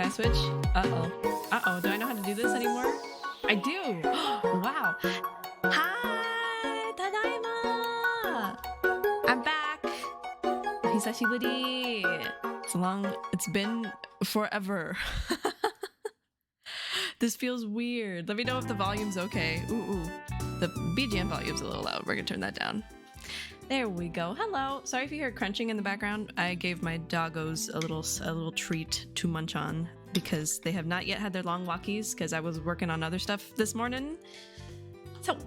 Can I switch? Uh-oh. Do I know how to do this anymore? I do. Wow. Hi, tadaima. I'm back. Hisashiburi. It's been forever. This feels weird. Let me know if the volume's okay. Ooh. The BGM volume's a little loud. We're gonna turn that down. There we go. Hello. Sorry if you hear crunching in the background. I gave my doggos a little treat to munch on because they have not yet had their long walkies because I was working on other stuff this morning. So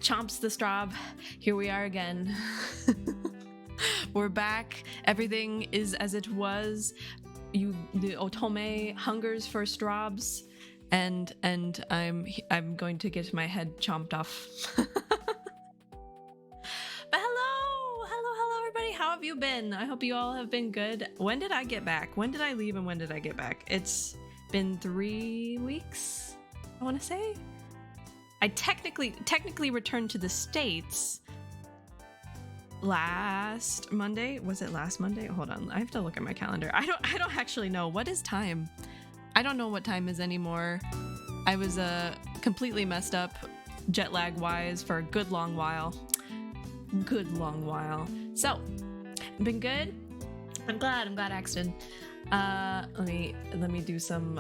chomps the straw. Here we are again. We're back. Everything is as it was. The otome hungers for straws, and I'm going to get my head chomped off. But hello everybody. How have you been? I hope you all have been good. When did I get back? When did I leave and when did I get back? It's been 3 weeks, I want to say. I technically returned to the States last Monday. Was it last Monday? Hold on, I have to look at my calendar. I don't actually know. What is time? I don't know what time is anymore. I was completely messed up jet lag wise for a good long while. So been good. I'm glad Axton. Let me do some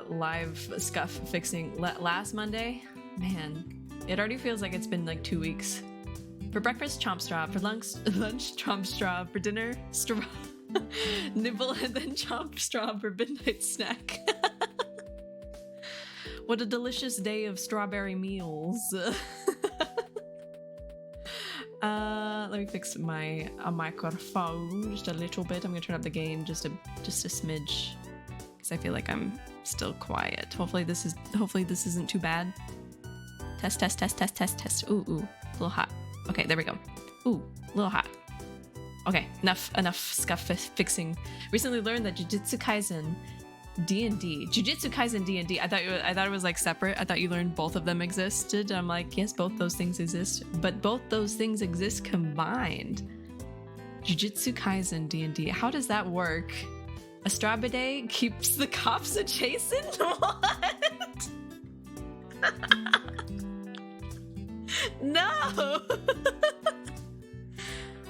live scuff fixing. Last Monday, man, it already feels like it's been like 2 weeks. For breakfast, chomp straw. For lunch, chomp straw. For dinner, straw. Nibble and then chomp straw for midnight snack. What a delicious day of strawberry meals. Let me fix my microphone just a little bit. I'm gonna turn up the gain just a smidge because I feel like I'm still quiet. Hopefully this isn't too bad. Test. Ooh, a little hot. Okay, there we go. Ooh, a little hot. Okay, enough scuff fixing. Recently learned that Jujutsu Kaisen D&D. Jujutsu Kaisen D&D. I thought it was like separate. I thought you learned both of them existed. I'm like, yes, both those things exist, but both those things exist combined. Jujutsu Kaisen D&D. How does that work? Astrobide keeps the cops a-chasing? What? No!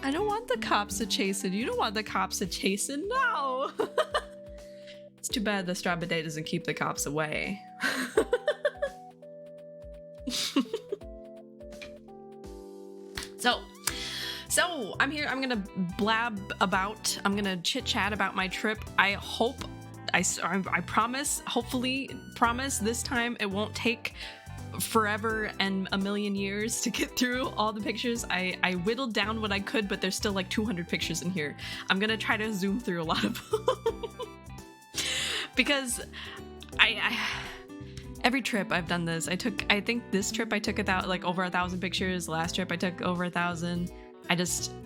I don't want the cops a-chasing. You don't want the cops a-chasing? No! It's too bad the Strabade doesn't keep the cops away. So I'm here. I'm gonna blab about. I'm gonna chit chat about my trip. I hope. I promise. Hopefully, promise this time it won't take forever and a million years to get through all the pictures. I whittled down what I could, but there's still like 200 pictures in here. I'm gonna try to zoom through a lot of them. Because I every trip I've done this. I think this trip I took over 1,000 pictures. Last trip I took over 1,000. I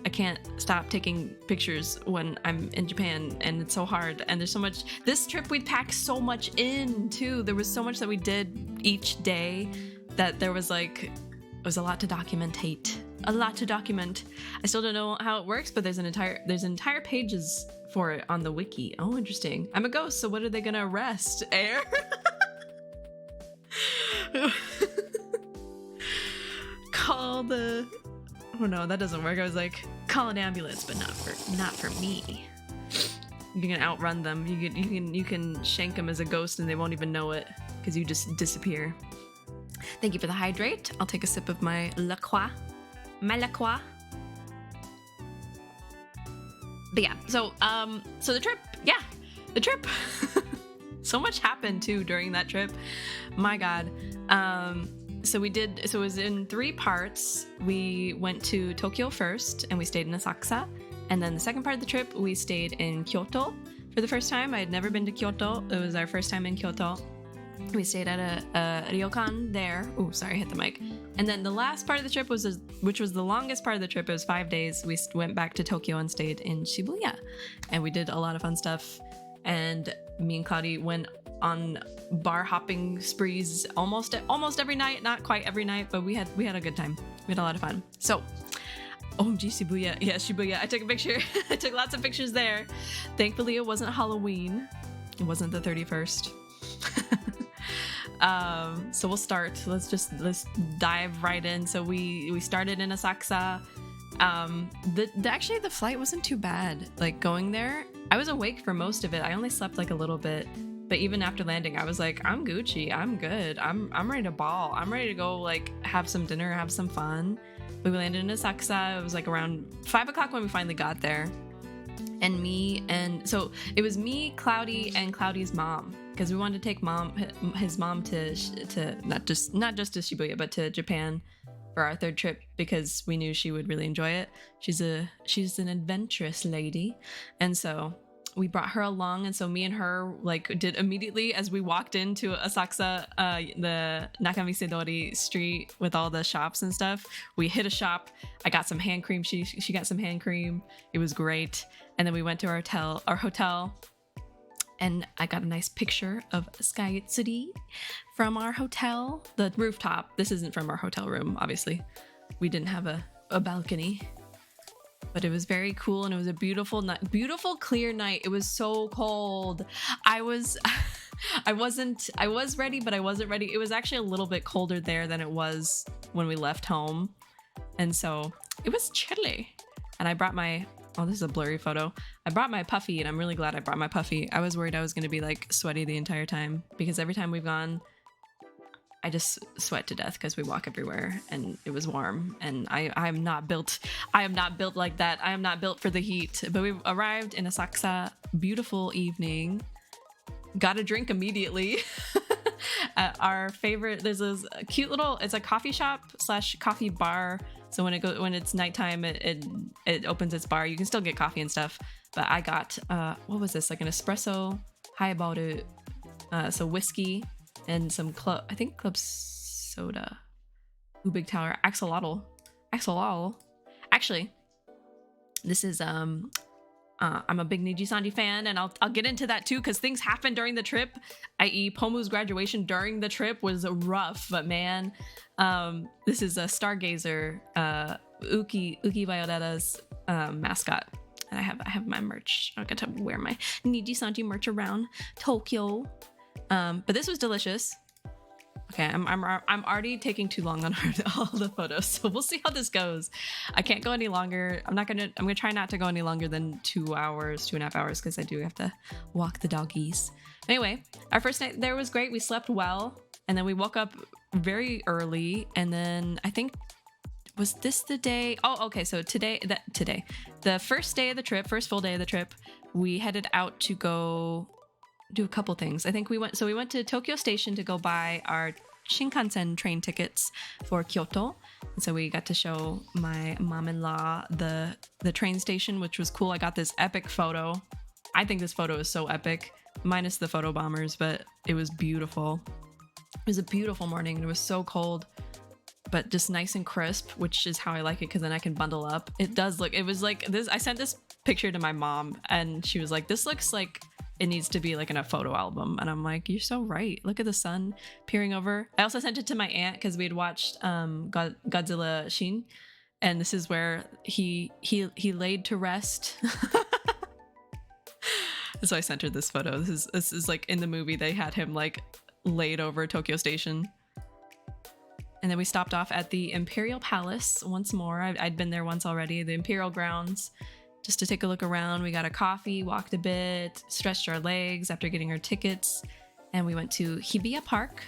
can't stop taking pictures when I'm in Japan, and it's so hard, and there's so much. This trip we packed so much in too. There was so much that we did each day that there was a lot to document. I still don't know how it works, but there's entire pages for it on the wiki. Oh, interesting. I'm a ghost, so what are they gonna arrest? Air? Oh no, that doesn't work. I was like, call an ambulance, but not for me. You can outrun them. You can shank them as a ghost and they won't even know it because you just disappear. Thank you for the hydrate. I'll take a sip of my La Croix. But yeah, so the trip. So much happened too during that trip. My God. So it was in 3 parts. We went to Tokyo first and we stayed in Asakusa. And then the second part of the trip, we stayed in Kyoto for the first time. I had never been to Kyoto. It was our first time in Kyoto. We stayed at a ryokan there. Oh, sorry, hit the mic. And then the last part of the trip which was the longest part of the trip. It was 5 days. We went back to Tokyo and stayed in Shibuya. And we did a lot of fun stuff. And me and Cloudy went on bar hopping sprees almost every night. Not quite every night, but we had a good time. We had a lot of fun. So, OMG Shibuya. Yeah, Shibuya. I took a picture. I took lots of pictures there. Thankfully, it wasn't Halloween. It wasn't the 31st. So we'll start. Let's dive right in. So we started in Asakusa. Actually the flight wasn't too bad. Like going there, I was awake for most of it. I only slept like a little bit, but even after landing, I was like, I'm Gucci. I'm good. I'm ready to ball. I'm ready to go like have some dinner, have some fun. We landed in Asakusa. It was like around 5 o'clock when we finally got there. And so it was me, Cloudy, and Cloudy's mom, because we wanted to take his mom to not just to Shibuya, but to Japan for our third trip, because we knew she would really enjoy it. She's an adventurous lady, and so we brought her along. And so me and her like did immediately as we walked into Asakusa, the Nakamisedori street with all the shops and stuff. We hit a shop. I got some hand cream. She got some hand cream. It was great. And then we went to our hotel, and I got a nice picture of Sky Tsuri from our hotel, the rooftop. This isn't from our hotel room, obviously. We didn't have a balcony, but it was very cool, and it was a beautiful night, beautiful clear night. It was so cold. I was ready, but I wasn't ready. It was actually a little bit colder there than it was when we left home, and so it was chilly. And I brought this is a blurry photo. I brought my puffy, and I'm really glad I brought my puffy. I was worried I was going to be like sweaty the entire time, because every time we've gone, I just sweat to death because we walk everywhere and it was warm, and I am not built like that. I am not built for the heat. But we arrived in Asakusa, beautiful evening, got a drink immediately. Our favorite, there's this cute little, it's a coffee shop / coffee bar. So when it's nighttime, it opens its bar. You can still get coffee and stuff. But I got what was this, like an espresso highball, so whiskey and some club soda, big tower, axolotl. Actually, this is I'm a big Niji-Sanji fan, and I'll get into that too, because things happened during the trip, i.e. Pomu's graduation during the trip was rough, but man, this is a Stargazer, Uki Violeta's mascot, and I have my merch. I get to wear my Niji-Sanji merch around Tokyo, but this was delicious. Okay, I'm already taking too long on all the photos, so we'll see how this goes. I can't go any longer. I'm gonna try not to go any longer than 2.5 hours, because I do have to walk the doggies. Anyway, our first night there was great. We slept well, and then we woke up very early, and then I think, was this the day? Oh, okay. So today, the first day of the trip, first full day of the trip, we headed out to go do a couple things. I think we went to Tokyo Station to go buy our Shinkansen train tickets for Kyoto. And so we got to show my mom-in-law the train station, which was cool. I got this epic photo. I think this photo is so epic, minus the photo bombers, but it was beautiful. It was a beautiful morning, and it was so cold, but just nice and crisp, which is how I like it, because then I can bundle up. It was like this. I sent this picture to my mom, and she was like, this looks like it needs to be like in a photo album. And I'm like, you're so right. Look at the sun peering over. I also sent it to my aunt, because we had watched Godzilla Shin, and this is where he laid to rest. So I sent her this photo. This is like in the movie, they had him like laid over Tokyo Station. And then we stopped off at the Imperial Palace once more. I'd been there once already, the Imperial Grounds, just to take a look around. We got a coffee, walked a bit, stretched our legs after getting our tickets, and we went to Hibiya Park.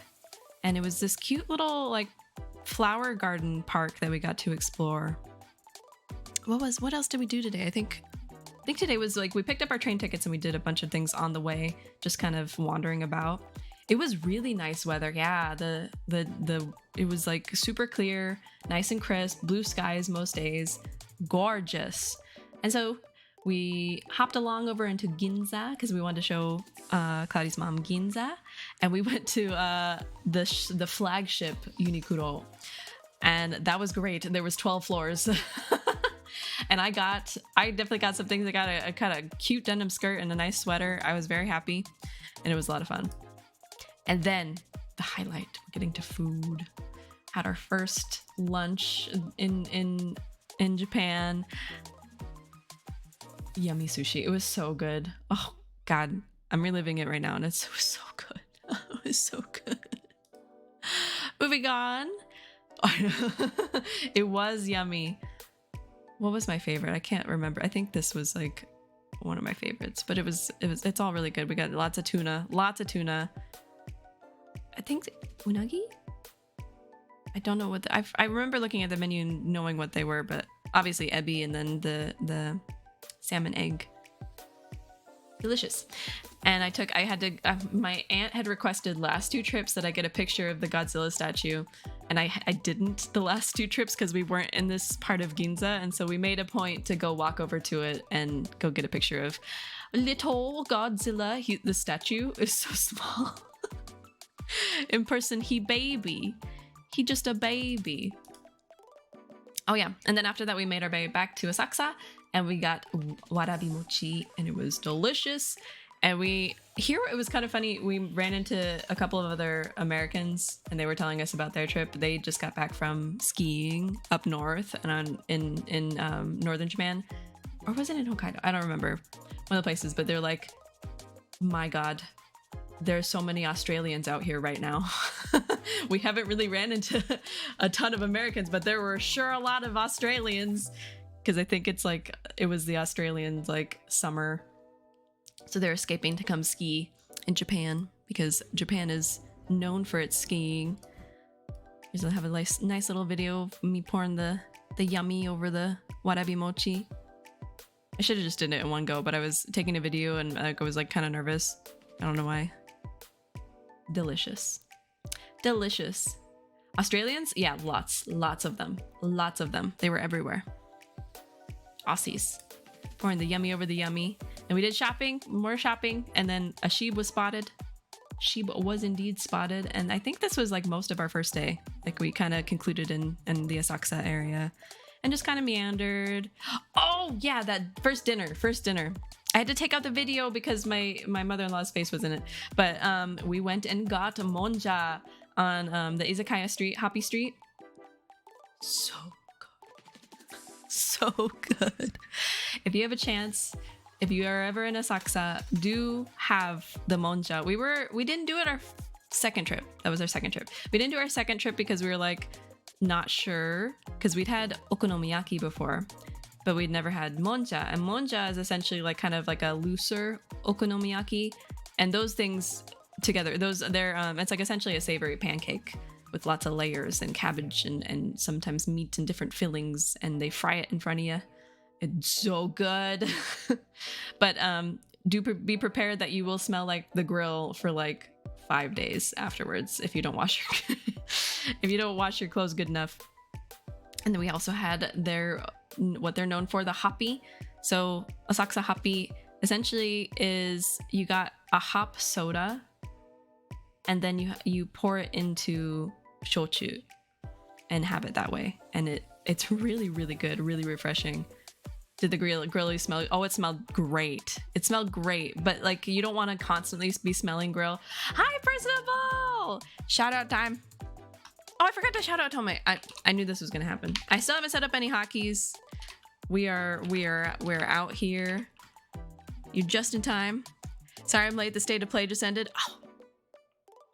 And it was this cute little like flower garden park that we got to explore. What else did we do today? I think today was like, we picked up our train tickets and we did a bunch of things on the way, just kind of wandering about. It was really nice weather. Yeah, it was like super clear, nice and crisp, blue skies most days, gorgeous. And so we hopped along over into Ginza, because we wanted to show Cloudy's mom Ginza, and we went to the flagship Uniqlo, and that was great. There was 12 floors. And I definitely got some things. I got a kind of cute denim skirt and a nice sweater. I was very happy, and it was a lot of fun. And then the highlight, getting to food. Had our first lunch in Japan. Yummy sushi. It was so good. Oh God, I'm reliving it right now, and it was so good. It was so good. Moving on. It was yummy. What was my favorite? I can't remember. I think this was like one of my favorites, but it's all really good. We got lots of tuna. I think unagi? I don't know what I remember looking at the menu and knowing what they were, but obviously ebi and then the salmon egg. Delicious. And my aunt had requested last 2 trips that I get a picture of the Godzilla statue, and I didn't the last 2 trips because we weren't in this part of Ginza, and so we made a point to go walk over to it and go get a picture of little Godzilla. The statue is so small. In person, he just a baby. Oh yeah, and then after that we made our way back to Asakusa and we got warabi mochi, and it was delicious. And it was kind of funny. We ran into a couple of other Americans, and they were telling us about their trip. They just got back from skiing up north and in northern Japan, or was it in Hokkaido? I don't remember. One of the places, but they're like, my God, there's so many Australians out here right now. We haven't really ran into a ton of Americans, but there were sure a lot of Australians, because I think it was the Australians like summer. So they're escaping to come ski in Japan because Japan is known for its skiing. I have a nice little video of me pouring the yummy over the warabi mochi. I should have just did it in one go, but I was taking a video and I was like kind of nervous. I don't know why. Delicious. Australians? Yeah, lots of them. They were everywhere. Aussies. Pouring the yummy over the yummy. And we did more shopping, and then a sheep was spotted. Sheep was indeed spotted, and I think this was like most of our first day. Like we kind of concluded in the Asakusa area and just kind of meandered. Oh yeah, that first dinner. I had to take out the video because my mother-in-law's face was in it. But we went and got monja on the Izakaya Street, Happy Street. So good. If you have a chance, if you are ever in Asakusa, do have the monja. We didn't do it our second trip. That was our second trip. We didn't do our second trip because we were like not sure, because we'd had okonomiyaki before, but we'd never had monja. And monja is essentially like kind of like a looser okonomiyaki, and those things together, it's like essentially a savory pancake with lots of layers and cabbage and sometimes meat and different fillings, and they fry it in front of you. It's so good. But be prepared that you will smell like the grill for like 5 days afterwards if you don't wash your clothes good enough. And then we also had what they're known for, the happy. So Asakusa happy essentially is you got a hop soda, and then you pour it into shochu and have it that way, and it's really, really good, really refreshing. Did the grill smell? Oh, it smelled great. But like you don't want to constantly be smelling grill. Hi, Percival! Shout out time. Oh, I forgot to shout out Tome. I knew this was gonna happen. I still haven't set up any hotkeys. We're out here. You're just in time. Sorry I'm late. The state of play just ended. Oh,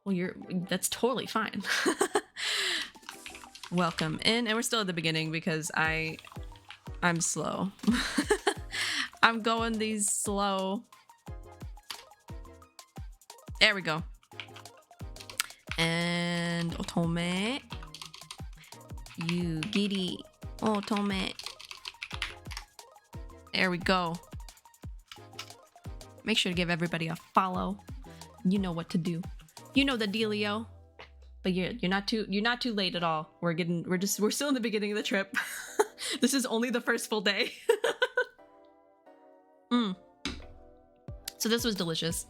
well, that's totally fine. Welcome in, and we're still at the beginning because I'm slow. I'm going these slow. There we go. And otome. You giddy. Otome. There we go. Make sure to give everybody a follow. You know what to do. You know the dealio. But you're not too late at all. We're still in the beginning of the trip. This is only the first full day. So this was delicious.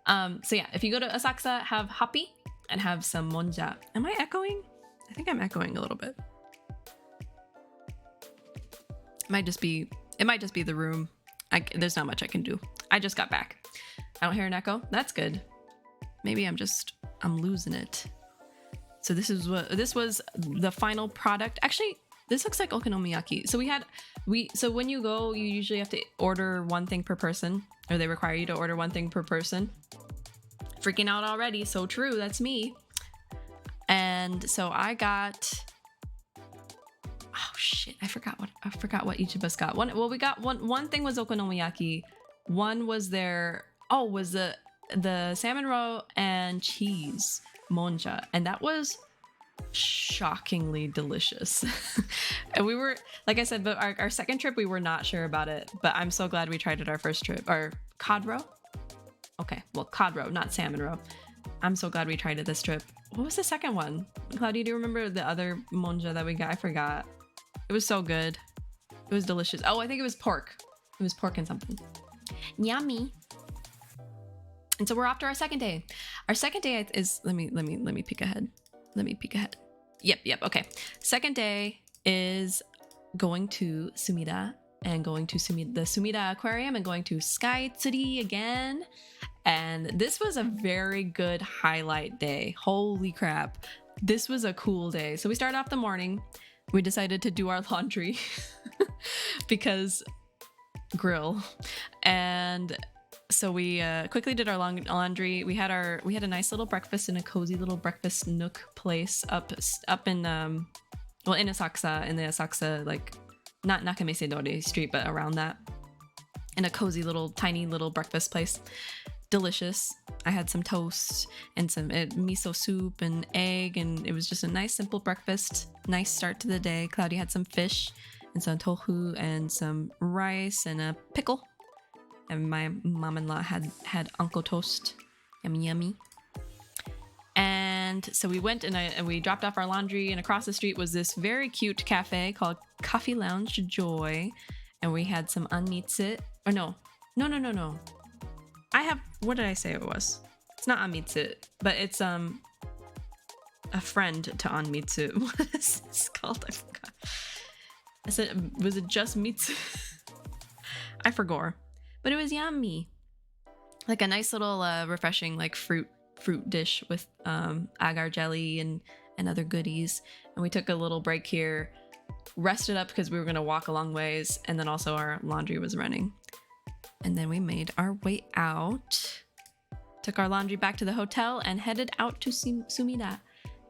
So yeah, if you go to Asakusa, have happy and have some monja. Am I echoing? I think I'm echoing a little bit. It might just be the room. There's not much I can do. I just got back. I don't hear an echo. That's good. Maybe I'm losing it. So this was the final product. Actually, This looks like okonomiyaki. So when you go, you usually have to order one thing per person, or they require you to order one thing per person. Freaking out already. So true. That's me. And so I got, oh shit, I forgot what each of us got. We got one thing was okonomiyaki. One was was the salmon roe and cheese monja, and that was shockingly delicious. And we were, like I said, but our second trip we were not sure about it, but I'm so glad we tried it our first trip. Or cod roe? Okay, well, cod roe, not salmon roe. I'm so glad we tried it this trip. What was the second one? Claudia, do you remember the other monja that we got? I forgot. It was so good. It was delicious. Oh, I think it was pork. It was pork and something. Yummy. And so we're off to our second day. Our second day is, let me peek ahead. Yep. Okay. Second day is going to Sumida and going to the Sumida Aquarium and going to Skytree again. And this was a very good highlight day. Holy crap. This was a cool day. So we started off the morning. We decided to do our laundry because grill. And so we quickly did our laundry. We had a nice little breakfast in a cozy little breakfast nook place up in in Asakusa, in the Asakusa, like not Nakamese-dori street, but around that, in a cozy little tiny little breakfast place. Delicious. I had some toast and some miso soup and egg, and it was just a nice simple breakfast. Nice start to the day. Claudia had some fish and some tofu and some rice and a pickle. And my mom-in-law had uncle toast. Yummy, yummy. And so we went and we dropped off our laundry, and across the street was this very cute cafe called Coffee Lounge Joy. And we had some anmitsu. Or no. What did I say it was? It's not anmitsu, but it's a friend to anmitsu. What is this called? I forgot. I said, was it just mitsu? I forgot. But it was yummy. Like a nice little refreshing like fruit dish with agar jelly and other goodies. And we took a little break here, rested up because we were going to walk a long ways, and then also our laundry was running. And then we made our way out, took our laundry back to the hotel, and headed out to Sumida.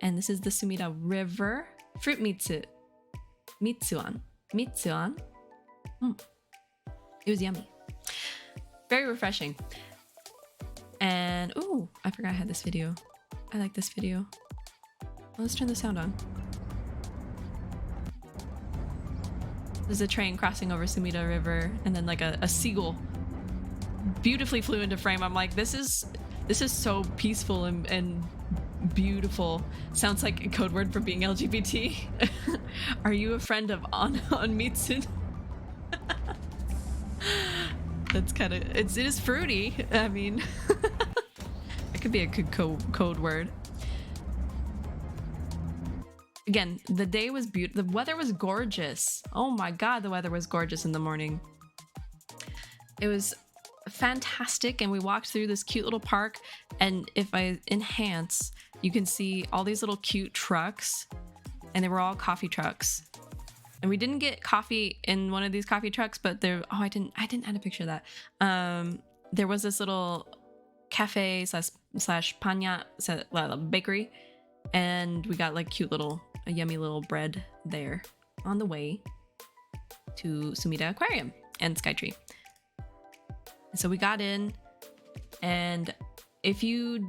And this is the Sumida River. Fruit mitsu. Mitsuan. It was yummy. Very refreshing. And, ooh, I forgot I had this video. I like this video. Well, let's turn the sound on. There's a train crossing over Sumida River, and then like a seagull beautifully flew into frame. I'm like, this is so peaceful and beautiful. Sounds like a code word for being LGBT. Are you a friend of Onmitsu? That's kind of, it is fruity. I mean, it could be a good code word. Again, the day was beautiful. The weather was gorgeous. Oh my God, the weather was gorgeous in the morning. It was fantastic. And we walked through this cute little park. And if I enhance, you can see all these little cute trucks, and they were all coffee trucks. And we didn't get coffee in one of these coffee trucks, but there, I didn't add a picture of that. There was this little cafe slash panya bakery, and we got like a yummy little bread there on the way to Sumida Aquarium and Skytree. And so we got in, and if you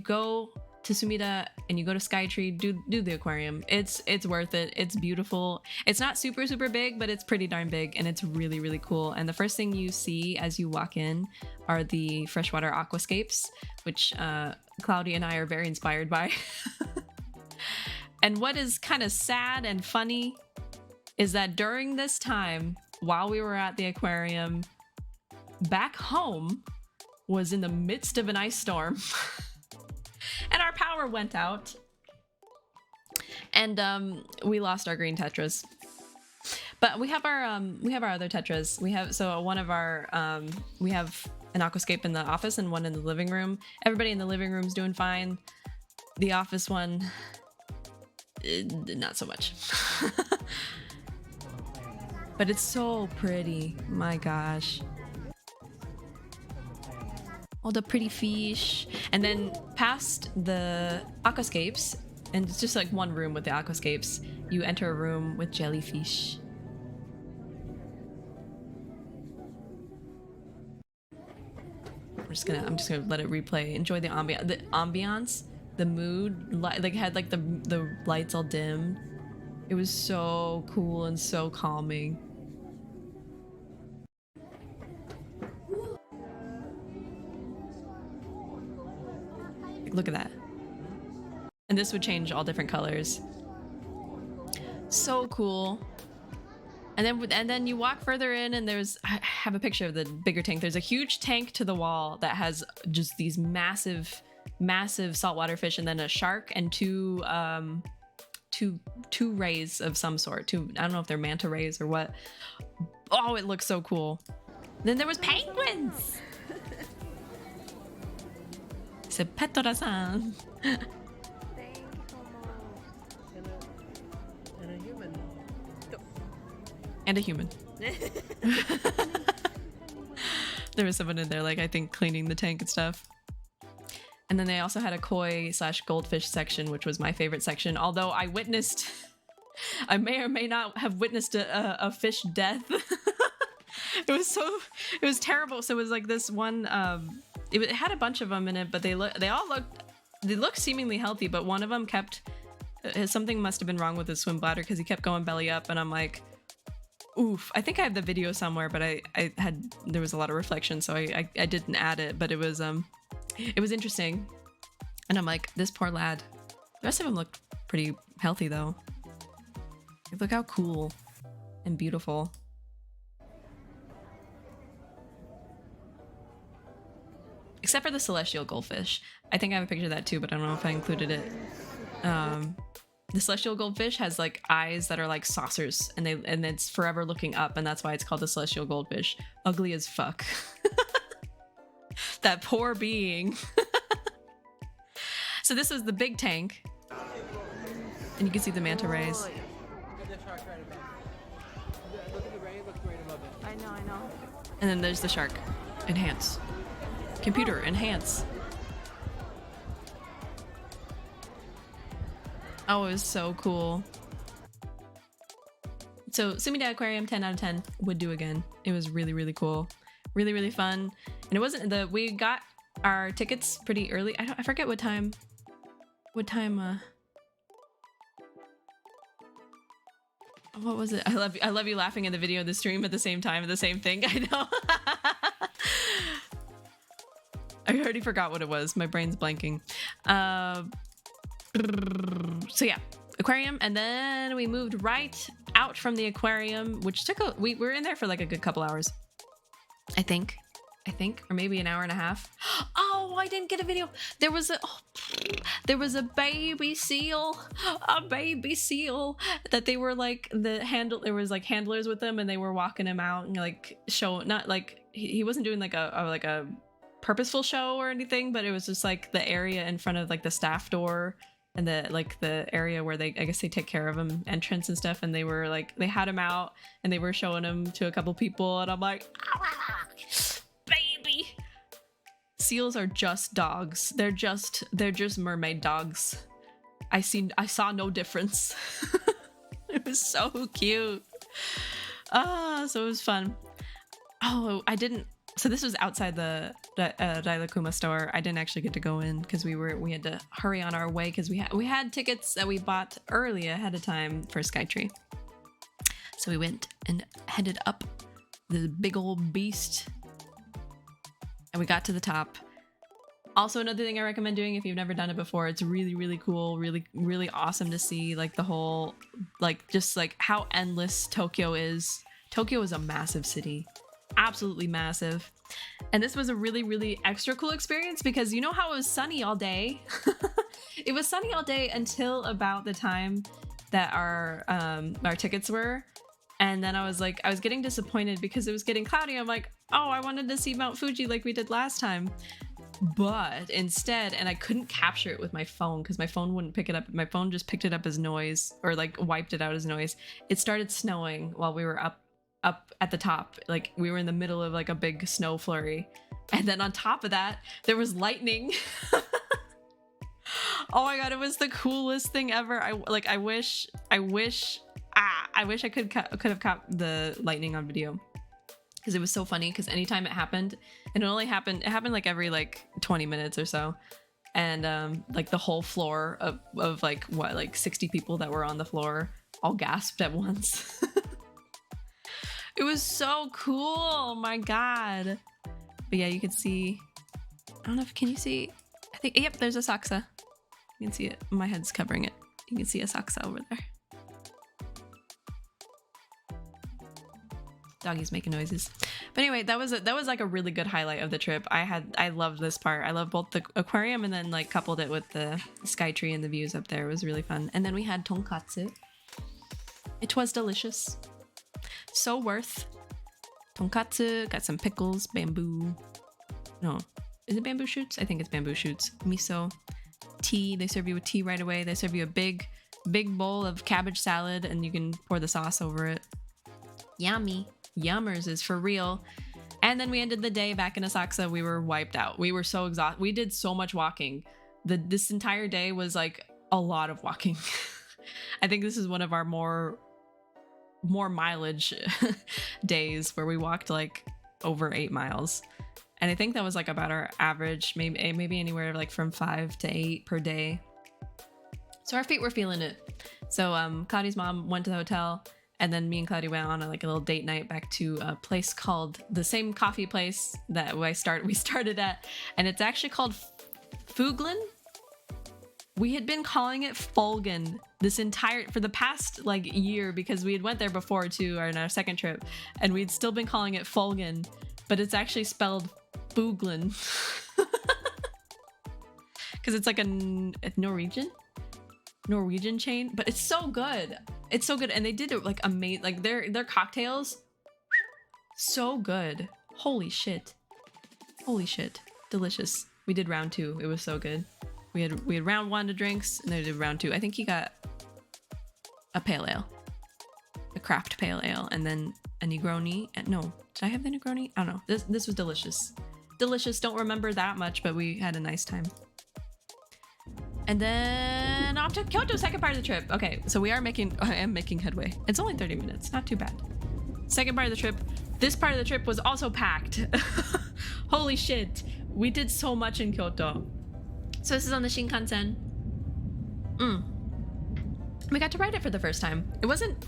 go to Sumida and you go to Skytree, do the aquarium. It's worth it. It's beautiful. It's not super big, but it's pretty darn big, and it's really, really cool. And the first thing you see as you walk in are the freshwater aquascapes, which Cloudy and I are very inspired by. And what is kind of sad and funny is that during this time, while we were at the aquarium, back home was in the midst of an ice storm. And our power went out, and we lost our green tetras. But we have our other tetras. We have we have an aquascape in the office and one in the living room. Everybody in the living room's doing fine. The office one, not so much. But it's so pretty. My gosh. All the pretty fish. And then past the aquascapes, and it's just like one room with the aquascapes, you enter a room with jellyfish. I'm just gonna let it replay. Enjoy the ambiance, the mood, like it had like the lights all dim. It was so cool and so calming. Look at that. And this would change all different colors. So cool. And then you walk further in and I have a picture of the bigger tank. There's a huge tank to the wall that has just these massive saltwater fish, and then a shark and two rays of some sort. I don't know if they're manta rays or what. Oh, it looks so cool. Then there was penguins. It's a Petora-san. And a human. There was someone in there, like, I think cleaning the tank and stuff. And then they also had a koi/goldfish section, which was my favorite section. Although I may or may not have witnessed a fish death. It was terrible. So it was like this one, it had a bunch of them in it, but they looked seemingly healthy, but one of them something must have been wrong with his swim bladder because he kept going belly up, and I'm like, oof. I think I have the video somewhere, but there was a lot of reflection, so I didn't add it, but it was interesting. And I'm like, this poor lad. The rest of them looked pretty healthy though. Look how cool and beautiful. Except for the celestial goldfish. I think I have a picture of that too, but I don't know if I included it. The celestial goldfish has like eyes that are like saucers, and it's forever looking up, and that's why it's called the celestial goldfish. Ugly as fuck. That poor being. So this is the big tank, and you can see the manta rays. I know. And then there's the shark. Enhance. Computer, enhance. Oh, it was so cool. So Sumida Aquarium, 10 out of 10, would do again. It was really, really cool. Really, really fun. And it wasn't we got our tickets pretty early. I forget what time. What was it? I love you laughing in the video and the stream at the same time at the same thing. I know. I already forgot what it was. My brain's blanking. So yeah, aquarium, and then we moved right out from the aquarium, which we were in there for like a good couple hours. I think, or maybe an hour and a half. Oh, I didn't get a video. There was a baby seal, that they were like there was like handlers with them, and they were walking him out and like not like he wasn't doing like a purposeful show or anything, but it was just like the area in front of like the staff door and the area where I guess they take care of him, entrance and stuff, and they were like, they had him out and they were showing him to a couple people, and I'm like, baby. Seals are just dogs. They're just mermaid dogs. I saw no difference. It was so cute. So it was fun. Oh, so this was outside the Dailakuma store. I didn't actually get to go in because we had to hurry on our way because we had tickets that we bought early ahead of time for Skytree. So we went and headed up the big old beast, and we got to the top. Also, another thing I recommend doing if you've never done it before, it's really, really cool, really, really awesome to see like the whole, like just like how endless Tokyo is. Tokyo is a massive city. Absolutely massive. And this was a really, really extra cool experience because you know how it was sunny all day? It was sunny all day until about the time that our tickets were. And then I was getting disappointed because it was getting cloudy. I'm like, oh, I wanted to see Mount Fuji like we did last time. But instead, and I couldn't capture it with my phone because my phone wouldn't pick it up. My phone just picked it up as noise, or like wiped it out as noise. It started snowing while we were up up at the top. Like we were in the middle of like a big snow flurry. And then on top of that, there was lightning. Oh my god, it was the coolest thing ever. I wish I could have caught the lightning on video, because it was so funny. Because anytime it happened, and it happened like every like 20 minutes or so, and like the whole floor of like what, like 60 people that were on the floor all gasped at once. It was so cool. Oh my god. But yeah, you can see, I don't know if, can you see? I think, yep, there's a Saksa. You can see it. My head's covering it. You can see a Saksa over there. Doggy's making noises. But anyway, that was like a really good highlight of the trip. I loved this part. I love both the aquarium and then like coupled it with the sky tree and the views up there. It was really fun. And then we had tonkatsu. It was delicious. So worth. Tonkatsu, got some pickles, bamboo. No, is it bamboo shoots? I think it's bamboo shoots. Miso, tea. They serve you with tea right away. They serve you a big bowl of cabbage salad, and you can pour the sauce over it. Yummy. Yummers is for real. And then we ended the day back in Asakusa. We were wiped out. We were so exhausted. We did so much walking. This entire day was like a lot of walking. I think this is one of our more mileage days, where we walked like over 8 miles. And I think that was like about our average, maybe anywhere like from 5 to 8 per day. So our feet were feeling it. So Claudia's mom went to the hotel, and then me and Claudia went on a little date night back to a place called, the same coffee place that we started at, and it's actually called Fuglin. We had been calling it Fulgen for the past like year, because we had went there before too, on our second trip, and we'd still been calling it Fulgen, but it's actually spelled Fuglin. Because it's like a Norwegian chain, but it's so good. It's so good, and they did it like amazing. Like their cocktails, so good. Holy shit, delicious. We did round 2. It was so good. We had round 1 of drinks, and then we did round 2. I think he got a pale ale, a craft pale ale, and then a Negroni. No, did I have the Negroni? I don't know. This was delicious. Delicious. Don't remember that much, but we had a nice time. And then off to Kyoto, second part of the trip. Okay, so I am making headway. It's only 30 minutes, not too bad. Second part of the trip. This part of the trip was also packed. Holy shit. We did so much in Kyoto. So this is on the Shinkansen. We got to ride it for the first time. It wasn't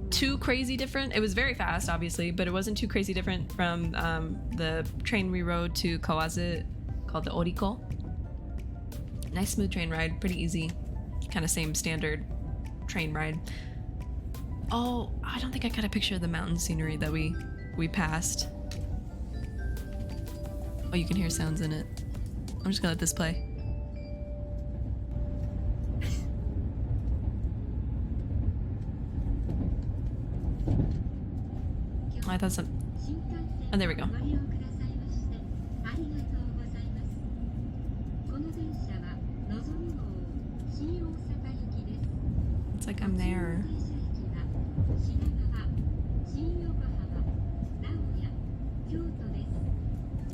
too crazy different. It was very fast, obviously, but it wasn't too crazy different from the train we rode to Kawazu called the Oriko. Nice smooth train ride, pretty easy. Kind of same standard train ride. Oh, I don't think I got a picture of the mountain scenery that we passed. Oh, you can hear sounds in it. I'm just gonna let this play. I thought some. Oh, there we go. It's like I'm there.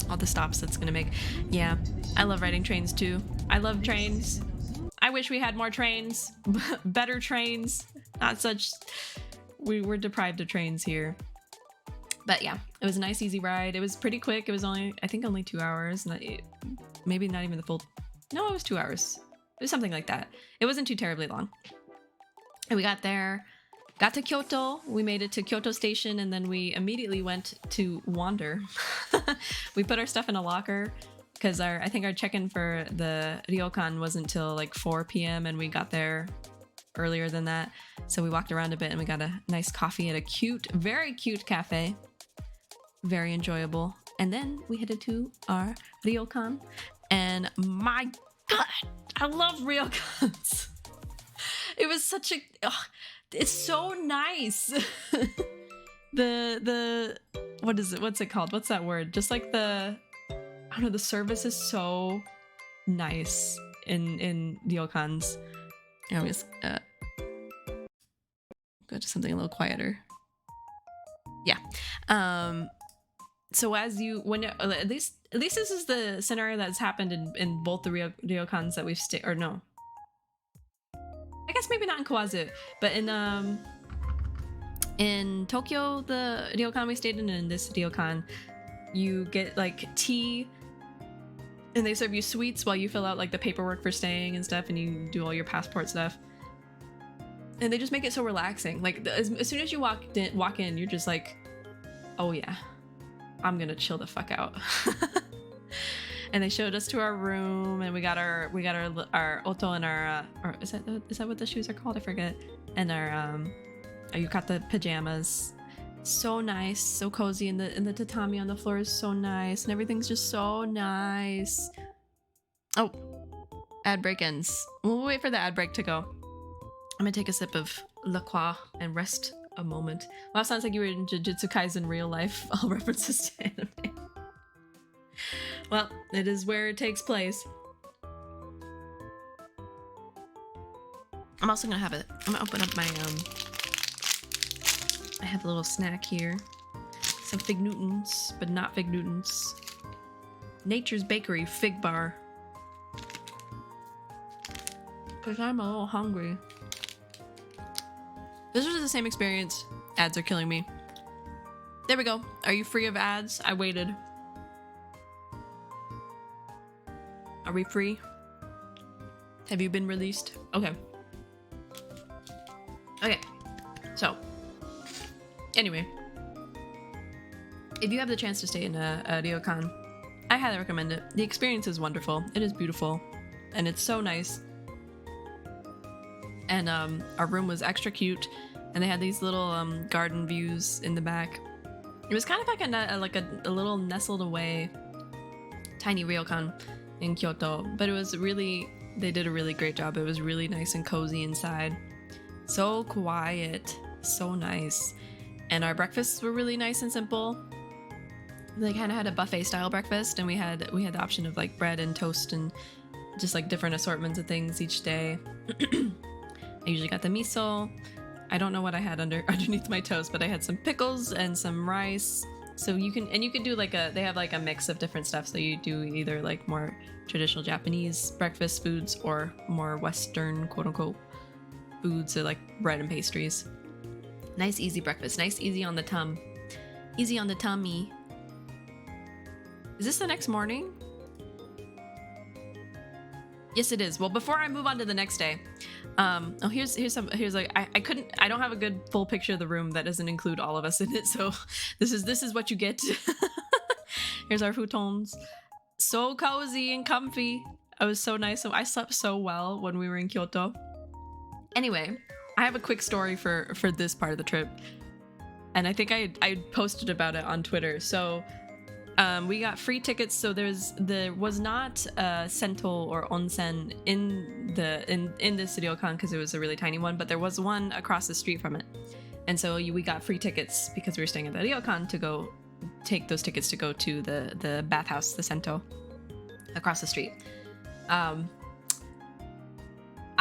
All the stops that's gonna make. Yeah, I love riding trains too. I love trains. I wish we had more trains, better trains. Not such. We were deprived of trains here. But yeah, it was a nice, easy ride. It was pretty quick. It was only 2 hours. Maybe not even the full. No, it was 2 hours. It was something like that. It wasn't too terribly long. And we got there, got to Kyoto. We made it to Kyoto Station, and then we immediately went to wander. We put our stuff in a locker because I think our check-in for the ryokan wasn't until like 4 p.m. and we got there earlier than that. So we walked around a bit and we got a nice coffee at a very cute cafe. Very enjoyable. And then we headed to our ryokan, and my god, I love ryokans. It was such a, it's so nice. What is it? What's it called? What's that word? Just like I don't know, the service is so nice in ryokans. I always go to something a little quieter. Yeah. So as you when at least this is the scenario that's happened in both the ryokans that we've stayed, or no, I guess maybe not in Kawazu, but in Tokyo, the ryokan we stayed in, and in this ryokan, you get like tea, and they serve you sweets while you fill out like the paperwork for staying and stuff, and you do all your passport stuff. And they just make it so relaxing. Like as soon as you walk in, you're just like, oh yeah, I'm gonna chill the fuck out. And they showed us to our room, and we got our oto and our or is that what the shoes are called? I forget. And our yukata pajamas. So nice, so cozy, and the tatami on the floor is so nice, and everything's just so nice. Oh, ad break ends. We'll wait for the ad break to go. I'm gonna take a sip of La Croix and rest a moment. Wow, sounds like you were in Jujutsu Kaisen real life. All references to anime. Well, it is where it takes place. I'm also gonna have it. I'm gonna open up my I have a little snack here. Some Fig Newtons, but not Fig Newtons. Nature's Bakery Fig Bar. Cause I'm a little hungry. This was the same experience. Ads are killing me. There we go. Are you free of ads? I waited. Are we free? Have you been released? Okay. Okay. So, anyway, if you have the chance to stay in a ryokan, I highly recommend it. The experience is wonderful. It is beautiful, and it's so nice. And our room was extra cute, and they had these little garden views in the back. It was kind of like a little nestled away tiny ryokan in Kyoto, but it was really, they did a really great job. It was really nice and cozy inside. So quiet, so nice. And our breakfasts were really nice and simple. They kind of had a buffet style breakfast, and we had the option of like bread and toast and just like different assortments of things each day. I usually got the miso. I don't know what I had underneath my toast, but I had some pickles and some rice. So you can do like they have like a mix of different stuff. So you do either like more traditional Japanese breakfast foods or more Western quote unquote foods, so like bread and pastries. Nice easy breakfast. Nice easy on the easy on the tummy. Is this the next morning? Yes, it is. Well, before I move on to the next day, here's like I don't have a good full picture of the room that doesn't include all of us in it. So this is what you get. Here's our futons. So cozy and comfy. It was so nice. So I slept so well when we were in Kyoto. Anyway, I have a quick story for this part of the trip, and I think I posted about it on Twitter. So we got free tickets. So there was not a sento or onsen in this ryokan because it was a really tiny one, but there was one across the street from it, and so we got free tickets because we were staying at the ryokan to go take those tickets to go to the bathhouse, the sento, across the street.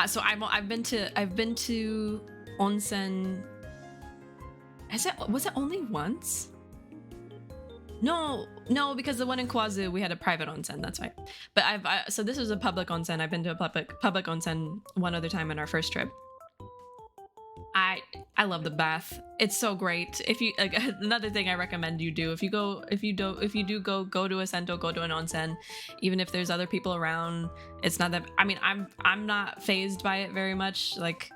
So I've been to onsen. Was it only once? No, because the one in Kawazu we had a private onsen. That's right. But so this was a public onsen. I've been to a public onsen one other time in our first trip. I love the bath. It's so great. If you like, another thing I recommend you do if you do go to a sento, go to an onsen, even if there's other people around. It's not that. I mean, I'm not fazed by it very much. Like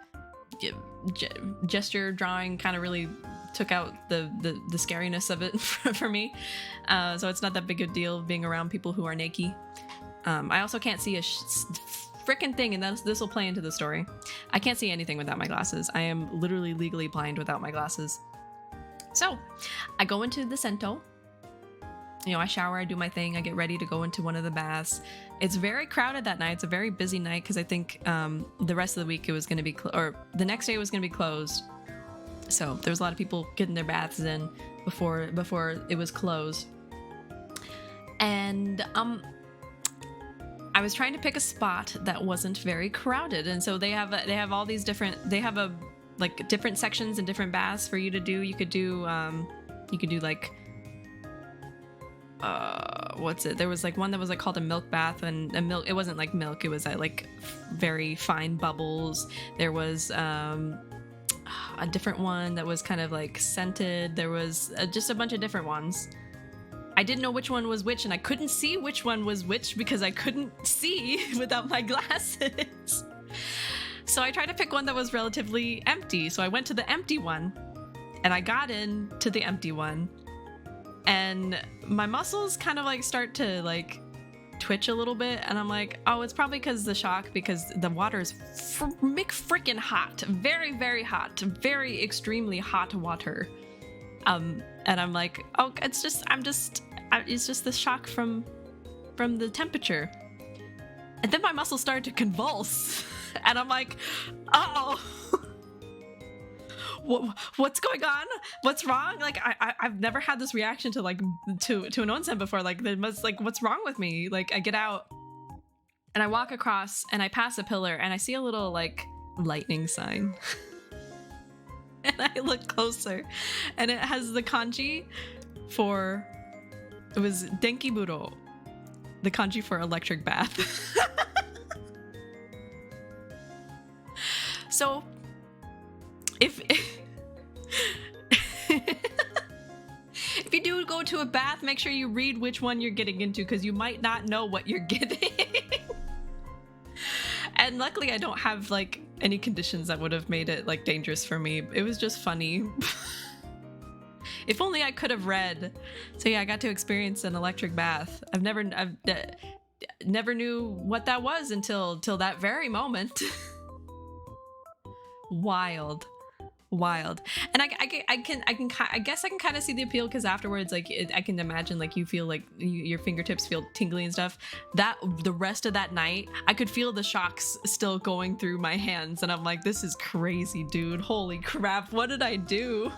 gesture drawing kind of really took out the scariness of it for me. So it's not that big a deal being around people who are naked. I also can't see a freaking thing, and this will play into the story. I can't see anything without my glasses. I am literally legally blind without my glasses. So I go into the sento. I shower, I do my thing, I get ready to go into one of the baths. It's very crowded that night. It's a very busy night because I think the rest of the week it was going to be or the next day was going to be closed. So there was a lot of people getting their baths in before it was closed. And I was trying to pick a spot that wasn't very crowded, and so they have all these different, different sections and different baths for you to do. You could do You could do like what's it? There was like one that was like called a milk bath, and a milk. It wasn't like milk. It was like very fine bubbles. There was a different one that was kind of like scented. There was just a bunch of different ones. I didn't know which one was which, and I couldn't see which one was which because I couldn't see without my glasses. So I tried to pick one that was relatively empty. So I went to the empty one, and I got into the empty one, and my muscles kind of like start to like twitch a little bit, and I'm like, oh, it's probably because the shock, because the water is freaking hot, very, very hot, very extremely hot water. And I'm like, oh, it's just the shock from the temperature. And then my muscles started to convulse, and I'm like, uh-oh. What's going on? What's wrong? Like I've never had this reaction to like to an onsen before. Like there was like, what's wrong with me? Like I get out and I walk across and I pass a pillar and I see a little like lightning sign. And I look closer and it has the kanji for, it was Denkiburo, the kanji for electric bath. So if you do go to a bath, make sure you read which one you're getting into, because you might not know what you're getting. And luckily I don't have like any conditions that would have made it like dangerous for me. It was just funny. If only I could have read. So yeah, I got to experience an electric bath. I've never knew what that was until that very moment. Wild. And I guess I can kind of see the appeal, because afterwards, like I can imagine like you feel like your fingertips feel tingly and stuff. That the rest of that night, I could feel the shocks still going through my hands, and I'm like, this is crazy, dude. Holy crap, what did I do?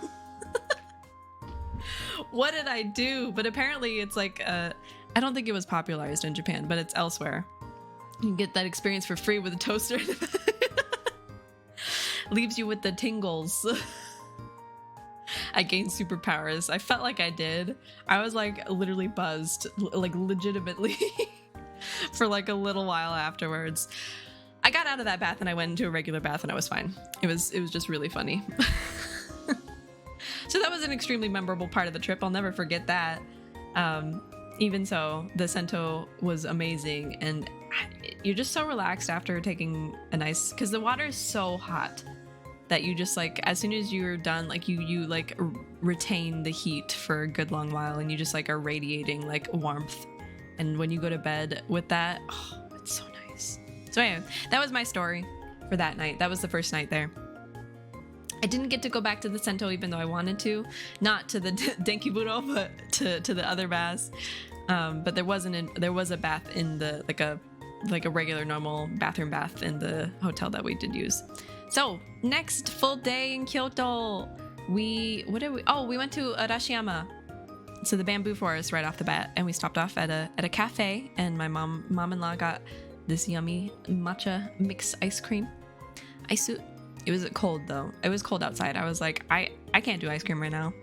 What did I do? But apparently it's like I don't think it was popularized in Japan, but it's elsewhere. You can get that experience for free with a toaster. Leaves you with the tingles. I gained superpowers. I felt like I did. I was like literally buzzed, like legitimately, for like a little while afterwards. I got out of that bath and I went into a regular bath and I was fine. It was just really funny. So that was an extremely memorable part of the trip. I'll never forget that. Even so, the Sento was amazing, and you're just so relaxed after taking a nice, because the water is so hot that you just like, as soon as you're done, like you like retain the heat for a good long while, and you just like are radiating like warmth. And when you go to bed with that, oh, it's so nice. So anyway, that was my story for that night. That was the first night there. I didn't get to go back to the Sento, even though I wanted to, not to the Denkiburo, but to the other baths. But there was a bath in the like a regular normal bathroom bath in the hotel that we did use. So next full day in Kyoto, we went to Arashiyama, so the bamboo forest right off the bat, and we stopped off at a cafe, and my mom-in-law got this yummy matcha mixed ice cream. Aisu. It was cold though. It was cold outside. I was like, I can't do ice cream right now.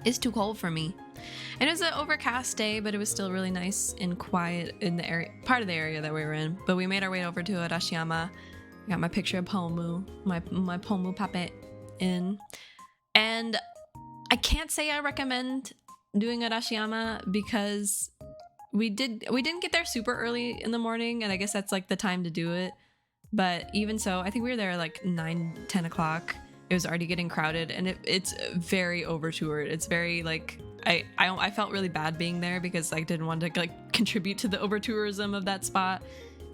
It's too cold for me. And it was an overcast day, but it was still really nice and quiet in the area, part of the area that we were in. But we made our way over to Arashiyama. I got my picture of Pomu, my Pomu puppet in. And I can't say I recommend doing Arashiyama, because we didn't get there super early in the morning, and I guess that's like the time to do it. But even so, I think we were there like 9-10 o'clock. It was already getting crowded, and it's very over-toured. It's very like, I felt really bad being there, because I didn't want to like contribute to the over-tourism of that spot.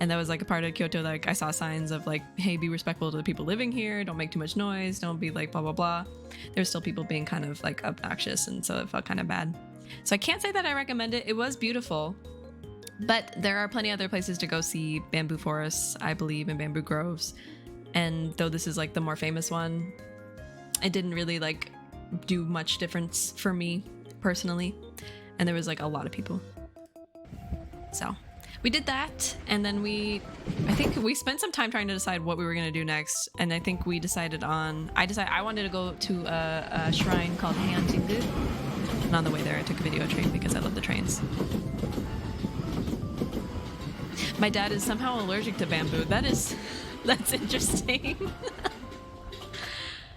And that was like a part of Kyoto, like I saw signs of like, hey, be respectful to the people living here, don't make too much noise, don't be like blah blah blah. There's still people being kind of like obnoxious, and so it felt kind of bad. So I can't say that I recommend it. It was beautiful, but there are plenty other places to go see bamboo forests, I believe, and bamboo groves. And though this is like the more famous one, it didn't really like do much difference for me personally. And there was like a lot of people. So we did that, and then I think we spent some time trying to decide what we were going to do next. And I think we decided I wanted to go to a shrine called Heian Jingu. And on the way there, I took a video train because I love the trains. My dad is somehow allergic to bamboo. That's interesting.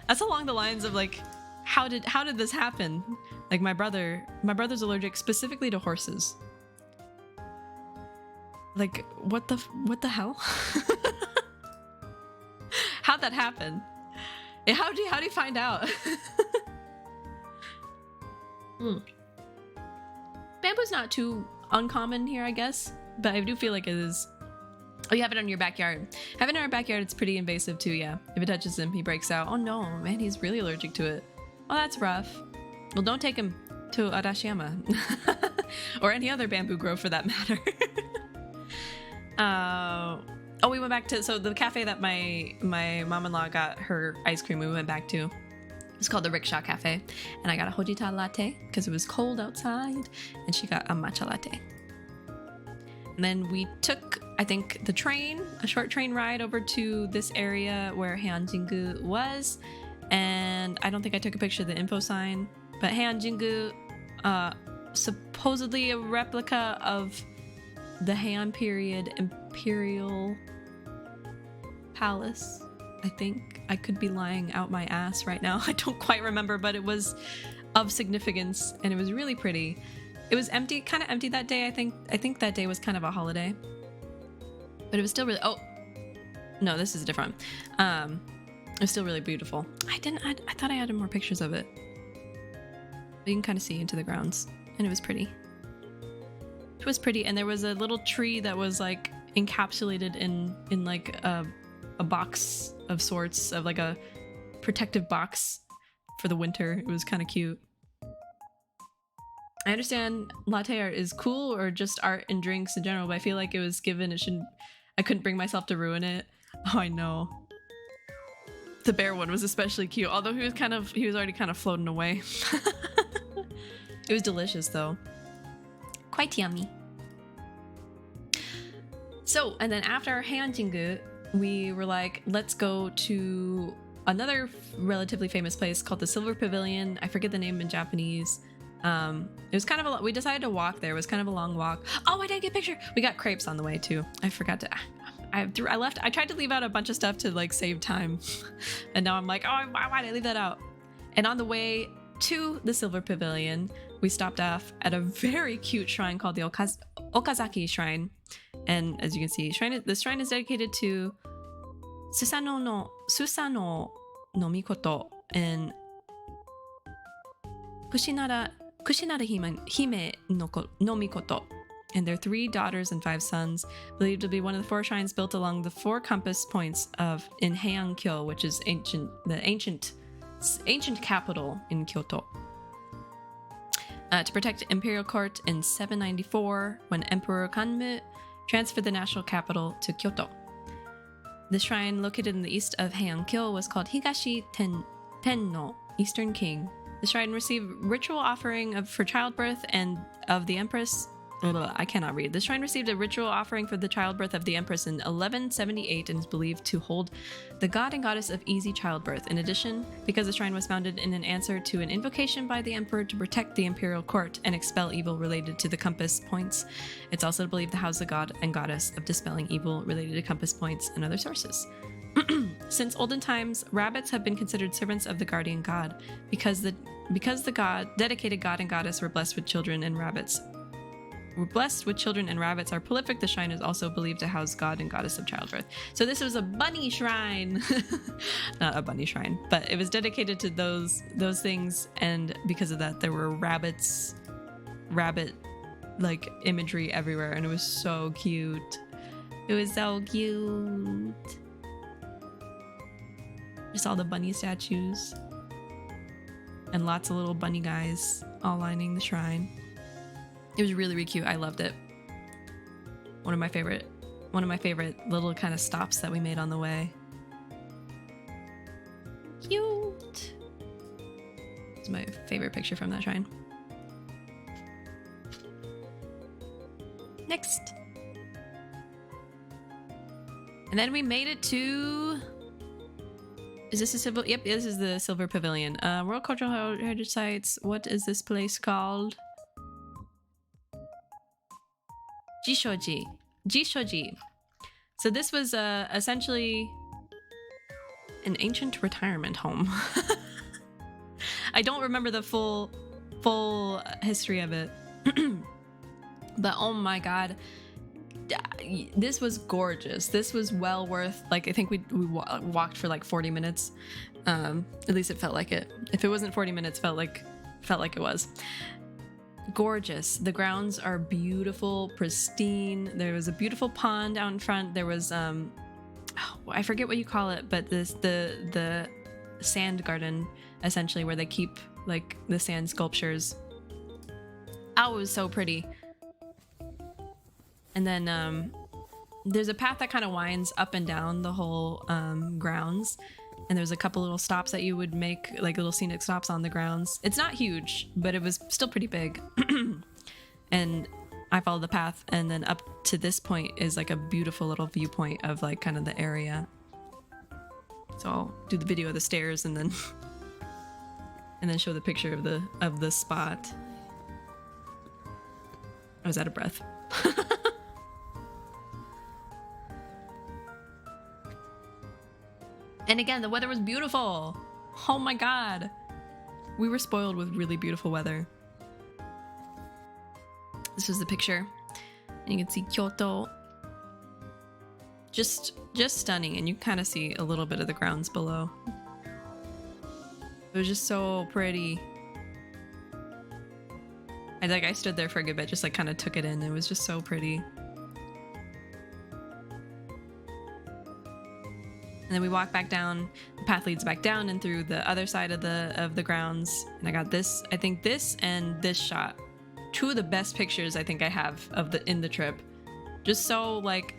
That's along the lines of like, how did this happen? Like my brother's allergic specifically to horses. Like what the hell? How'd that happen? How do you find out? Bamboo's not too uncommon here, I guess, but I do feel like it is. Oh, you have it on your backyard. Having it in our backyard, it's pretty invasive too, yeah. If it touches him, he breaks out. Oh no, man, he's really allergic to it. Oh, that's rough. Well, don't take him to Arashiyama. Or any other bamboo grove for that matter. Oh, we went back to, so the cafe that my mom-in-law got her ice cream, we went back to. It's called the Rickshaw Cafe. And I got a hojita latte because it was cold outside. And she got a matcha latte. And then we took, I think, a short train ride over to this area where Heijingu was. And I don't think I took a picture of the info sign. But Heijingu, supposedly a replica of the Heian period imperial palace. I think I could be lying out my ass right now. I don't quite remember, but it was of significance and it was really pretty. It was empty, kind of empty that day. I think that day was kind of a holiday, but it was still really. Oh, no, this is different. It was still really beautiful. I thought I added more pictures of it. But you can kind of see into the grounds, and it was pretty. It was pretty, and there was a little tree that was like encapsulated in like a box of sorts, of like a protective box for the winter. It was kind of cute. I understand latte art is cool, or just art and drinks in general, but I feel like it was given, I couldn't bring myself to ruin it. Oh, I know. The bear one was especially cute, although he was already kind of floating away. It was delicious though. Quite yummy. So, and then after Heijingu, we were like, let's go to another relatively famous place called the Silver Pavilion. I forget the name in Japanese. It was kind of we decided to walk there. It was kind of a long walk. Oh, I didn't get a picture. We got crepes on the way too. I forgot to. I tried to leave out a bunch of stuff to like save time, and now I'm like, oh, why did I leave that out? And on the way to the Silver Pavilion, we stopped off at a very cute shrine called the Okazaki Shrine. And as you can see, this shrine is dedicated to Susanoo no Mikoto and Kushinara Hime no Mikoto, and their 3 daughters and 5 sons, believed to be one of the 4 shrines built along the 4 compass points in Heian-kyo, which is the ancient capital in Kyoto. To protect imperial court in 794, when Emperor Kanmu transferred the national capital to Kyoto. The shrine, located in the east of Heian-kyo, was called Higashi Tenno, Eastern King. The shrine received ritual offering for childbirth and of the Empress. I cannot read. The shrine received a ritual offering for the childbirth of the Empress in 1178 and is believed to hold the god and goddess of easy childbirth. In addition, because the shrine was founded in an answer to an invocation by the emperor to protect the imperial court and expel evil related to the compass points, it's also believed to house the god and goddess of dispelling evil related to compass points and other sources. Since olden times, rabbits have been considered servants of the guardian god because the dedicated god and goddess were blessed with children, and rabbits are prolific. The shrine is also believed to house god and goddess of childbirth. So this was a bunny shrine. Not a bunny shrine, but it was dedicated to those things, and because of that there were rabbit like imagery everywhere, and it was so cute. It was so cute. Just all the bunny statues and lots of little bunny guys all lining the shrine. It was really, really cute. I loved it. One of my favorite little kind of stops that we made on the way. Cute. It's my favorite picture from that shrine. Next. And then we made it to Is this a silver? Yep, this is the Silver Pavilion. World Cultural Heritage Sites. What is this place called? Jishoji. Jishoji. So this was essentially an ancient retirement home. I don't remember the full history of it. But oh my god, this was gorgeous. This was well worth, like, I think we walked for like 40 minutes. At least it felt like it. If it wasn't 40 minutes, felt like it was. Gorgeous. The grounds are beautiful, pristine. There was a beautiful pond out in front. There was I forget what you call it, but the sand garden, essentially, where they keep like the sand sculptures. Oh, it was so pretty. And then there's a path that kind of winds up and down the whole grounds. And there's a couple little stops that you would make, like little scenic stops on the grounds. It's not huge, but it was still pretty big. And I followed the path, and then up to this point is like a beautiful little viewpoint of like kind of the area. So I'll do the video of the stairs and then show the picture of the spot. I was out of breath. And again, the weather was beautiful. Oh my god. We were spoiled with really beautiful weather. This was the picture. And you can see Kyoto. Just stunning. And you kind of see a little bit of the grounds below. It was just so pretty. I stood there for a good bit, just like kind of took it in. It was just so pretty. And then we walk back down. The path leads back down and through the other side of the grounds. And I got this, I think this and this shot. Two of the best pictures I think I have of in the trip. Just so like,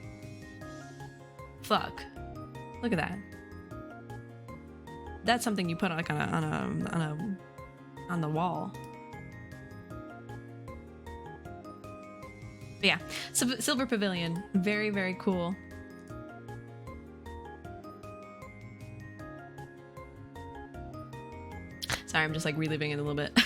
fuck. Look at that. That's something you put like on the wall. But yeah, Silver Pavilion, very, very cool. Sorry, I'm just like reliving it a little bit.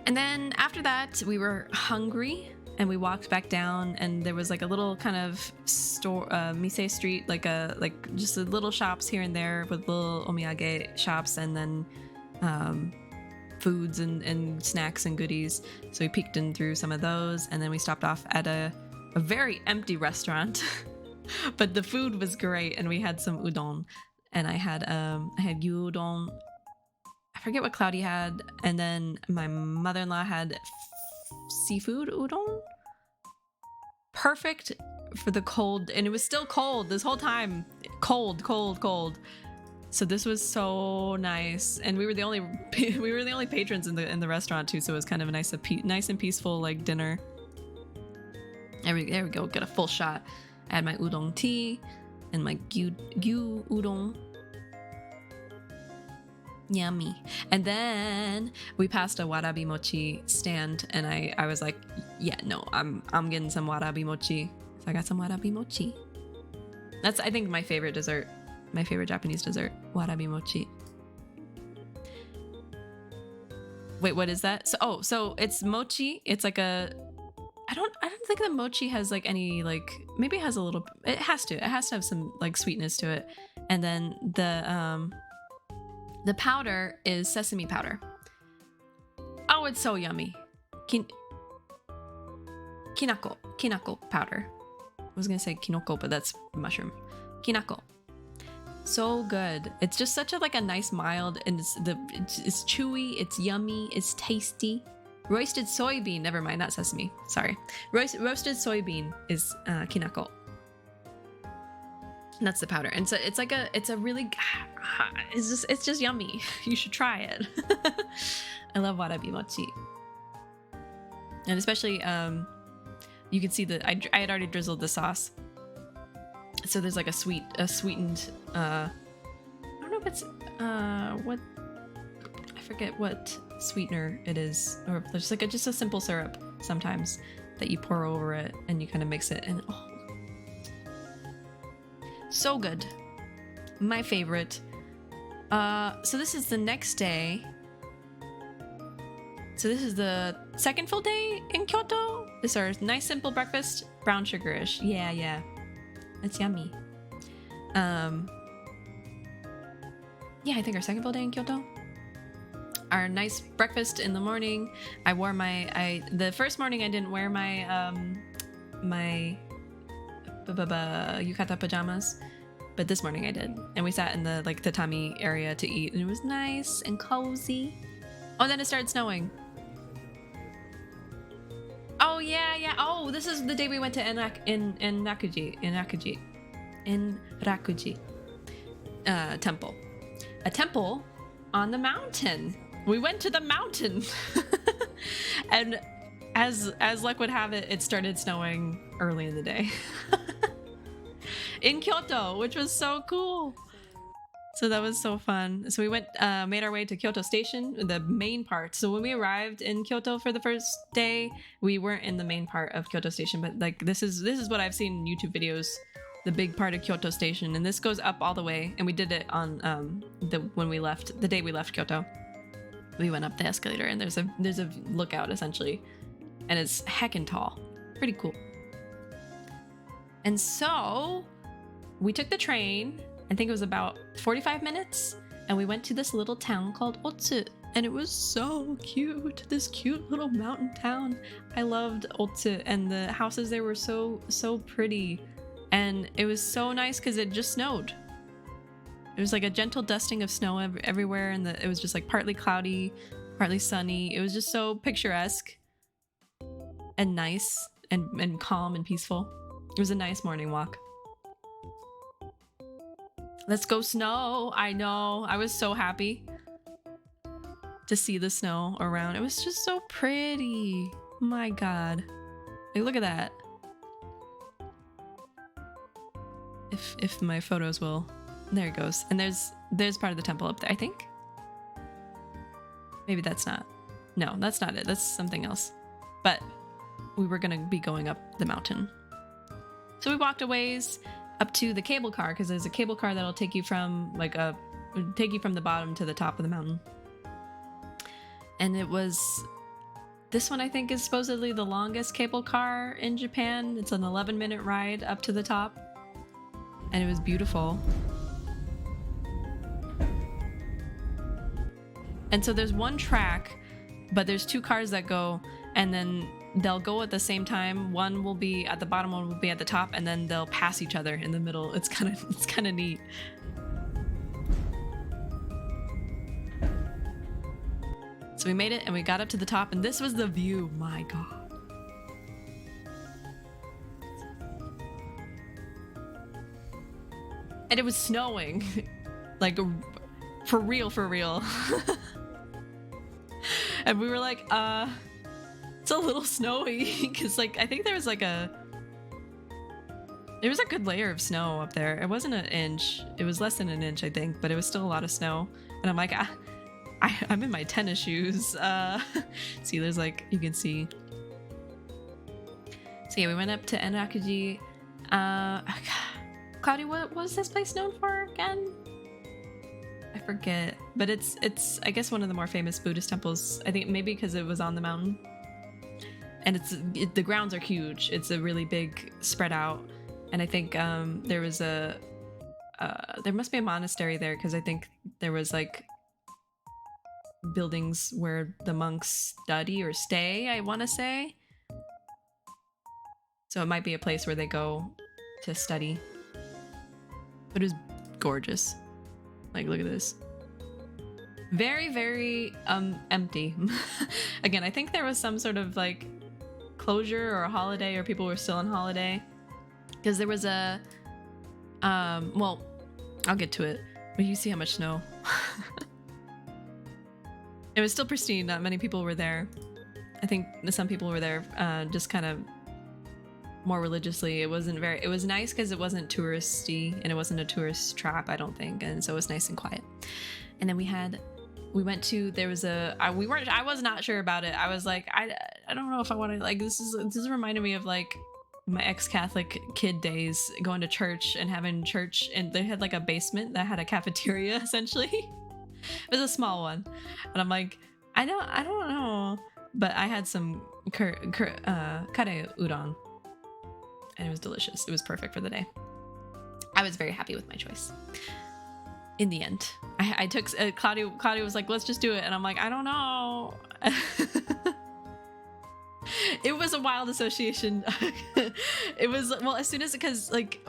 And then after that, we were hungry and we walked back down, and there was like a little kind of store, Mise Street, like just a little shops here and there with little omiyage shops, and then foods and snacks and goodies. So we peeked in through some of those, and then we stopped off at a very empty restaurant, but the food was great, and we had some udon. And I had gyudon. I forget what Cloudy had, and then my mother-in-law had seafood udon. Perfect for the cold, and it was still cold this whole time. Cold. So this was so nice, and we were the only patrons in the restaurant too. So it was kind of a nice and peaceful like dinner. There we go. Get a full shot. I had my udon tea and my gyu udon. Yummy. And then we passed a warabi mochi stand, and I was like, yeah, no, I'm getting some warabi mochi. So I got some warabi mochi. That's, I think, my favorite dessert. My favorite Japanese dessert, warabi mochi. Wait, what is that? So it's mochi. It's like a, I don't think that mochi has like any like, maybe it has a little, it has to have some like sweetness to it. And then the powder is sesame powder. Oh, it's so yummy. Kinako powder. I was gonna say kinoko, but that's mushroom. Kinako. So good. It's just such a like a nice mild, and it's chewy, it's yummy, it's tasty. Roasted soybean, never mind, not sesame. Sorry. Roasted soybean is kinako. And that's the powder. And so it's a really, it's just yummy. You should try it. I love warabi mochi. And especially, you can see that I had already drizzled the sauce. So there's like a sweetened, I don't know if it's, what, I forget what sweetener it is. Or there's like just a simple syrup sometimes that you pour over it and you kind of mix it, and oh. So good. My favorite. So this is the next day. So this is the second full day in Kyoto. This is our nice simple breakfast, brown sugarish. Yeah. It's yummy. Yeah, I think our second full day in Kyoto. Our nice breakfast in the morning. I wore the first morning I didn't wear my my yukata pajamas, but this morning I did. And we sat in the like tatami area to eat, and it was nice and cozy. Oh, and then it started snowing. Oh yeah. Oh, this is the day we went to Rakuji temple. A temple on the mountain. We went to the mountain. And as luck would have it, it started snowing early in the day. In Kyoto, which was so cool. So that was so fun. So we went, made our way to Kyoto Station, the main part. So when we arrived in Kyoto for the first day, we weren't in the main part of Kyoto Station, but like this is what I've seen in YouTube videos, the big part of Kyoto Station, and this goes up all the way. And we did it on the day we left Kyoto. We went up the escalator, and there's a lookout essentially, and it's heckin' tall, pretty cool. And so we took the train. I think it was about 45 minutes, and we went to this little town called Otsu, and it was so cute. This cute little mountain town. I loved Otsu, and the houses there were so pretty, and it was so nice because it just snowed. It was like a gentle dusting of snow everywhere, and it was just like partly cloudy, partly sunny. It was just so picturesque and nice and calm and peaceful. It was a nice morning walk. Let's go snow. I know. I was so happy to see the snow around. It was just so pretty. My God. Like, look at that. If my photos will. There it goes. And there's part of the temple up there, I think. Maybe that's not. No, that's not it. That's something else. But we were going to be going up the mountain. So we walked a ways up to the cable car, because there's a cable car that'll take you from the bottom to the top of the mountain. And it was, this one I think is supposedly the longest cable car in Japan. It's an 11-minute ride up to the top, and it was beautiful. And so there's one track, but there's two cars that go, and then they'll go at the same time. One will be at the bottom, one will be at the top, and then they'll pass each other in the middle. It's kind of neat. So we made it, and we got up to the top, and this was the view. My God. And it was snowing. Like, for real. And we were like, it's a little snowy, because like I think there was a good layer of snow up there. It wasn't an inch, it was less than an inch I think, but it was still a lot of snow. And I'm like, I'm in my tennis shoes. See, there's like, you can see. So yeah, we went up to Enrakuji. Cloudy, what was this place known for again? I forget, but it's I guess one of the more famous Buddhist temples. I think maybe because it was on the mountain. And the grounds are huge. It's a really big spread out. And I think there must be a monastery there, because I think there was like buildings where the monks study or stay, I want to say. So it might be a place where they go to study. But it was gorgeous. Like, look at this. Very, very empty. Again, I think there was some sort of like closure or a holiday, or people were still on holiday, because there was a well, I'll get to it, but you see how much snow. It was still pristine. Not many people were there. I think some people were there just kind of more religiously. It was nice because it wasn't touristy, and it wasn't a tourist trap, I don't think, and so it was nice and quiet. And then we went to, there was I was not sure about it. I was like, I don't know if I want to, like, this is reminding me of like my ex-Catholic kid days, going to church and having church, and they had like a basement that had a cafeteria essentially. It was a small one, and I'm like, I don't know, but I had some kare udon, and it was delicious. It was perfect for the day. I was very happy with my choice. In the end, I took Claudia was like, let's just do it, and I'm like, I don't know. It was a wild association. It was, well, as soon as, because like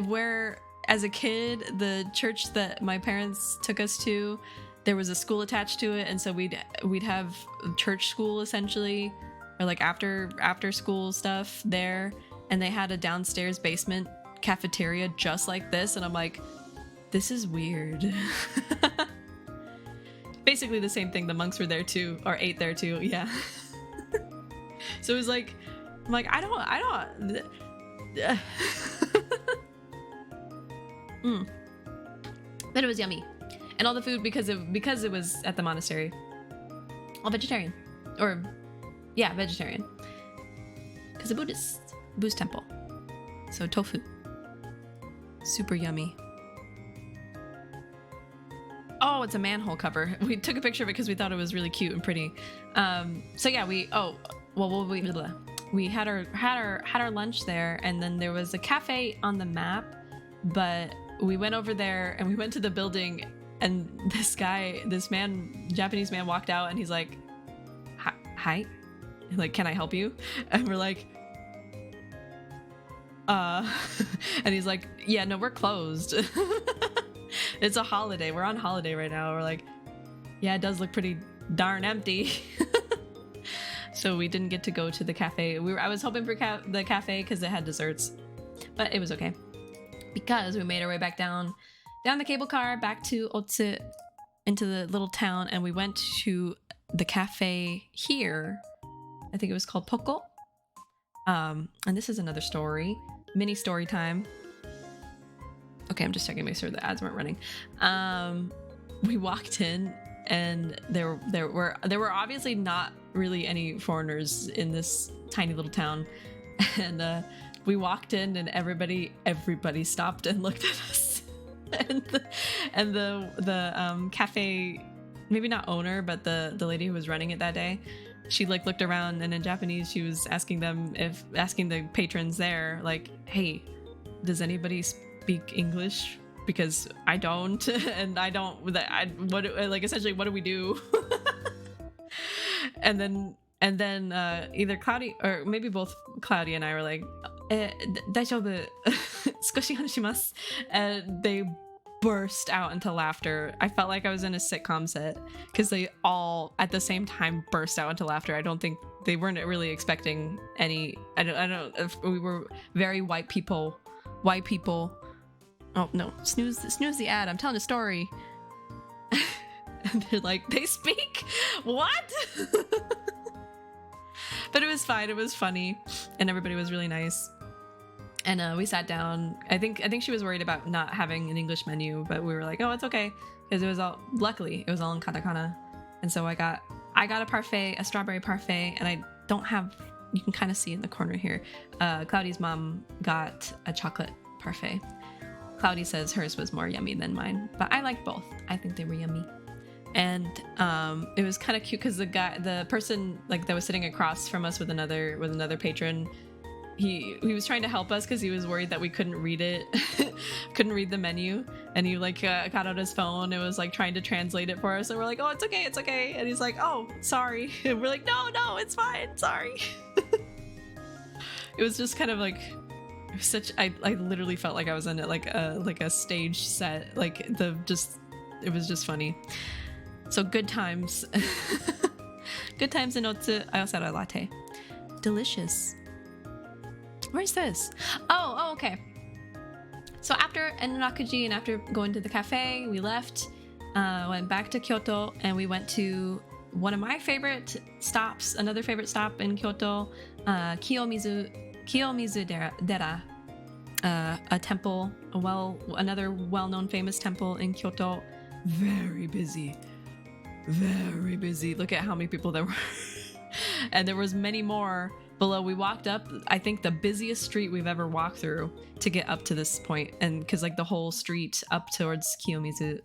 where as a kid, the church that my parents took us to, there was a school attached to it, and so we'd have church school essentially, or like after school stuff there, and they had a downstairs basement cafeteria just like this, and I'm like, this is weird. Basically the same thing. The monks were there too, or ate there too. Yeah. So it was like, I'm like, I don't. But it was yummy, and all the food, because it was at the monastery, all vegetarian, or yeah, vegetarian, because a Buddhist temple. So tofu, super yummy. Oh, it's a manhole cover. We took a picture of it because we thought it was really cute and pretty. So yeah, we had our lunch there, and then there was a cafe on the map, but we went over there and we went to the building, and this Japanese man walked out, and he's like, hi, like, can I help you? And we're like, and he's like, yeah, no, we're closed. It's a holiday. We're on holiday right now. We're like, yeah, it does look pretty darn empty. So we didn't get to go to the cafe. I was hoping for the cafe because it had desserts, but it was okay, because we made our way back down the cable car back to Otsu, into the little town, and we went to the cafe here. I think it was called Poko. And this is another story, mini story time. Okay, I'm just checking to make sure the ads weren't running. We walked in, and there were obviously not really any foreigners in this tiny little town, and we walked in, and everybody stopped and looked at us. and the cafe, maybe not owner, but the lady who was running it that day, she like looked around, and in Japanese she was asking the patrons there, like, hey, does anybody speak English? Because I don't, and essentially, what do we do? and then either Claudia, or maybe both Claudia and I, were like, 大丈夫少し話します and they burst out into laughter. I felt like I was in a sitcom set, because they all at the same time burst out into laughter. I don't think they weren't really expecting any. I don't if we were very white people. Oh no, snooze the ad. I'm telling a story. And they're like, they speak? What? But it was fine. It was funny, and everybody was really nice. And we sat down. I think she was worried about not having an English menu, but we were like, oh, it's okay, because luckily it was all in katakana. And so I got a parfait, a strawberry parfait, and I don't have. You can kind of see in the corner here. Cloudy's mom got a chocolate parfait. Cloudy says hers was more yummy than mine, but I liked both. I think they were yummy. And it was kind of cute because the person like that was sitting across from us with another patron, he was trying to help us because he was worried that we couldn't read it, couldn't read the menu, and he like got out his phone and was like trying to translate it for us, and we're like, oh, it's okay, and he's like, oh, sorry, and we're like, no, it's fine, sorry. It was just kind of like I literally felt like I was in like a stage set, like it was just funny. So good times. Good times in Otsu. I also had a latte. Delicious. Where's this? Oh, okay. So after Enrakuji and after going to the cafe, we left, went back to Kyoto, and we went to one of my favorite stops, another favorite stop in Kyoto, Kiyomizu Dera, a temple, another well-known famous temple in Kyoto. Very busy. Look at how many people there were. And there was many more below. We walked up, I think, the busiest street we've ever walked through to get up to this point, and because like the whole street up towards Kiyomizu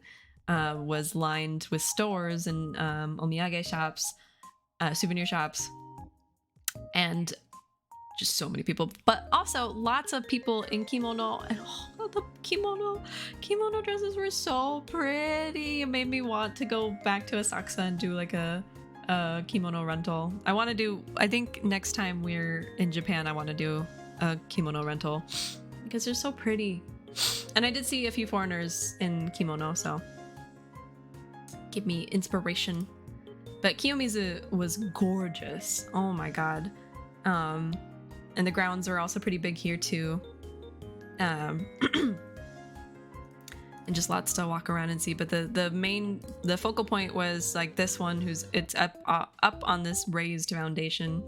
was lined with stores and omiyage shops, souvenir shops, and just so many people, but also lots of people in kimono. And oh, the kimono dresses were so pretty. It made me want to go back to Asakusa and do like a kimono rental. I think next time we're in Japan, I want to do a kimono rental because they're so pretty. And I did see a few foreigners in kimono, so give me inspiration. But Kiyomizu was gorgeous. Oh my god. And the grounds are also pretty big here too. And just lots to walk around and see. But the focal point was like this one, it's up on this raised foundation.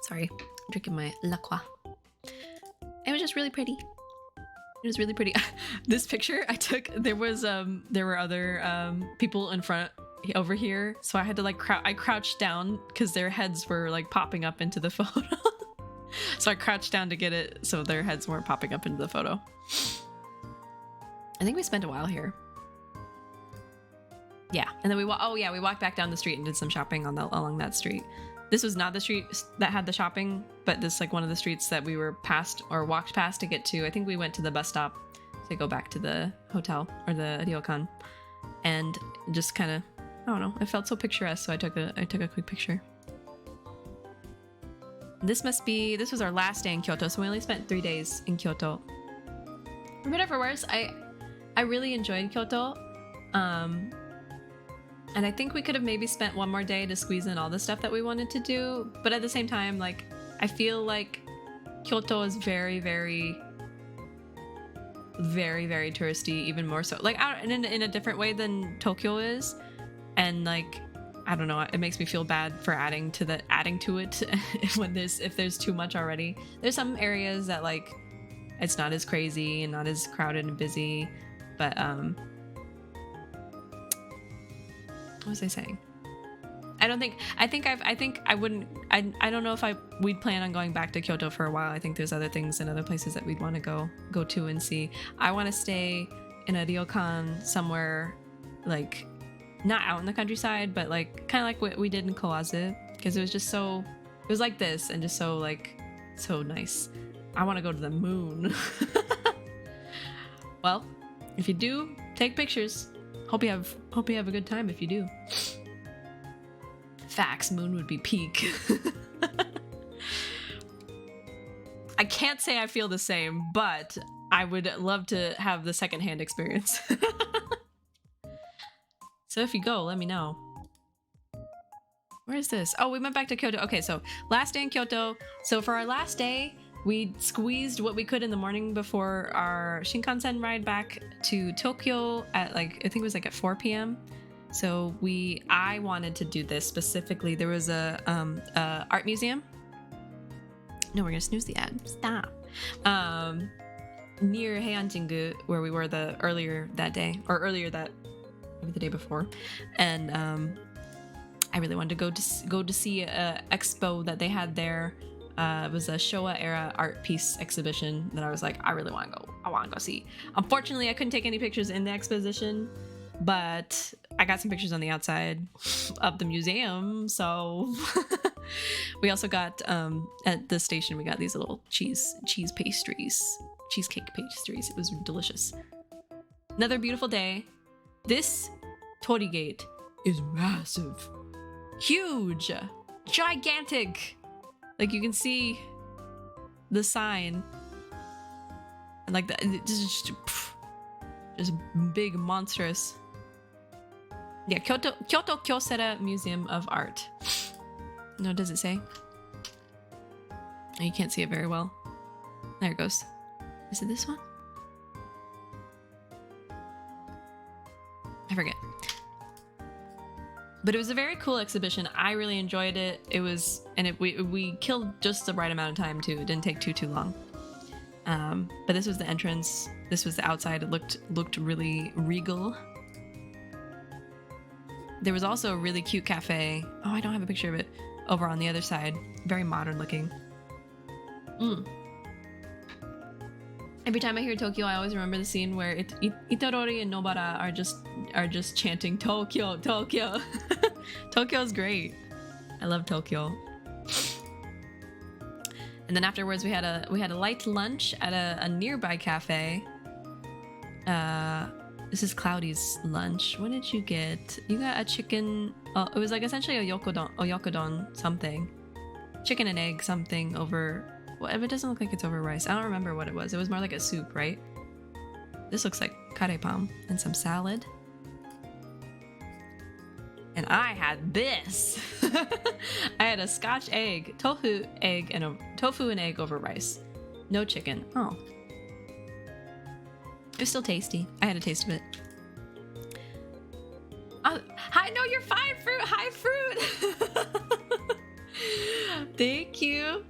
Sorry, I'm drinking my La Croix. It was just really pretty. It was really pretty. This picture I took, there were other people in front over here, so I had to like I crouched down because their heads were like popping up into the photo. So I crouched down to get it so their heads weren't popping up into the photo. I think we spent a while here. Yeah, and then we walked back down the street and did some shopping along that street. This was not the street that had the shopping, but this like one of the streets that we were walked past to get to. I think we went to the bus stop to go back to the hotel or the ryokan, and just kind of, I don't know, it felt so picturesque, so I took a quick picture. This was our last day in Kyoto, so we only spent 3 days in Kyoto. For better or for worse, I really enjoyed Kyoto. And I think we could have maybe spent one more day to squeeze in all the stuff that we wanted to do, but at the same time, like, I feel like Kyoto is very, very, very, very touristy, even more so, like, in a different way than Tokyo is. And like, I don't know, it makes me feel bad for adding to it when if there's too much already. There's some areas that like it's not as crazy and not as crowded and busy, but what was I saying? I don't know if we'd plan on going back to Kyoto for a while. I think there's other things and other places that we'd want to go to and see. I want to stay in a ryokan somewhere, like not out in the countryside, but like kind of like what we did in Kawazu, because it was like this and just so nice. I want to go to the moon. Well, if you do, take pictures. Hope you have a good time if you do. Facts, moon would be peak. I can't say I feel the same, but I would love to have the secondhand experience. So if you go, let me know. Where is this? Oh, we went back to Kyoto. Okay, so last day in Kyoto. So for our last day, we squeezed what we could in the morning before our Shinkansen ride back to Tokyo at like, I think it was like at 4 p.m. So I wanted to do this specifically. There was a art museum. No, we're gonna snooze the ad. Stop. Near Heianjingu, where we were earlier that day, or earlier maybe the day before, and I really wanted to go to see a expo that they had there. It was a Showa era art piece exhibition that I was like, I really want to go. I want to go see. Unfortunately, I couldn't take any pictures in the exposition, but I got some pictures on the outside of the museum. So we also got at the station, we got these little cheesecake pastries. It was delicious. Another beautiful day. This torii gate is massive, huge, gigantic. Like, you can see the sign, and like this is just big, monstrous. Yeah, Kyoto Kyocera Museum of Art. No, does it say? Oh, you can't see it very well. There it goes. Is it this one? I forget. But it was a very cool exhibition. I really enjoyed it. It was, and we killed just the right amount of time too. It didn't take too long. But this was the entrance. This was the outside. It looked really regal. There was also a really cute cafe. Oh, I don't have a picture of it. Over on the other side. Very modern looking. Every time I hear Tokyo, I always remember the scene where Itarori and Nobara are just chanting Tokyo, Tokyo. Tokyo's great. I love Tokyo. And then afterwards, we had a light lunch at a nearby cafe. This is Cloudy's lunch. What did you get? You got a chicken. Oh, it was like essentially a yokodon something. Chicken and egg something over. Well, it doesn't look like it's over rice. I don't remember what it was. It was more like a soup, right? This looks like karepan and some salad. And I had this. I had a Scotch egg, tofu and egg over rice. No chicken. Oh. It was still tasty. I had a taste of it. Hi, no, you're fine, fruit. Hi, fruit. Thank you.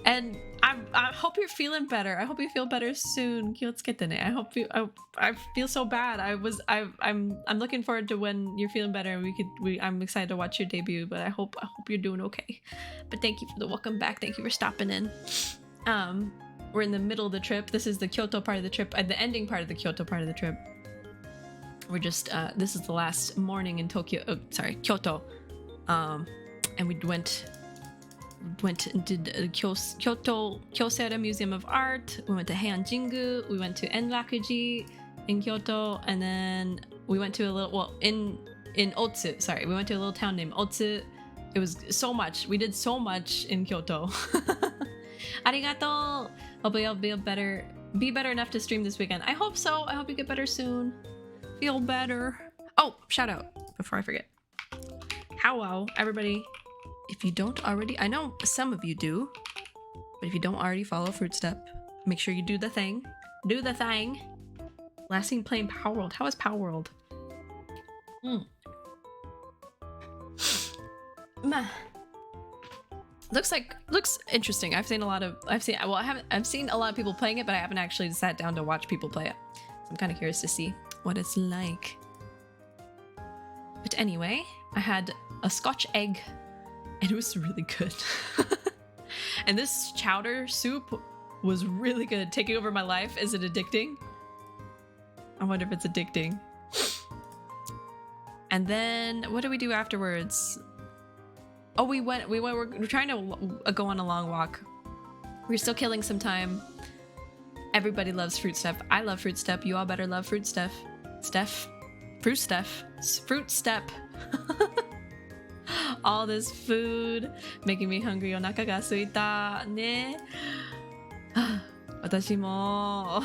And I hope you're feeling better. I hope you feel better soon. I hope you. I feel so bad. I'm looking forward to when you're feeling better and I'm excited to watch your debut. But I hope you're doing okay. But thank you for the welcome back. Thank you for stopping in. We're in the middle of the trip. This is the Kyoto part of the trip. The ending part of the Kyoto part of the trip. We're just this is the last morning in Kyoto. And we went and did Kyoto Kyocera Museum of Art. We went to Heian Jingu. We went to Enrakuji in Kyoto, and then we went to a little in Otsu. Sorry, we went to a little town named Otsu. It was so much. We did so much in Kyoto. Arigato. Hopefully I'll be better enough to stream this weekend. I hope so. I hope you get better soon. Feel better. Oh, shout out before I forget. Hello, everybody. If you don't already, I know some of you do, but if you don't already follow Fruit Step, make sure you do the thing. Do the thing. Last seen playing Power World. How is Power World? Looks interesting. I've seen a lot of people playing it, but I haven't actually sat down to watch people play it. So I'm kind of curious to see what it's like. But anyway, I had a Scotch egg. And it was really good. And this chowder soup was really good. Taking over my life. Is it addicting? I wonder if it's addicting. And then what did we do afterwards? Oh, we're trying to go on a long walk. We're still killing some time. Everybody loves Fruit Step. I love Fruit Step. You all better love Fruit Step. Fruit Step. All this food making me hungry. Onaka ga suita ne. Watashi mo.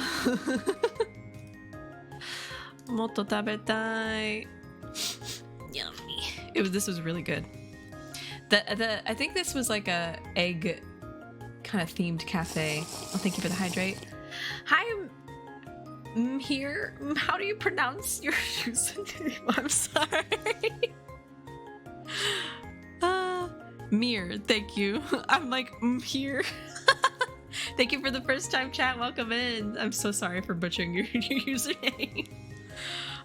Motto tabetai. Yummy. This was really good. I think this was like a egg kind of themed cafe. Oh, thank you for the hydrate. Hi, here. How do you pronounce your username? I'm sorry. Mir, thank you. I'm like, here. Thank you for the first time chat. Welcome in. I'm so sorry for butchering your username.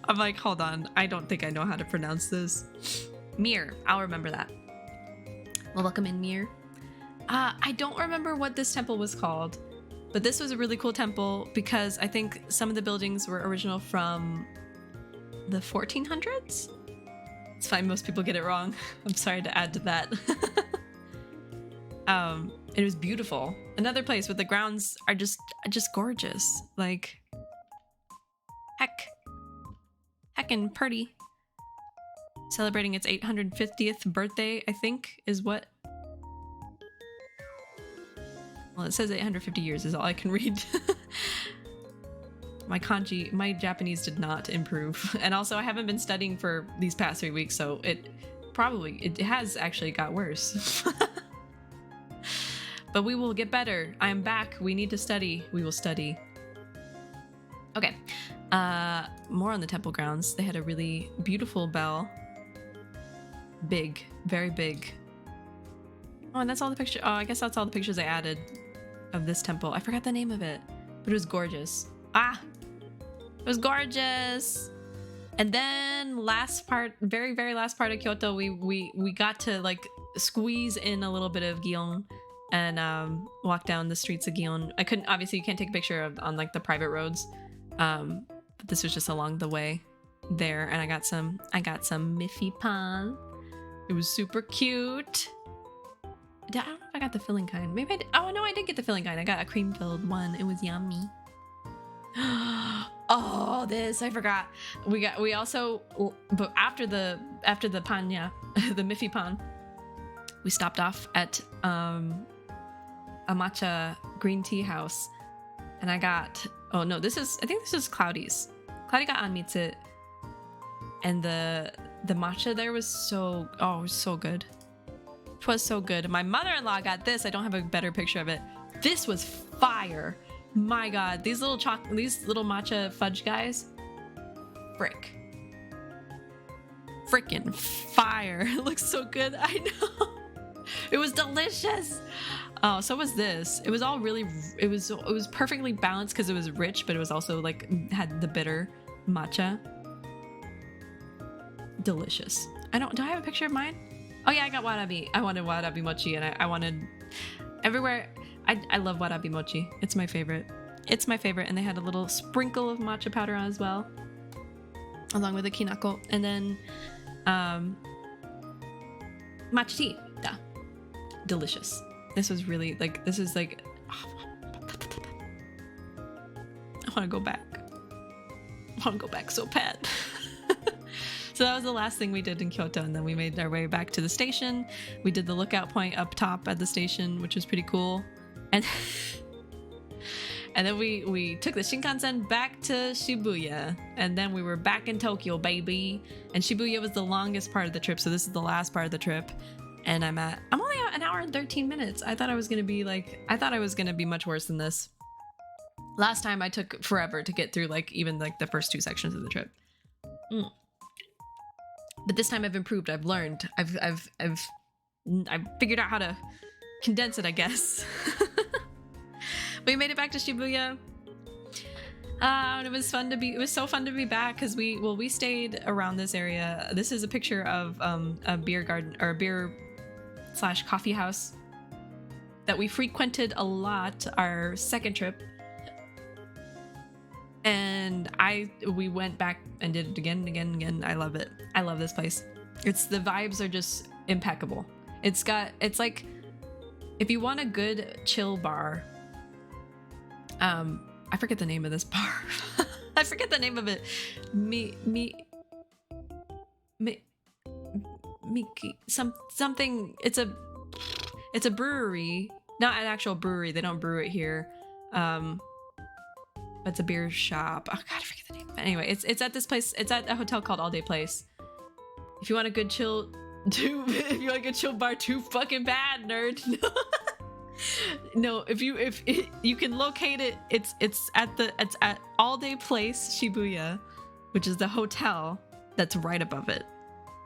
I'm like, hold on. I don't think I know how to pronounce this. Mir. I'll remember that. Well, welcome in, Mir. I don't remember what this temple was called, but this was a really cool temple because I think some of the buildings were original from the 1400s. It's fine, most people get it wrong. I'm sorry to add to that. It was beautiful. Another place where the grounds are just gorgeous. Like, heckin' pretty. Celebrating its 850th birthday, I think, is what. Well, it says 850 years is all I can read. My Japanese did not improve. And also I haven't been studying for these past 3 weeks, so it has actually got worse. But we will get better. I am back. We need to study. We will study. Okay. More on the temple grounds. They had a really beautiful bell. Big. Very big. Oh, and that's all the pictures. Oh, I guess that's all the pictures I added of this temple. I forgot the name of it, but it was gorgeous. Ah! It was gorgeous. And then last part, very last part of Kyoto, we got to like squeeze in a little bit of Gion and walk down the streets of Gion. I couldn't, obviously you can't take a picture of on like the private roads, but this was just along the way there, and I got some Miffy Pan. It was super cute. I don't know if I got the filling kind. Maybe I did. Oh no, I did get the filling kind. I got a cream filled one. It was yummy. Oh, this I forgot. We also, but after the pan, yeah, the Miffy Pan, we stopped off at a matcha green tea house, and I got, oh no, I think this is Cloudy's. Cloudy got anmitsu, and the matcha there was so, oh, it was so good. It was so good. My mother-in-law got this. I don't have a better picture of it. This was fire. My god, these little matcha fudge guys, freaking fire. It looks so good. I know. It was delicious. Oh, so was this. It was all really, it was perfectly balanced because it was rich, but it was also like had the bitter matcha. Delicious. Do I have a picture of mine? Oh yeah, I got warabi. I wanted warabi mochi, and I wanted everywhere. I love warabi mochi. It's my favorite. It's my favorite. And they had a little sprinkle of matcha powder on as well, along with the kinako. And then matcha tea. Yeah. Delicious. This was really like, this is like, I want to go back. I want to go back so bad. So that was the last thing we did in Kyoto, and then we made our way back to the station. We did the lookout point up top at the station, which was pretty cool. And then we took the Shinkansen back to Shibuya, and then we were back in Tokyo, baby. And Shibuya was the longest part of the trip, so this is the last part of the trip. And I'm only at an hour and 13 minutes. I thought I was gonna be much worse than this. Last time I took forever to get through like even like the first 2 sections of the trip. But this time I've improved. I've learned. I've figured out how to condense it, I guess. We made it back to Shibuya. And it was fun to be. It was so fun to be back because we stayed around this area. This is a picture of a beer garden or a beer/coffee house that we frequented a lot our second trip. And we went back and did it again and again and again. I love it. I love this place. The vibes are just impeccable. It's like if you want a good chill bar. I forget the name of this bar. I forget the name of it. Something. It's a brewery, not an actual brewery. They don't brew it here. It's a beer shop. Oh god, I forget the name. But anyway, it's at this place. It's at a hotel called All Day Place. If you want a good chill, if you want a good chill bar, too fucking bad, nerd. No, if you can locate it, it's at All Day Place Shibuya, which is the hotel that's right above it.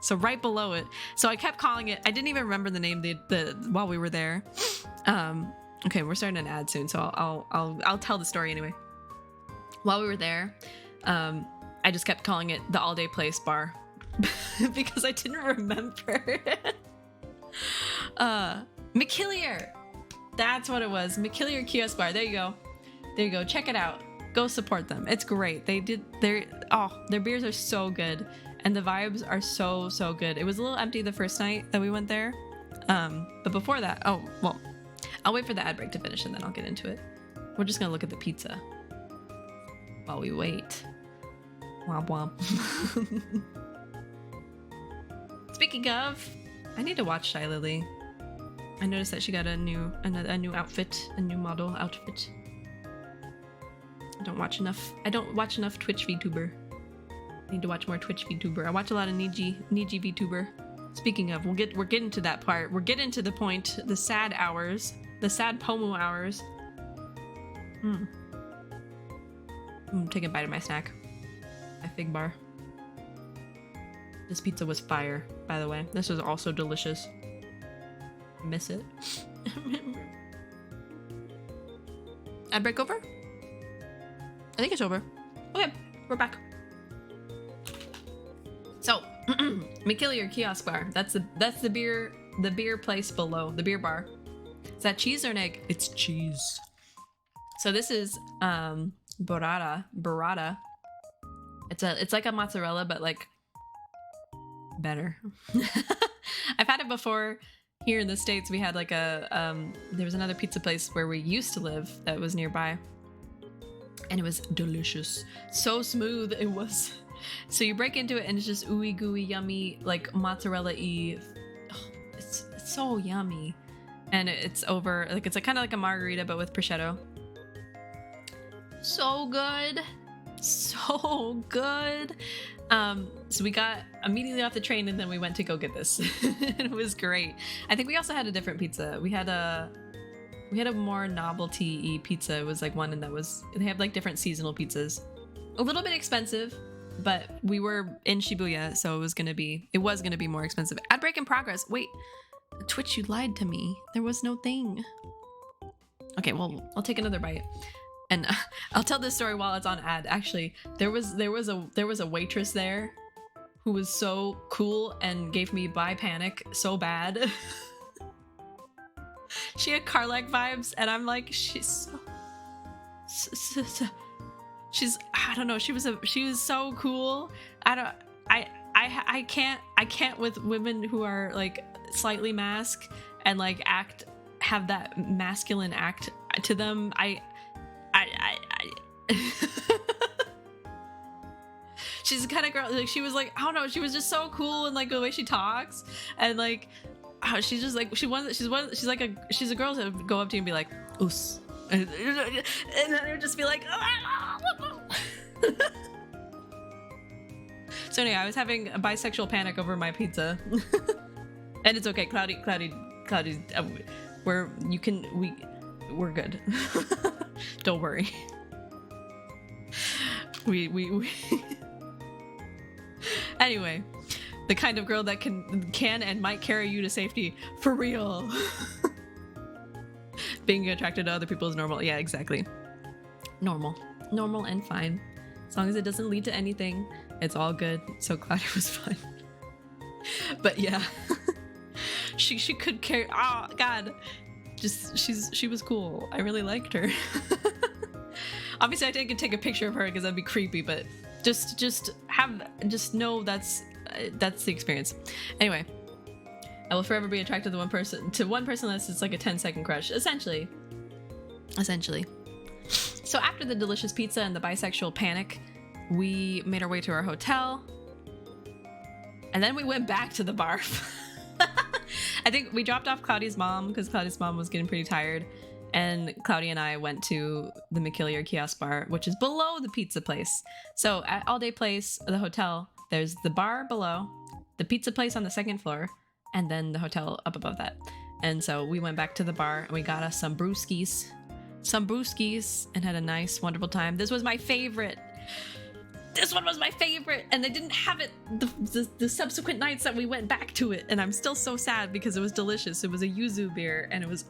So right below it. So I kept calling it. I didn't even remember the name while we were there. Okay, we're starting an ad soon, so I'll tell the story anyway. While we were there, I just kept calling it the All Day Place bar because I didn't remember. McKillier. That's what it was. McKillier Kiosk Bar. There you go. Check it out. Go support them. It's great. Their beers are so good, and the vibes are so good. It was a little empty the first night that we went there, but before that, oh well, I'll wait for the ad break to finish and then I'll get into it. We're just gonna look at the pizza while we wait. Womp womp. Speaking of, I need to watch Shy Lily. I noticed that she got a new outfit, a new model outfit. I don't watch enough Twitch VTuber. I need to watch more Twitch VTuber. I watch a lot of Niji VTuber. Speaking of, we're getting to that part. We're getting to the point, the sad hours, the sad Pomu hours. Take a bite of my snack. My fig bar. This pizza was fire, by the way. This was also delicious. Miss it. Ad break over? I think it's over. Okay, we're back. McKillier Kiosk Bar. That's the beer place below, the beer bar. Is that cheese or an egg? It's cheese. So this is burrata. It's like a mozzarella, but like better. I've had it before. Here in the States, we had like there was another pizza place where we used to live that was nearby, and it was delicious. So smooth it was. So you break into it and it's just ooey gooey yummy, like mozzarella-y. Oh, it's so yummy. And it's over, like it's kind of like a margarita but with prosciutto. So good. So good. So we got immediately off the train and then we went to go get this. It was great. I think we also had a different pizza. We had a more novelty-y pizza. It was like one, and they have like different seasonal pizzas. A little bit expensive, but we were in Shibuya, so it was gonna be more expensive. Ad break in progress. Wait, Twitch, you lied to me. There was no thing. Okay, well, I'll take another bite. And I'll tell this story while it's on ad. Actually, there was a waitress there who was so cool and gave me bi panic so bad. She had Carlac vibes, and I'm like, she's I don't know. She was so cool. I can't with women who are like slightly masked and like have that masculine act to them. She's the kind of girl, like she was like, I don't know, she was just so cool, and like the way she talks, and like she's just like she's a girl to go up to you and be like, oos, and then it would just be like, So anyway, I was having a bisexual panic over my pizza. And it's okay, Cloudy, we're good. Don't worry. We Anyway, the kind of girl that can and might carry you to safety for real. Being attracted to other people is normal. Yeah, exactly. Normal and fine. As long as it doesn't lead to anything, it's all good. So Cloudy was fine. But yeah. she could carry, oh god. She was cool. I really liked her. Obviously I didn't take a picture of her because that'd be creepy, but just know that's the experience. Anyway, I will forever be attracted to one person unless it's like a 10-second crush, essentially. So after the delicious pizza and the bisexual panic, we made our way to our hotel, and then we went back to the bar. I think we dropped off Cloudy's mom because Cloudy's mom was getting pretty tired, and Cloudy and I went to the McKillier Kiosk Bar, which is below the pizza place. So at All Day Place, the hotel, there's the bar below, the pizza place on the second floor, and then the hotel up above that. And so we went back to the bar and we got us some brewskis, and had a nice, wonderful time. This was my favorite. This one was my favorite, and they didn't have it the subsequent nights that we went back to it, and I'm still so sad because it was delicious. It was a yuzu beer, and it was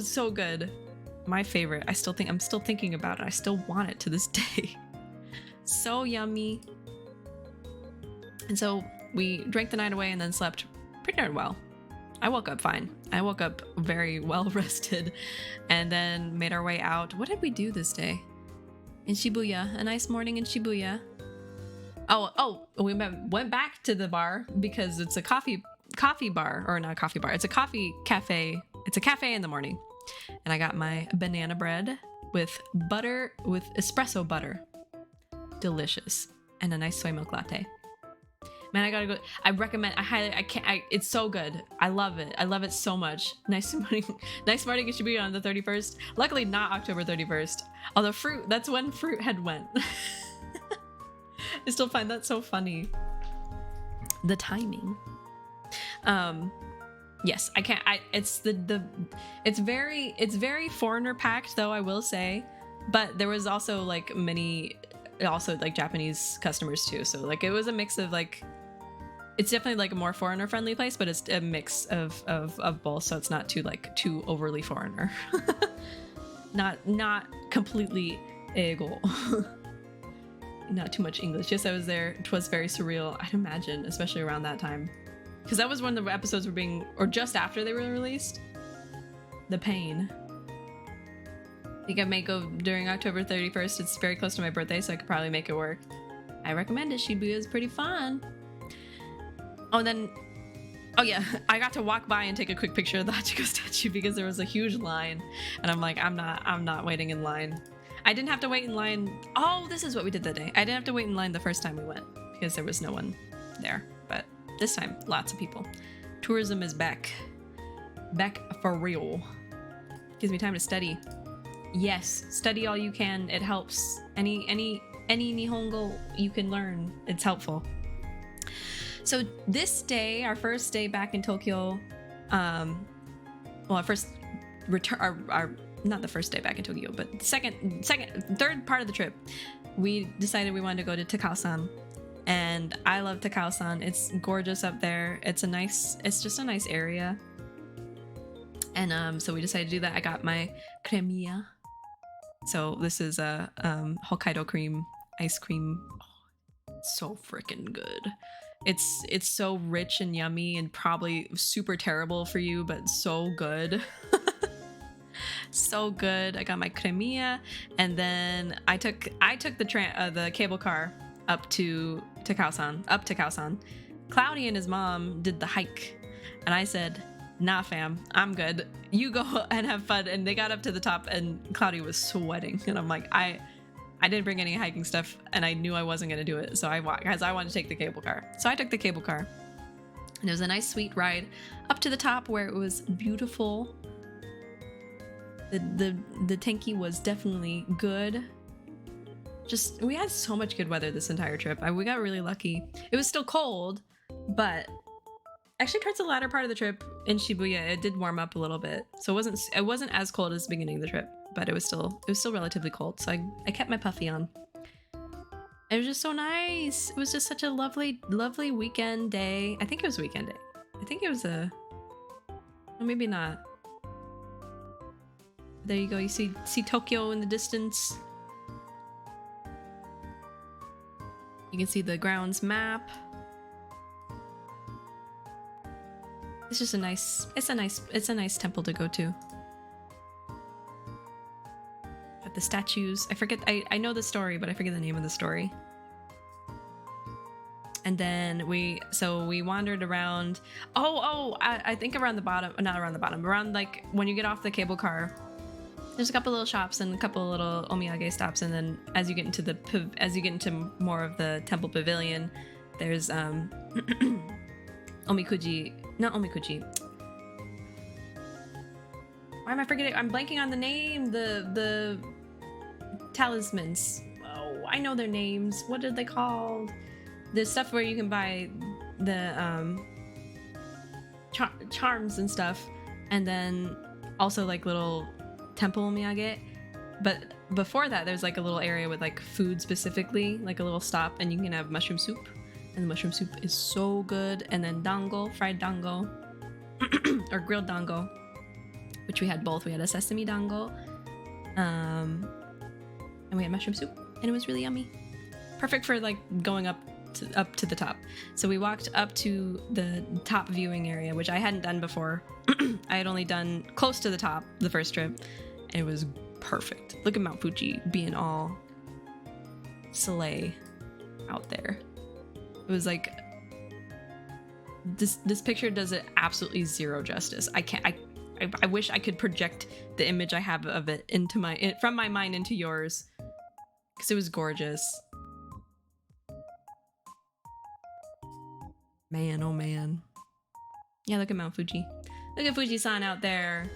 so good. My favorite. I'm still thinking about it. I still want it to this day. So yummy. And so we drank the night away and then slept pretty darn well. I woke up fine. I woke up very well rested, and then made our way out. What did we do this day? In Shibuya, a nice morning in Shibuya. We went back to the bar because it's a coffee bar, or not a coffee bar. It's a coffee cafe. It's a cafe in the morning, and I got my banana bread with espresso butter, delicious, and a nice soy milk latte. Man, I gotta go. I recommend. It's so good. I love it. I love it so much. Nice morning in Shibuya on the 31st. Luckily, not October 31st. Although that's when fruit had went. I still find that so funny. The timing. Yes, I can't. It's very foreigner packed, though, I will say. But there was also like Japanese customers too. So like it was a mix of like. It's definitely like a more foreigner friendly place, but it's a mix of both, so it's not too overly foreigner. not completely ego. not too much English. Yes, I was there. It was very surreal, I'd imagine, especially around that time. Because that was when the episodes were being, or just after they were released. The pain. I think I may go during October 31st. It's very close to my birthday, so I could probably make it work. I recommend it. Shibuya is pretty fun. Oh, and then, oh yeah, I got to walk by and take a quick picture of the Hachiko statue because there was a huge line, and I'm like, I'm not waiting in line. I didn't have to wait in line. Oh, this is what we did that day. I didn't have to wait in line the first time we went because there was no one there, but this time, lots of people. Tourism is back for real. Gives me time to study. Yes, study all you can. It helps. Any Nihongo you can learn, it's helpful. So this day, our first day back in Tokyo, well, our first return, our not the first day back in Tokyo, but third part of the trip, we decided we wanted to go to Takao-san. And I love Takao-san. It's gorgeous up there. It's just a nice area. And so we decided to do that. I got my cremia. So this is a Hokkaido cream ice cream. Oh, it's so freaking good. It's so rich and yummy and probably super terrible for you, but so good. So good. I got my cremia, and then I took the cable car up to Takao-san. Cloudy and his mom did the hike, and I said, nah fam, I'm good, you go and have fun. And they got up to the top and Cloudy was sweating, and I'm like, I didn't bring any hiking stuff, and I knew I wasn't gonna do it, so I wanted to take the cable car. So I took the cable car, and it was a nice sweet ride up to the top where it was beautiful. The tenki was definitely good. Just, we had so much good weather this entire trip. We got really lucky. It was still cold, but actually towards the latter part of the trip in Shibuya, it did warm up a little bit. So it wasn't as cold as the beginning of the trip, but it was still relatively cold. So I kept my puffy on. It was just so nice. It was just such a lovely weekend day. I think it was a weekend day. I think it was well, maybe not. There you go. You see Tokyo in the distance. You can see the grounds map. It's just a nice temple to go to. Got the statues. I know the story, but I forget the name of the story. And then we wandered around. I think around the bottom, not around the bottom, around like when you get off the cable car. There's a couple little shops and a couple little omiyage stops, and then as you get into more of the temple pavilion, there's omikuji. Not omikuji. Why am I forgetting? I'm blanking on the name. The talismans. Oh, I know their names. What are they called? The stuff where you can buy the charms and stuff, and then also like little temple omiyage. But before that, there's like a little area with like food specifically, like a little stop, and you can have mushroom soup. And the mushroom soup is so good. And then dango, fried dango, or grilled dango, which we had both. We had a sesame dango, and we had mushroom soup, and it was really yummy. Perfect for like going up to the top. So we walked up to the top viewing area, which I hadn't done before. I had only done close to the top the first trip, and it was perfect. Look at Mount Fuji being all soleil out there. It was like this picture does it absolutely zero justice. I wish I could project the image I have of it from my mind into yours, because it was gorgeous. Man, oh man. Yeah, look at Mount Fuji. Look at Fuji-san out there.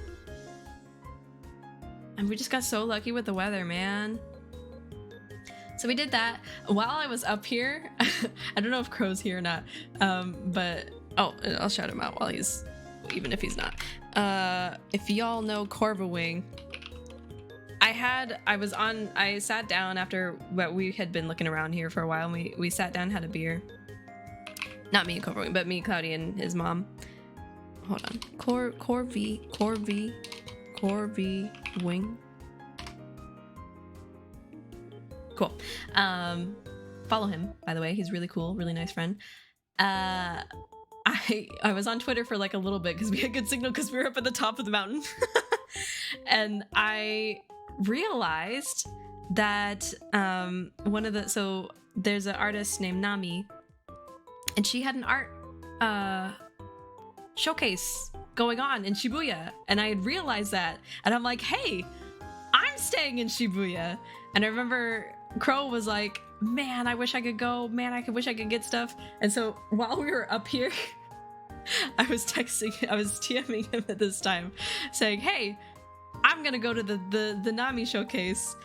And we just got so lucky with the weather, man. So we did that. While I was up here, I don't know if Crow's here or not, but I'll shout him out even if he's not. If y'all know Corva Wing, I sat down after what we had been looking around here for a while, and we sat down, had a beer. Not me and Corva Wing, but me, Cloudy, and his mom. Hold on. Corvi Wing. Cool. Follow him, by the way. He's really cool, really nice friend. I was on Twitter for like a little bit because we had good signal because we were up at the top of the mountain. And I realized that so there's an artist named Nami, and she had an art showcase going on in Shibuya, and I had realized that, and I'm like, hey, I'm staying in Shibuya. And I remember Crow was like, man, I wish I could go, man, I wish I could get stuff. And so while we were up here, I was TMing him at this time saying, hey, I'm gonna go to the Nami showcase,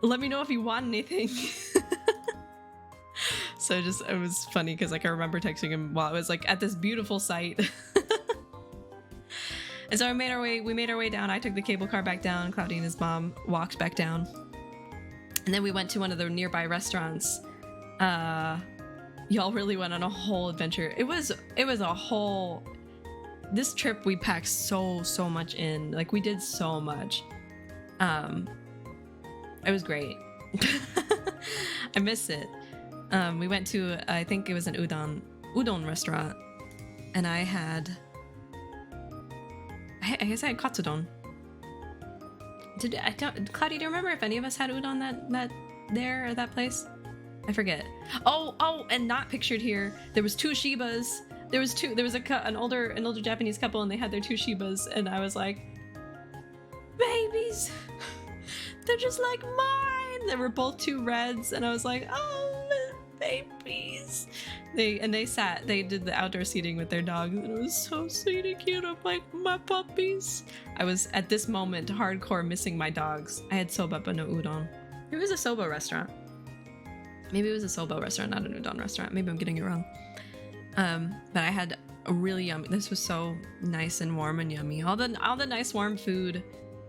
let me know if you want anything. So it was funny because like I remember texting him while I was like at this beautiful site. And so we made our way down. I took the cable car back down. Cloudy and his mom walked back down. And then we went to one of the nearby restaurants. Y'all really went on a whole adventure. It was a whole, this trip we packed so much in. Like we did so much. It was great. I miss it. We went to, I think it was an udon restaurant, and I guess I had katsudon. Cloudy, do you remember if any of us had udon that place? I forget. Oh, and not pictured here, there was two Shibas. There was an older Japanese couple, and they had their two Shibas, and I was like, babies, they're just like mine. They were both two reds, and I was like, oh, babies. They did the outdoor seating with their dogs, and it was so sweet and cute. I'm like, my puppies. I was at this moment hardcore missing my dogs. I had soba but no udon. It was a soba restaurant. Maybe it was a soba restaurant, not an udon restaurant. Maybe I'm getting it wrong. But I had a really yummy. This was so nice and warm and yummy. All the nice warm food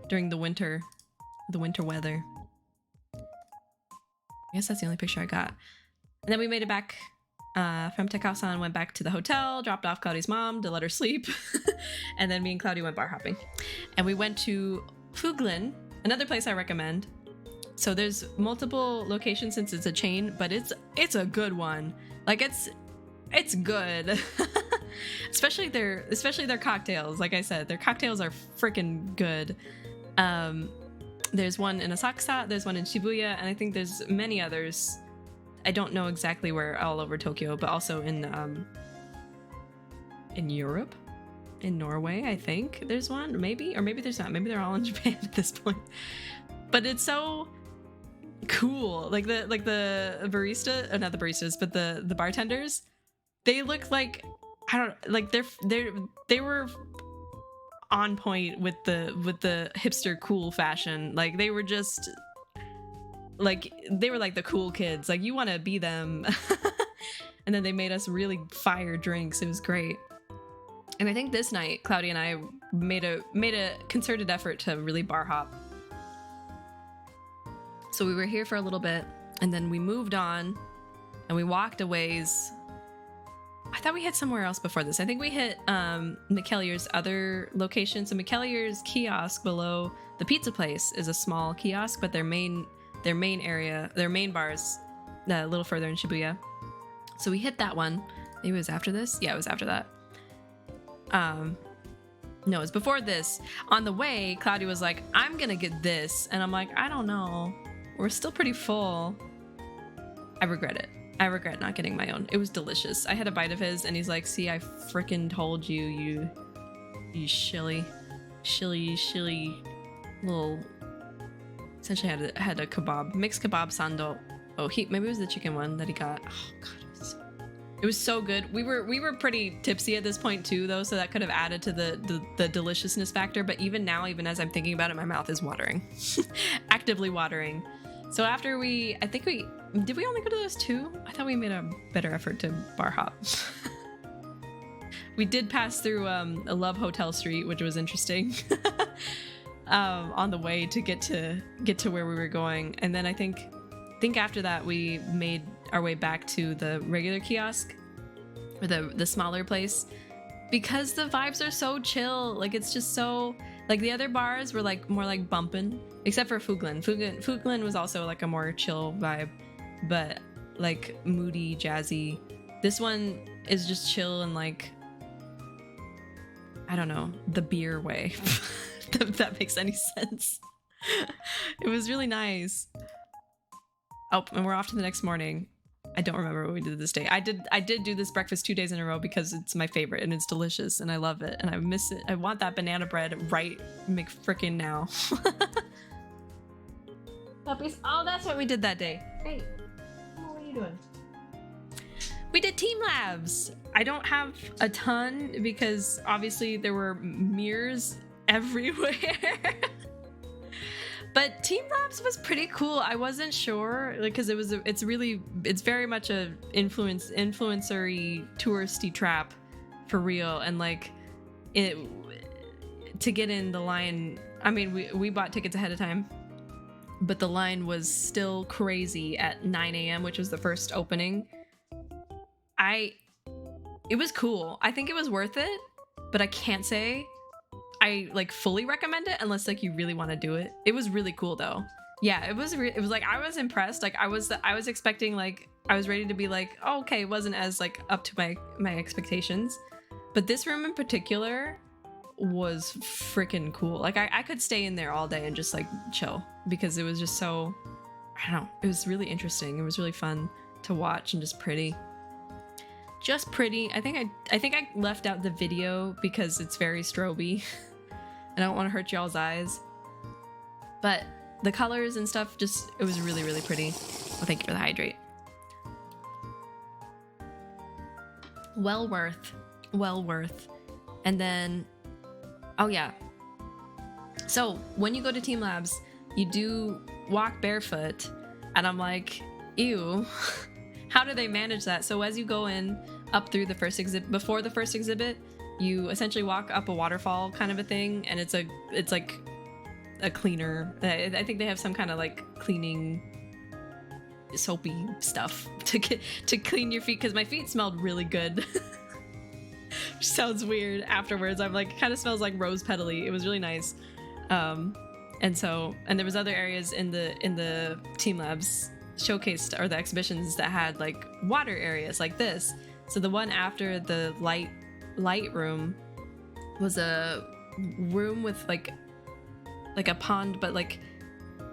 during the winter weather. I guess that's the only picture I got. And then we made it back from Takao-san, went back to the hotel, dropped off Cloudy's mom to let her sleep. And then me and Cloudy went bar hopping. And we went to Fuglin, another place I recommend. So there's multiple locations since it's a chain, but it's a good one. Like it's good. especially their cocktails. Like I said, their cocktails are freaking good. There's one in Asakusa, there's one in Shibuya, and I think there's many others. I don't know exactly where all over Tokyo, but also in Europe, in Norway, I think there's one, or maybe there's not. Maybe they're all in Japan at this point. But it's so cool. Like the barista, not the baristas, but the bartenders. They look like, I don't like they were on point with the hipster cool fashion. Like they were just. Like they were like the cool kids, like you want to be them. And then they made us really fire drinks. It was great. And I think this night Cloudy and I made a concerted effort to really bar hop. So we were here for a little bit, and then we moved on and we walked a ways. I thought we hit somewhere else before this. I think we hit McKellier's other location. So McKellier's kiosk below the pizza place is a small kiosk, but their main area, their main bars, a little further in Shibuya. So we hit that one. Maybe it was after this? Yeah, it was after that. No, it was before this. On the way, Cloudy was like, I'm gonna get this. And I'm like, I don't know. We're still pretty full. I regret it. I regret not getting my own. It was delicious. I had a bite of his, and he's like, see, I frickin' told you, you shilly little... Essentially had a kebab, mixed kebab sando. Oh, maybe it was the chicken one that he got. Oh god, it was so good. We were pretty tipsy at this point too, though, so that could have added to the deliciousness factor. But even now, even as I'm thinking about it, my mouth is watering, actively watering. So after did we only go to those two? I thought we made a better effort to bar hop. We did pass through a Love Hotel Street, which was interesting. On the way to get to where we were going. And then I think after that we made our way back to the regular kiosk, or the smaller place, because the vibes are so chill. Like it's just so, like the other bars were like more like bumping, except for Fuglin was also like a more chill vibe. But like moody, jazzy. This one is just chill and like, I don't know, the beer way. If that makes any sense. It was really nice. Oh, and we're off to the next morning. I don't remember what we did this day. I did do this breakfast 2 days in a row because it's my favorite and it's delicious and I love it and I miss it. I want that banana bread right McFrickin' now. Puppies. Oh, that's what we did that day. Hey, what are you doing? We did team labs. I don't have a ton because obviously there were mirrors everywhere. But team labs was pretty cool. I wasn't sure, like, because it's very much a influencery touristy trap for real. And like to get in the line, I mean, we bought tickets ahead of time, but the line was still crazy at 9 a.m., which was the first opening. It was cool. I think it was worth it, but I can't say I like fully recommend it unless like you really want to do it. It was really cool though. Yeah, it was like I was impressed. Like I was expecting, like I was ready to be like, oh, okay, it wasn't as like up to my expectations. But this room in particular was freaking cool. Like I could stay in there all day and just like chill because it was just so, I don't know, it was really interesting. It was really fun to watch and just pretty. Just pretty. I think I left out the video because it's very stroby. And I don't want to hurt y'all's eyes. But the colors and stuff, just, it was really, really pretty. Well, thank you for the hydrate. Well worth. Well worth. And then, oh yeah. So when you go to Team Labs, you do walk barefoot. And I'm like, ew. How do they manage that? So as you go in up through the first exhibit, before the first exhibit, you essentially walk up a waterfall kind of a thing, and it's like a cleaner. I think they have some kind of like cleaning soapy stuff to clean your feet because my feet smelled really good. Which sounds weird afterwards. I'm like, it kind of smells like rose petally. It was really nice. And there was other areas in the Team Labs showcased, or the exhibitions, that had like water areas like this. So the one after the light room was a room with like a pond, but like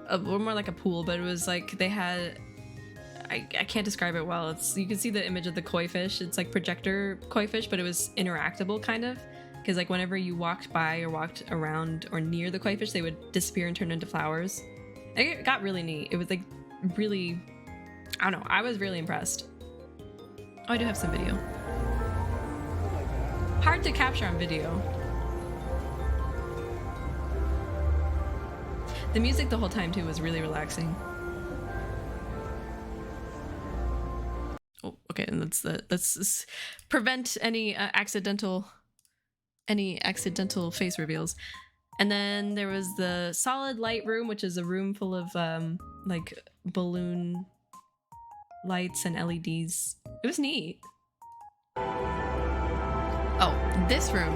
a little more like a pool, but it was like they had, I can't describe it well. You can see the image of the koi fish. It's like projector koi fish, but it was interactable kind of, because like whenever you walked by or walked around or near the koi fish, they would disappear and turn into flowers. And it got really neat. It was like really, I don't know, I was really impressed. Oh, I do have some video. Hard to capture on video. The music the whole time too was really relaxing. Oh, okay, and let's prevent any accidental face reveals. And then there was the solid light room, which is a room full of like balloon lights and LEDs. It was neat. Oh, this room.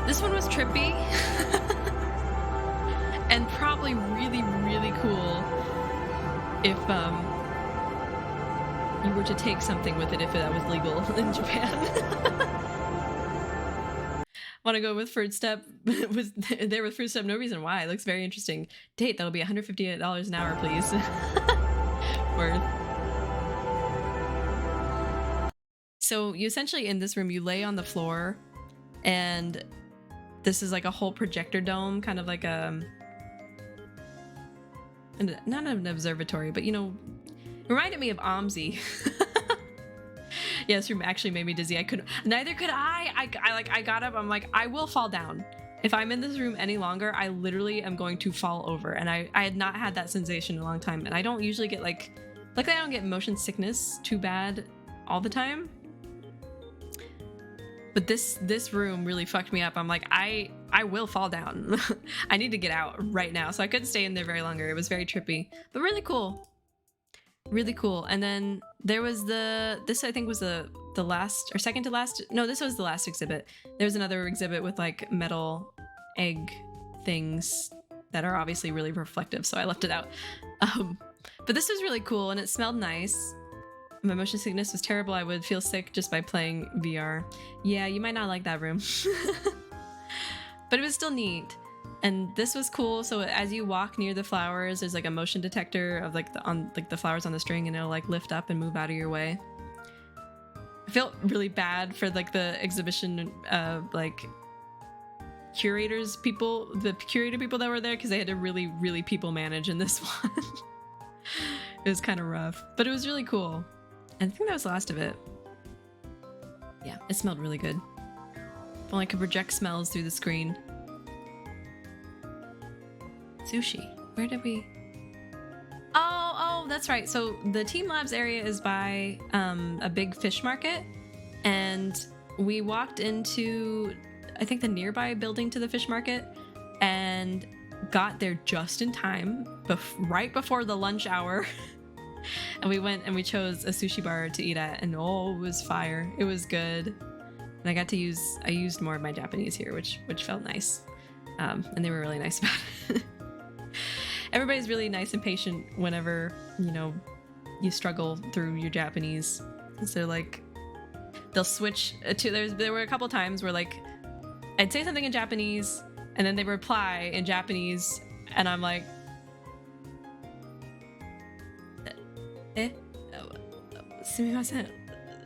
This one was trippy. And probably really, really cool if you were to take something with it, if that was legal in Japan. Want to go with Fruit Step? Was there with Fruit Step? No reason why. It looks very interesting. Date, that'll be $158 an hour, please. Worth. So you essentially, in this room, you lay on the floor, and this is like a whole projector dome, kind of like not an observatory, but you know, it reminded me of OMSI. Yeah, this room actually made me dizzy. Neither could I. I got up, I'm like, I will fall down. If I'm in this room any longer, I literally am going to fall over. And I had not had that sensation in a long time. And I don't usually get like I don't get motion sickness too bad all the time. But this room really fucked me up. I'm like, I will fall down. I need to get out right now. So I couldn't stay in there very longer. It was very trippy, but really cool. Really cool. And then there was this I think was the last or second to last. No, this was the last exhibit. There was another exhibit with like metal egg things that are obviously really reflective, so I left it out. But this was really cool, and it smelled nice. My motion sickness was terrible. I would feel sick just by playing VR. Yeah, you might not like that room. But it was still neat. And this was cool. So as you walk near the flowers, there's like a motion detector of like the flowers on the string, and it'll like lift up and move out of your way. I felt really bad for like the exhibition like the curator people that were there, because they had to really people manage in this one. It was kind of rough, but it was really cool. And I think that was the last of it. Yeah, it smelled really good. If only I could project smells through the screen. Sushi. Where did we... Oh, that's right. So the Team Labs area is by a big fish market. And we walked into, I think, the nearby building to the fish market and got there just in time, right before the lunch hour. And we went and we chose a sushi bar to eat at, and oh, it was fire. It was good. And I used more of my Japanese here, which felt nice. And they were really nice about it. Everybody's really nice and patient whenever, you struggle through your Japanese. So like, they'll switch to, there were a couple times where like, I'd say something in Japanese, and then they reply in Japanese, and I'm like, sumimasen,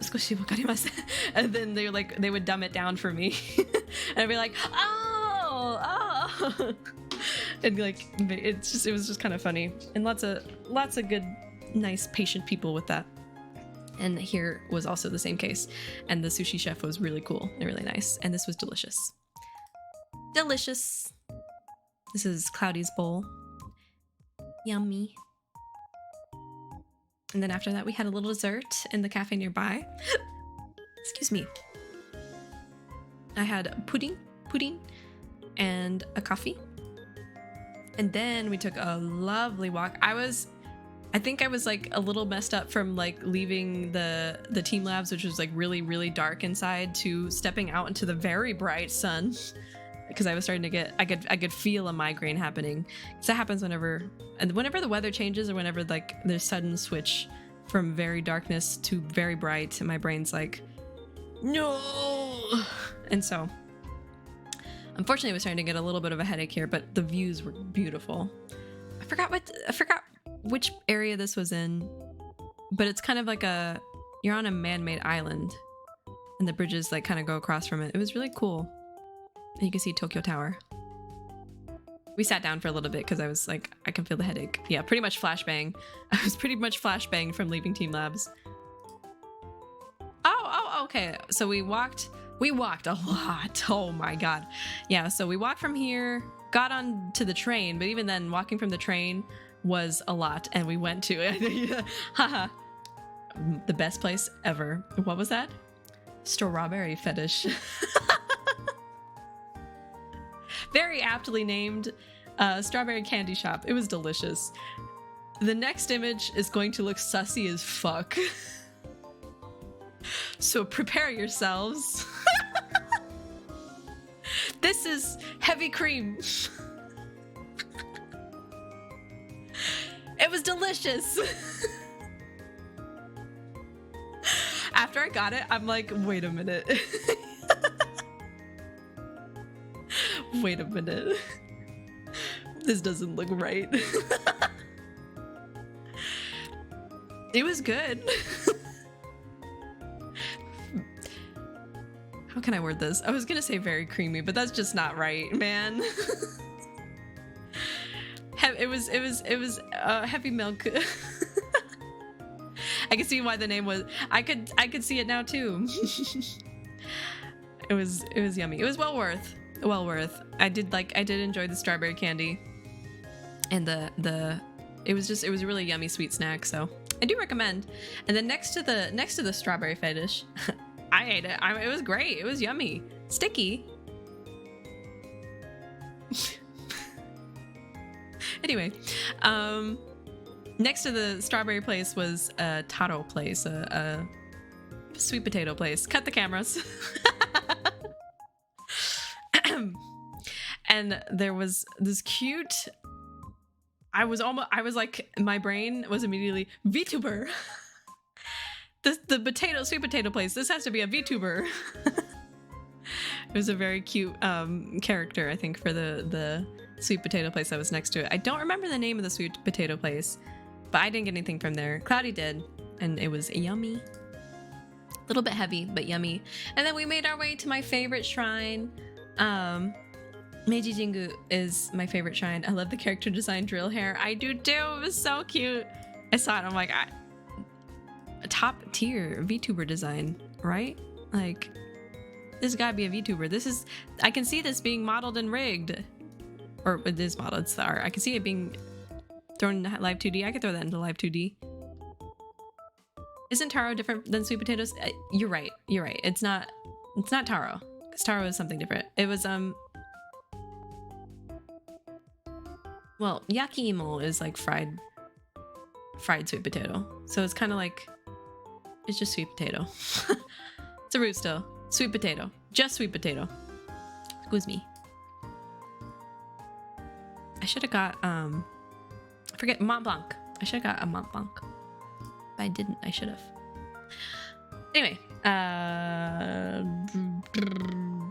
skoshi wakarimasen. And then they would dumb it down for me. And I'd be like, oh. And like, it was just kind of funny. And lots of good, nice, patient people with that. And here was also the same case. And the sushi chef was really cool and really nice. And this was delicious. Delicious. This is Cloudy's bowl. Yummy. And then after that, we had a little dessert in the cafe nearby. Excuse me. I had pudding, and a coffee. And then we took a lovely walk. I think I was like a little messed up from like leaving the Team Labs, which was like really dark inside, to stepping out into the very bright sun, because I was starting to get, I could feel a migraine happening. Because that happens whenever the weather changes, or whenever like there's sudden switch from very darkness to very bright, and my brain's like, no. And so unfortunately, I was starting to get a little bit of a headache here, but the views were beautiful. I forgot which area this was in, but it's kind of like you're on a man-made island, and the bridges like kind of go across from it. It was really cool. And you can see Tokyo Tower. We sat down for a little bit because I was like, I can feel the headache. Yeah, pretty much flashbang. I was pretty much flashbang from leaving Team Labs. Oh, okay. So we walked a lot. Oh my god. Yeah, so we walked from here, got on to the train, but even then, walking from the train was a lot, and we went to it. Haha. The best place ever. What was that? Strawberry Fetish. Very aptly named strawberry candy shop. It was delicious. The next image is going to look sussy as fuck. So prepare yourselves. This is heavy cream. It was delicious. After I got it, I'm like, wait a minute. Wait a minute. This doesn't look right. It was good. How can I word this? I was gonna say very creamy, but that's just not right, man. It was heavy milk. I can see why the name was. I could see it now too. It was yummy. It was well worth. I did enjoy the strawberry candy, and it was a really yummy sweet snack. So I do recommend. And then next to the strawberry fetish, I ate it. It was great. It was yummy, sticky. Anyway, next to the strawberry place was a taro place, a sweet potato place. Cut the cameras. and there was this cute. I was like, my brain was immediately VTuber. the sweet potato place. This has to be a VTuber. It was a very cute character, I think, for the sweet potato place that was next to it. I don't remember the name of the sweet potato place, but I didn't get anything from there. Cloudy did, and it was yummy. A little bit heavy, but yummy. And then we made our way to my favorite shrine. Meiji Jingu is my favorite shrine. I love the character design drill hair. I do too. It was so cute. I saw it. I'm like, a top tier VTuber design, right? Like, this gotta be a VTuber. I can see this being modeled and rigged. Or it is modeled. It's the art. I can see it being thrown into live 2D. I could throw that into live 2D. Isn't taro different than sweet potatoes? You're right. You're right. It's not taro. Because taro is something different. It was well, yaki imo is like fried sweet potato. So it's kind of like, it's just sweet potato. It's a root still. Sweet potato. Just sweet potato. Excuse me. I should have got forget Mont Blanc. I should have got a Mont Blanc. But I didn't. I should have. Anyway,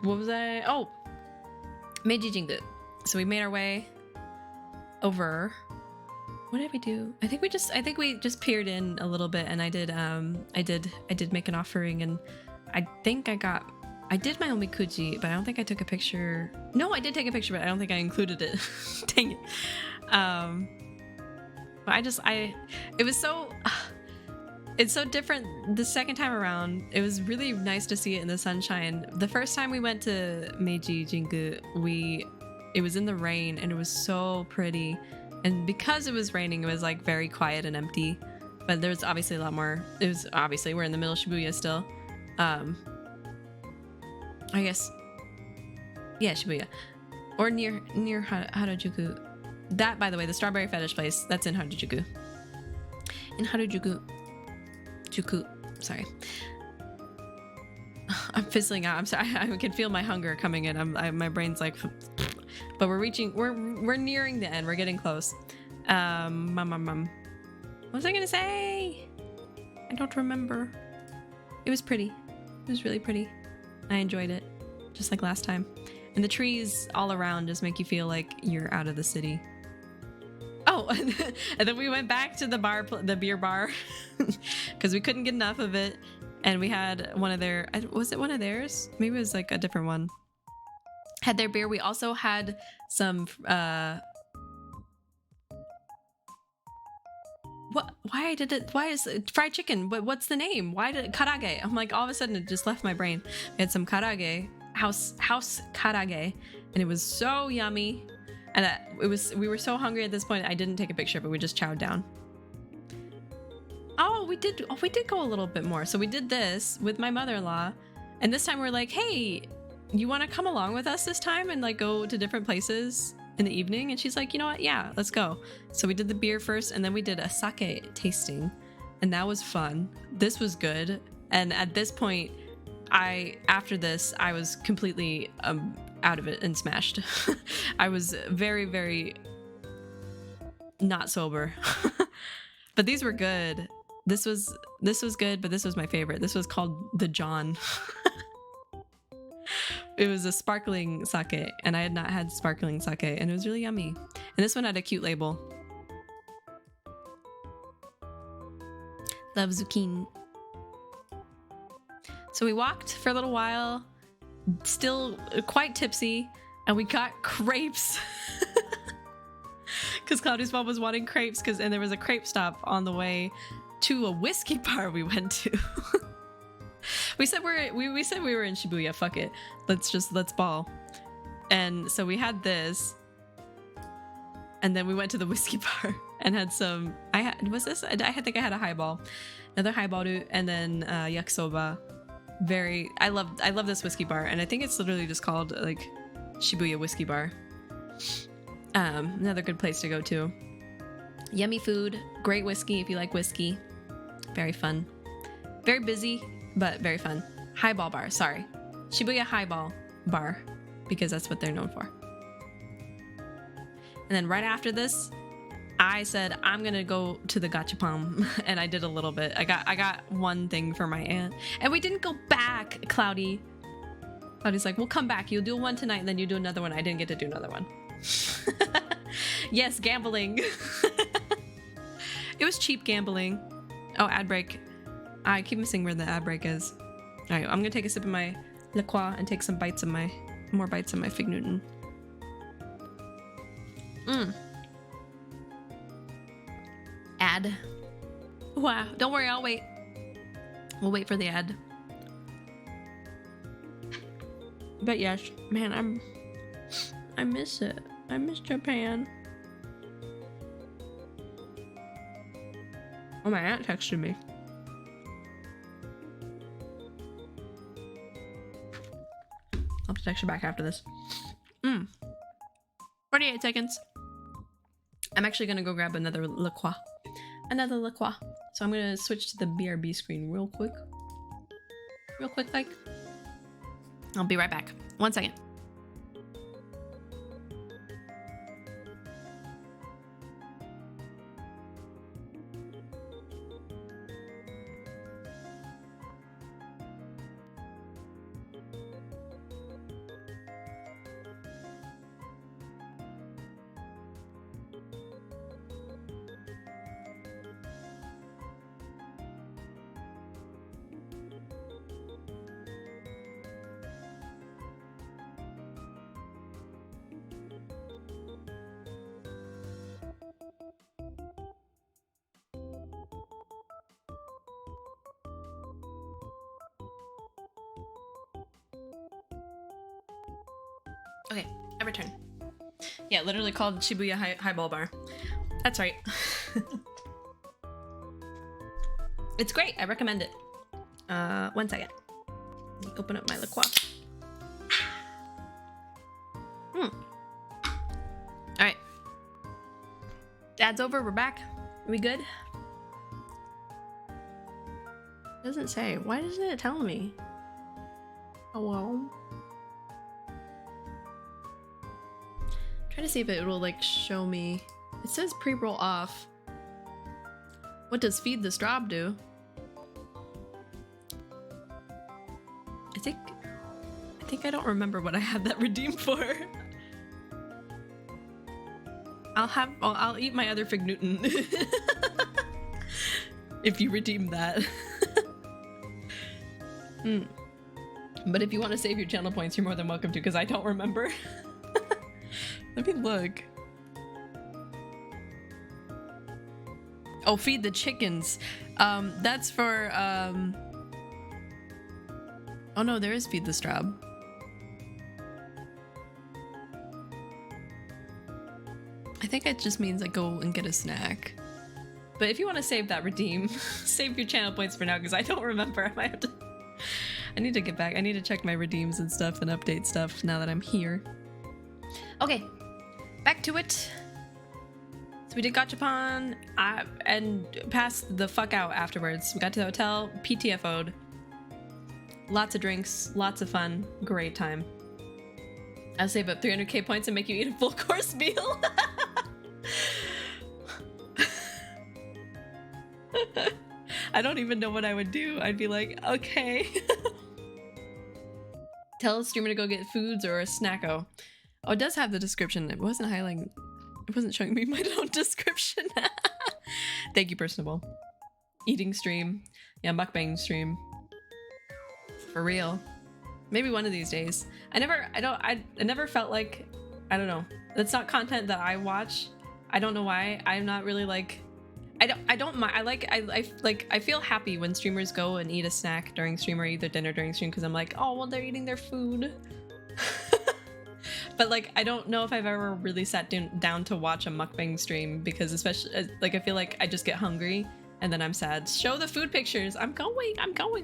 what was I? Oh, Meiji Jingu. So we made our way over. What did we do? I think we just peered in a little bit, and I did make an offering, and I think I did my omikuji, but I don't think I took a picture. No, I did take a picture, but I don't think I included it. Dang it. But it was so, it's so different the second time around. It was really nice to see it in the sunshine. The first time we went to Meiji Jingu, it was in the rain, and it was so pretty. And because it was raining, it was like very quiet and empty. But there's obviously a lot more. It was obviously, we're in the middle of Shibuya still. I guess, yeah, Shibuya, or near Harajuku. That, by the way, the strawberry fetish place, that's in Harajuku. In Harajuku, sorry. I'm fizzling out. I'm sorry. I can feel my hunger coming in. My brain's like, but we're nearing the end. We're getting close. What was I gonna say? I don't remember. It was pretty. It was really pretty. I enjoyed it, just like last time. And the trees all around just make you feel like you're out of the city. Oh, and then we went back to the beer bar, because we couldn't get enough of it. And we had one of their, was it one of theirs? Maybe it was like a different one. Had their beer. We also had some, why is it fried chicken? But what's the name? Why did karage? I'm like, all of a sudden it just left my brain. We had some karage, house karage, and it was so yummy. And we were so hungry at this point, I didn't take a picture, but we just chowed down. Oh, we did go a little bit more. So we did this with my mother-in-law, and this time we're like, hey, you want to come along with us this time and like go to different places in the evening? And she's like, you know what? Yeah, let's go. So we did the beer first, and then we did a sake tasting, and that was fun. This was good. And at this point, after this, I was completely out of it and smashed. I was very, very not sober. But these were good. This was good, but this was my favorite. This was called the John. It was a sparkling sake, and I had not had sparkling sake, and it was really yummy. And this one had a cute label. Love zucchini. So we walked for a little while, still quite tipsy, and we got crepes. Because Claudia's mom was wanting crepes, and there was a crepe stop on the way to a whiskey bar we went to. we said we were in Shibuya. Fuck it, let's ball. And so we had this, and then we went to the whiskey bar and had some. I think I had a highball, another highball, and then yakisoba. I love this whiskey bar, and I think it's literally just called like Shibuya Whiskey Bar. Another good place to go to. Yummy food, great whiskey if you like whiskey. Very fun. Very busy, but very fun. Highball bar, sorry. Shibuya Highball Bar, because that's what they're known for. And then right after this, I said I'm gonna go to the gachapon, and I did a little bit. I got one thing for my aunt, and we didn't go back. Cloudy's like, we'll come back. You'll do one tonight, and then you do another one. I didn't get to do another one. Yes, gambling. It was cheap gambling. Oh, ad break. I keep missing where the ad break is. All right, I'm gonna take a sip of my La Croix and take some bites of more bites of my Fig Newton. Ad. Wow. Don't worry, I'll wait. We'll wait for the ad. But yes, man, I miss it. I miss Japan. Oh, my aunt texted me. I'll have to text her back after this. 48 seconds. I'm actually gonna go grab another La Croix. Another La Croix. So I'm gonna switch to the BRB screen real quick. Real quick, like. I'll be right back. 1 second. Okay, I return. Yeah, literally called Shibuya Highball Bar. That's right. It's great. I recommend it. 1 second. Let me open up my La Croix. Alright. Dad's over. We're back. Are we good? Doesn't say. Why isn't it telling me? Hello? Try to see if it will like show me. It says pre-roll off. What does feed the strob do? I think I don't remember what I had that redeemed for. I'll eat my other Fig Newton. If you redeem that. But if you want to save your channel points, you're more than welcome to, because I don't remember. Let me look. Oh, feed the chickens. That's for, oh no, there is feed the strob. I think it just means like go and get a snack. But if you want to save that redeem, save your channel points for now, because I don't remember. I might have to... I need to get back. I need to check my redeems and stuff and update stuff now that I'm here. Okay. Back to it. So we did gachapon and passed the fuck out afterwards. We got to the hotel, PTFO'd. Lots of drinks, lots of fun, great time. I'll save up 300k points and make you eat a full course meal. I don't even know what I would do. I'd be like, okay. Tell a streamer to go get foods or a snacko. Oh, it does have the description. It wasn't highlighting. It wasn't showing me my own description. Thank you, personable. Eating stream. Yeah, mukbang stream. For real. Maybe one of these days. I never felt like, I don't know. That's not content that I watch. I don't know why. I'm not really like, I don't mind. I feel happy when streamers go and eat a snack during stream or eat their dinner during stream, because I'm like, oh, well, they're eating their food. But like, I don't know if I've ever really sat down to watch a mukbang stream, because especially like I feel like I just get hungry and then I'm sad. Show the food pictures. I'm going.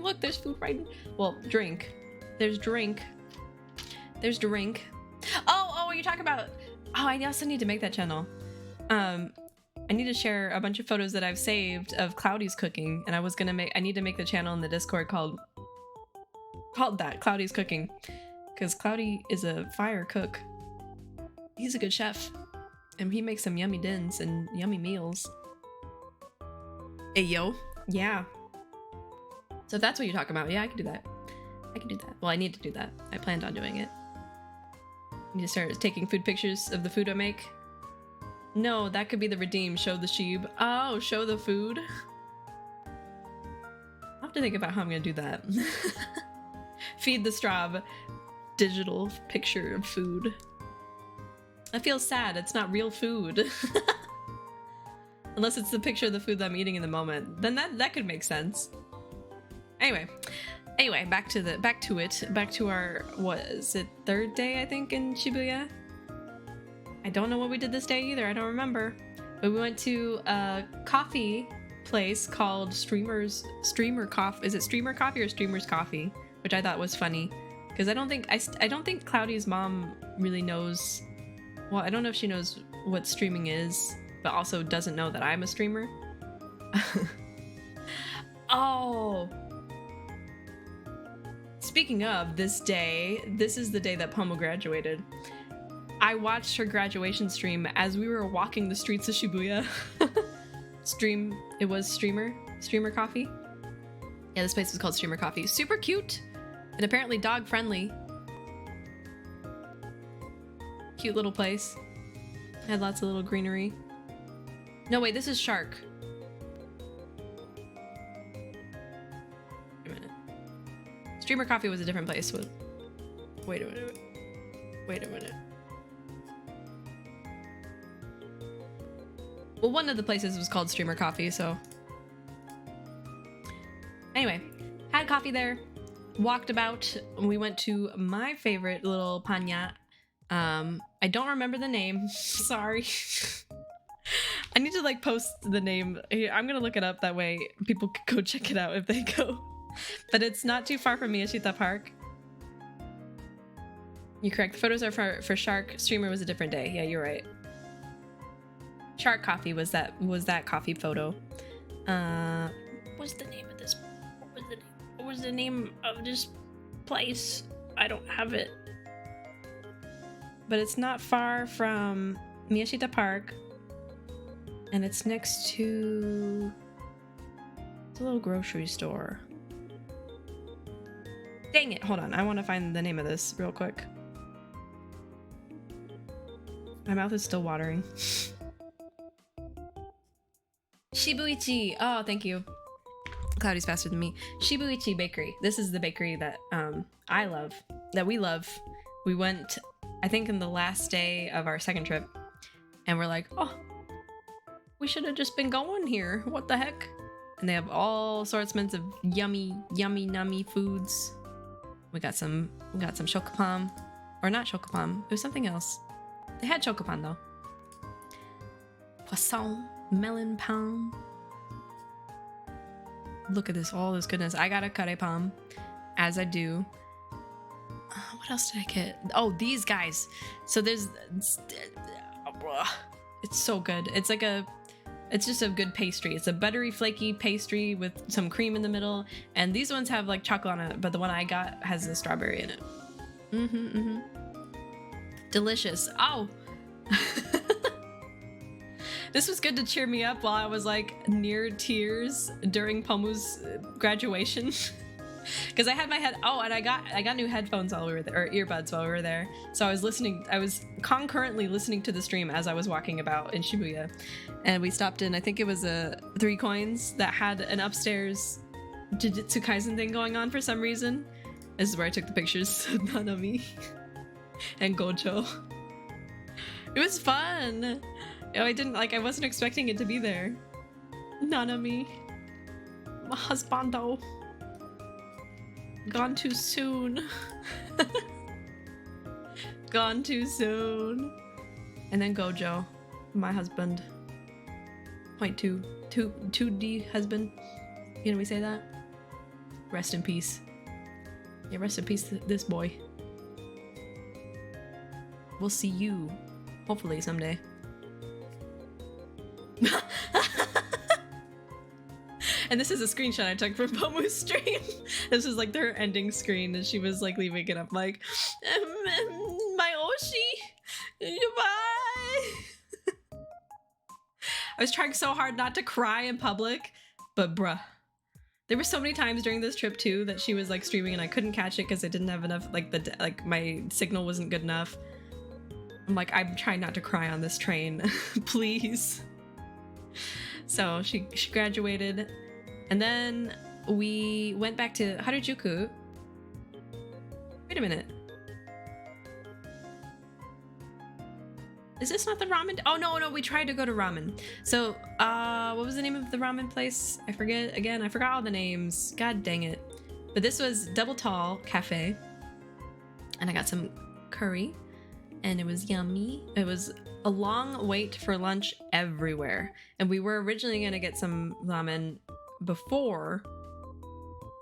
Look, there's food right. Well, drink. There's drink. There's drink. Oh, you're talking about. Oh, I also need to make that channel. I need to share a bunch of photos that I've saved of Cloudy's cooking, and I need to make the channel in the Discord called that, Cloudy's Cooking. Because Cloudy is a fire cook. He's a good chef. And he makes some yummy dins and yummy meals. Hey, yo. Yeah. So if that's what you're talking about, yeah, I can do that. I can do that. Well, I need to do that. I planned on doing it. I need to start taking food pictures of the food I make. No, that could be the redeem. Show the sheep. Oh, show the food. I'll have to think about how I'm gonna do that. Feed the straw. Digital picture of food. I feel sad. It's not real food. Unless it's the picture of the food that I'm eating in the moment. Then that could make sense. Anyway, back to our, what is it, third day I think in Shibuya? I don't know what we did this day either. I don't remember. But we went to a coffee place called Streamer Coffee. Is it Streamer Coffee or Streamer's Coffee? Which I thought was funny because I don't think Cloudy's mom really knows. Well, I don't know if she knows what streaming is, but also doesn't know that I'm a streamer. Oh. Speaking of this day, this is the day that Pomo graduated. I watched her graduation stream as we were walking the streets of Shibuya. It was Streamer Coffee. Yeah, this place was called Streamer Coffee. Super cute and apparently dog friendly. Cute little place. Had lots of little greenery. No, wait, this is Shark. Wait a minute. Streamer Coffee was a different place. Wait a minute. Well, one of the places was called Streamer Coffee, so... Anyway, had coffee there, walked about, we went to my favorite little panya. I don't remember the name, sorry. I need to like post the name. I'm gonna look it up, that way people can go check it out if they go. But it's not too far from Miyashita Park. You're correct, the photos are for Shark. Streamer was a different day, yeah, you're right. Shark Coffee was that coffee photo. What's the name of this? What was the name of this place? I don't have it. But it's not far from Miyashita Park. And it's next to... It's a little grocery store. Dang it, hold on. I want to find the name of this real quick. My mouth is still watering. Shibuichi. Oh, thank you. Cloudy's faster than me. Shibuichi Bakery. This is the bakery that I love, that we love. We went, I think, in the last day of our second trip, and we're like, oh, we should have just been going here. What the heck? And they have all sorts of yummy, nummy foods. We got some chocopam, or not chocopam. It was something else. They had chocopan though. Croissant, melon palm. Look at this, all this goodness. I got a curry palm, as I do. What else did I get? Oh, these guys. So there's, it's so good. It's just a good pastry. It's a buttery, flaky pastry with some cream in the middle. And these ones have like chocolate on it, but the one I got has a strawberry in it. Delicious. Oh. This was good to cheer me up while I was like near tears during Pomu's graduation. Because I had my head, oh, and I got new headphones while we were there, or earbuds while we were there. So I was concurrently listening to the stream as I was walking about in Shibuya. And we stopped in, I think it was a 3 Coins that had an upstairs Jujutsu Kaisen thing going on for some reason. This is where I took the pictures of Nanami and Gojo. It was fun. Oh, I wasn't expecting it to be there. Nanami. My husbando. Gone too soon. Gone too soon. And then Gojo, my husband. 2D husband. You know we say that? Rest in peace. Yeah, rest in peace this boy. We'll see you, hopefully someday. And this is a screenshot I took from Pomu's stream. This was like their ending screen, and she was like leaving it up like, my Oshi, bye. I was trying so hard not to cry in public, but bruh. There were so many times during this trip too that she was like streaming and I couldn't catch it because I didn't have enough, like my signal wasn't good enough. I'm like, I'm trying not to cry on this train, please. So she graduated, and then we went back to Harajuku. Wait a minute. Is this not the ramen? Oh, no, we tried to go to ramen. So, what was the name of the ramen place? I forget again. I forgot all the names. God dang it. But this was Double Tall Cafe. And I got some curry. And it was yummy. It was a long wait for lunch everywhere. And we were originally going to get some ramen before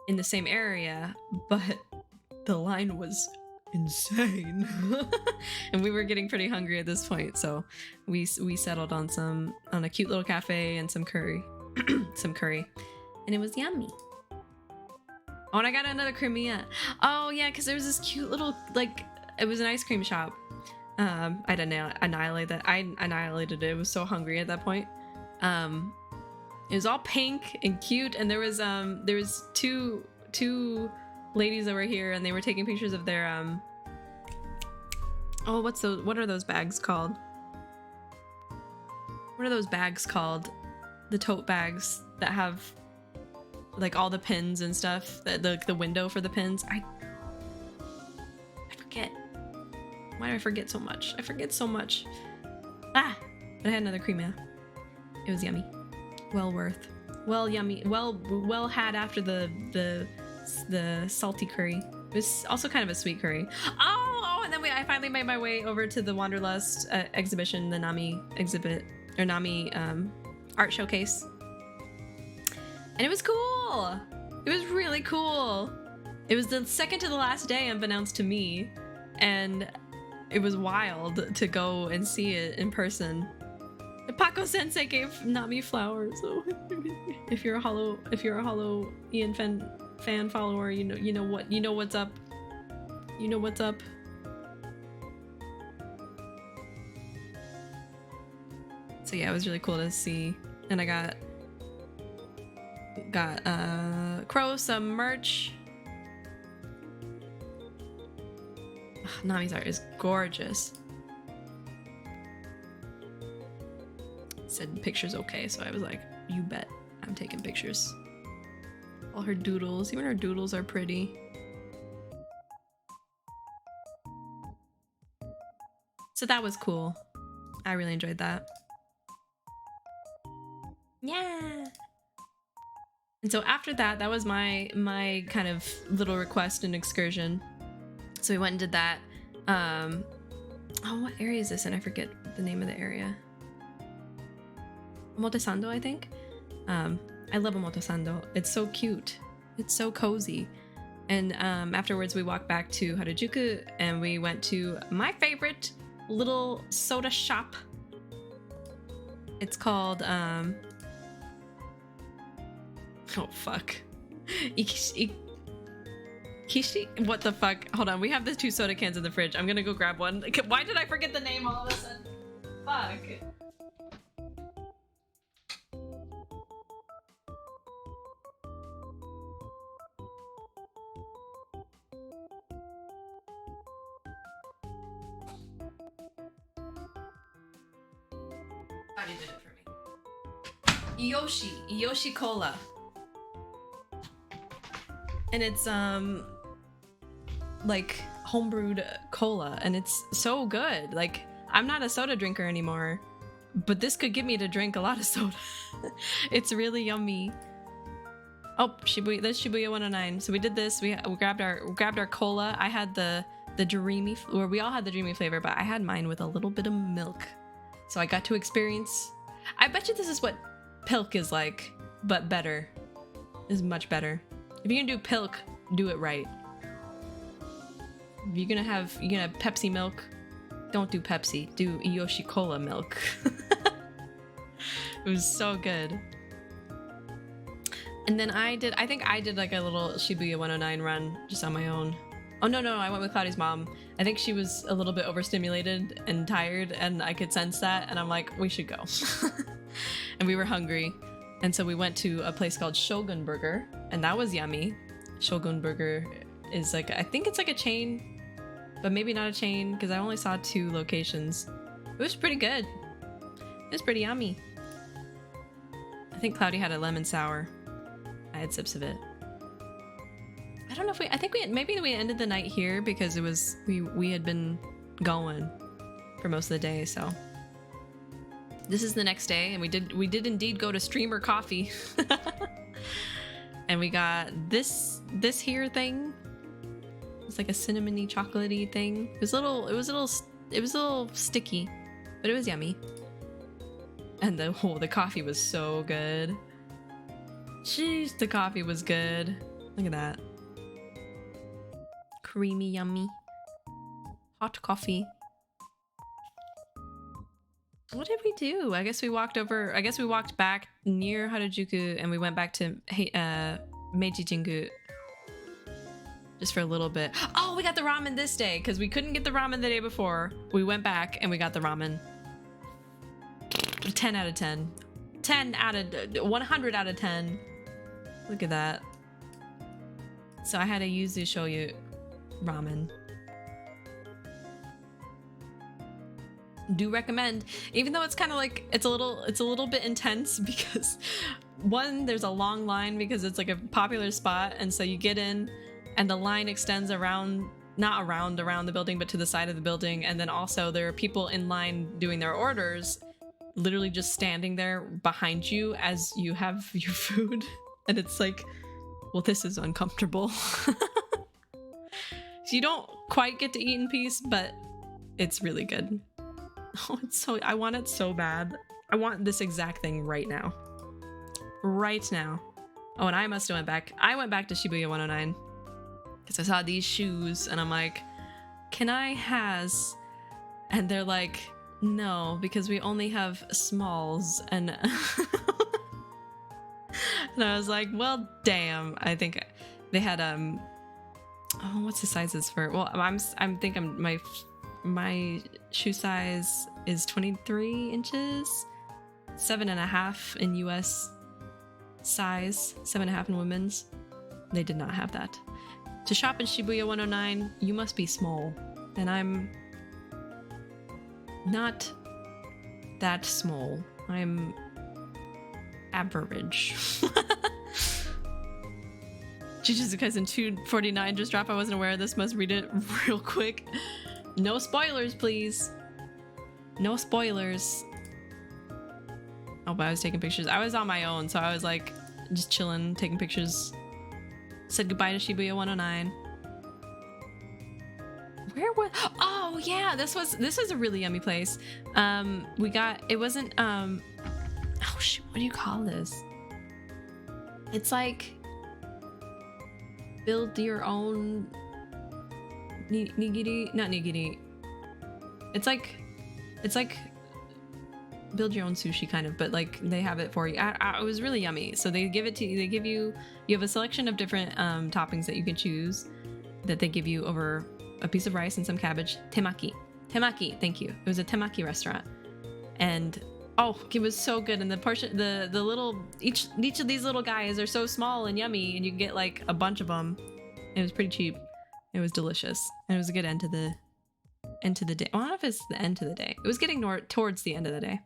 in the same area. But the line was insane. And we were getting pretty hungry at this point, so we settled on a cute little cafe and some curry. Some curry, and it was yummy. Oh, and I got another cremia. Oh yeah, because there was this cute little, like, it was an ice cream shop. I didn't annihilate that. I annihilated it. I was so hungry at that point. It was all pink and cute, and there was two ladies that were here, and they were taking pictures of their oh, what are those bags called? What are those bags called? The tote bags that have like all the pins and stuff, the window for the pins. I forget. Why do I forget so much? I forget so much. But I had another crema. It was yummy. Well worth. Well yummy. Well had after the salty curry. It was also kind of a sweet curry. Oh, and then I finally made my way over to the Wanderlust exhibition, the Nami exhibit, or Nami art showcase. And it was cool. It was really cool. It was the second to the last day, unbeknownst to me, and it was wild to go and see it in person. Paco Sensei gave Nami flowers. So if you're a Hollow Ian fan follower, you know what's up. You know what's up. So yeah, it was really cool to see, and I got Crow some merch. Nami's art is gorgeous. Said pictures okay, so I was like, you bet I'm taking pictures. All her doodles, even her doodles are pretty. So that was cool. I really enjoyed that. Yeah. And so after that, that was my kind of little request and excursion. So we went and did that. Oh, what area is this in? I forget the name of the area. Omotesando, I think. I love Omotesando. It's so cute. It's so cozy. And afterwards, we walked back to Harajuku, and we went to my favorite little soda shop. It's called oh fuck. Kishi? What the fuck? Hold on, we have the 2 soda cans in the fridge. I'm gonna go grab one. Why did I forget the name all of a sudden? Fuck. Already did it for me. Yoshi Cola. And it's like homebrewed cola, and it's so good. Like, I'm not a soda drinker anymore, but this could get me to drink a lot of soda. It's really yummy. Oh, Shibuya, that's Shibuya 109. So we did this. We grabbed our cola. I had the dreamy, or we all had the dreamy flavor, but I had mine with a little bit of milk. So I got to experience. I bet you this is what Pilk is like, but better. Is much better. If you're gonna do Pilk, do it right. If you're gonna have Pepsi milk, don't do Pepsi. Do Yoshi Cola milk. It was so good. And then I think I did like a little Shibuya 109 run just on my own. Oh no, I went with Cloudy's mom. I think she was a little bit overstimulated and tired, and I could sense that, and I'm like, we should go. and we were hungry. And so we went to a place called Shogun Burger, and that was yummy. Shogun Burger is like, I think it's like a chain, but maybe not a chain because I only saw 2 locations. It was pretty good. It was pretty yummy. I think Cloudy had a lemon sour. I had sips of it. I don't know if maybe we ended the night here because it was, we had been going for most of the day, so. This is the next day, and we did indeed go to Streamer Coffee. And we got this here thing. It's like a cinnamony chocolatey thing. It was a little sticky, but it was yummy. And the coffee was so good. Jeez, the coffee was good. Look at that. Creamy, yummy. Hot coffee. What did we do? I guess we walked back near Harajuku and we went back to Meiji Jingu just for a little bit. Oh, we got the ramen this day because we couldn't get the ramen the day before. We went back and we got the ramen. 10 out of 10. 100 out of 10. Look at that. So I had a yuzu shoyu ramen. Do recommend, even though it's kind of like it's a little bit intense because one, there's a long line because it's like a popular spot, and so you get in and the line extends around, not around the building, but to the side of the building, and then also there are people in line doing their orders, literally just standing there behind you as you have your food, and it's like, well, this is uncomfortable. So you don't quite get to eat in peace, but it's really good. Oh, I want it so bad. I want this exact thing right now. Right now. Oh, and I must have went back. I went back to Shibuya 109 because I saw these shoes and I'm like, can I has? And they're like, no, because we only have smalls. And and I was like, well, damn. I think they had oh, what's the sizes for? Well, my shoe size is 23 inches, 7.5 in US size, 7.5 in women's. They did not have that. To shop in Shibuya 109, you must be small, and I'm not that small. I'm average. Jujutsu Kaisen 249 just dropped. I wasn't aware of this. Must read it real quick. No spoilers, please. No spoilers. Oh, but I was taking pictures. I was on my own, so I was like just chilling, taking pictures. Said goodbye to Shibuya 109. Where was? Oh yeah, this was a really yummy place. It wasn't oh shoot, what do you call this? It's like build your own nigiri, not nigiri. It's like build your own sushi kind of, but like they have it for you. It was really yummy. So they give it to you. They give you have a selection of different toppings that you can choose that they give you over a piece of rice and some cabbage. Temaki, thank you. It was a temaki restaurant, and oh, it was so good. And the portion, the little each of these little guys are so small and yummy, and you can get like a bunch of them. It was pretty cheap. It was delicious, and it was a good end to the day. I don't know if it's the end to the day. It was getting towards the end of the day.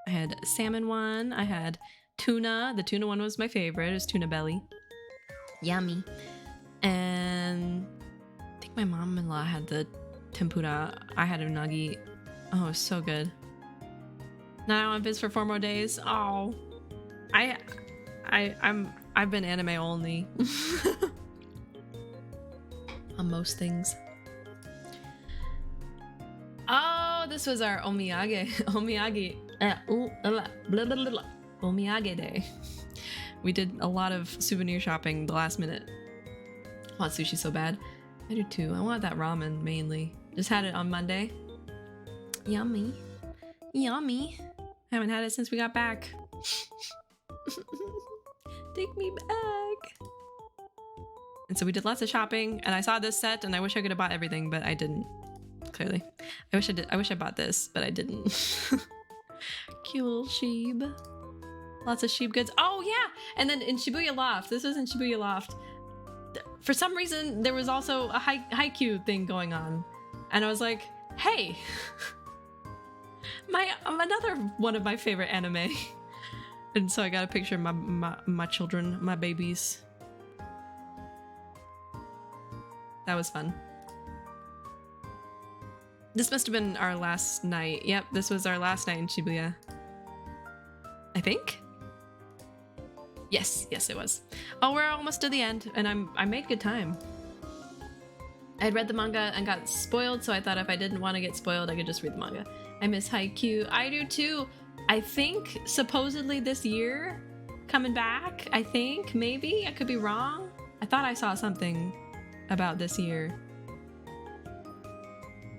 I had salmon one. I had tuna. The tuna one was my favorite. It was tuna belly. Yummy. And I think my mom-in-law had the tempura. I had unagi. Oh, it was so good. Now I'm Viz for 4 more days. Oh, I've been anime only on most things. Oh, this was our omiyage day. We did a lot of souvenir shopping the last minute. I want sushi so bad. I do too. I want that ramen mainly. Just had it on Monday. Yummy. Yummy. Haven't had it since we got back. Take me back. And so we did lots of shopping, and I saw this set, and I wish I could have bought everything, but I didn't. Clearly, I wish I bought this, but I didn't. Cute little sheep. Lots of sheep goods. Oh yeah, and then in Shibuya Loft, this was in Shibuya Loft, for some reason there was also a haiku thing going on, and I was like, hey, another one of my favorite anime. And so I got a picture of my children, my babies. That was fun. This must have been our last night. Yep, this was our last night in Shibuya, I think. Yes, it was. Oh, we're almost to the end, and I made good time. I had read the manga and got spoiled, so I thought if I didn't want to get spoiled, I could just read the manga. I miss Haikyuu. I do too. I think supposedly this year coming back. I think maybe I could be wrong. I thought I saw something about this year.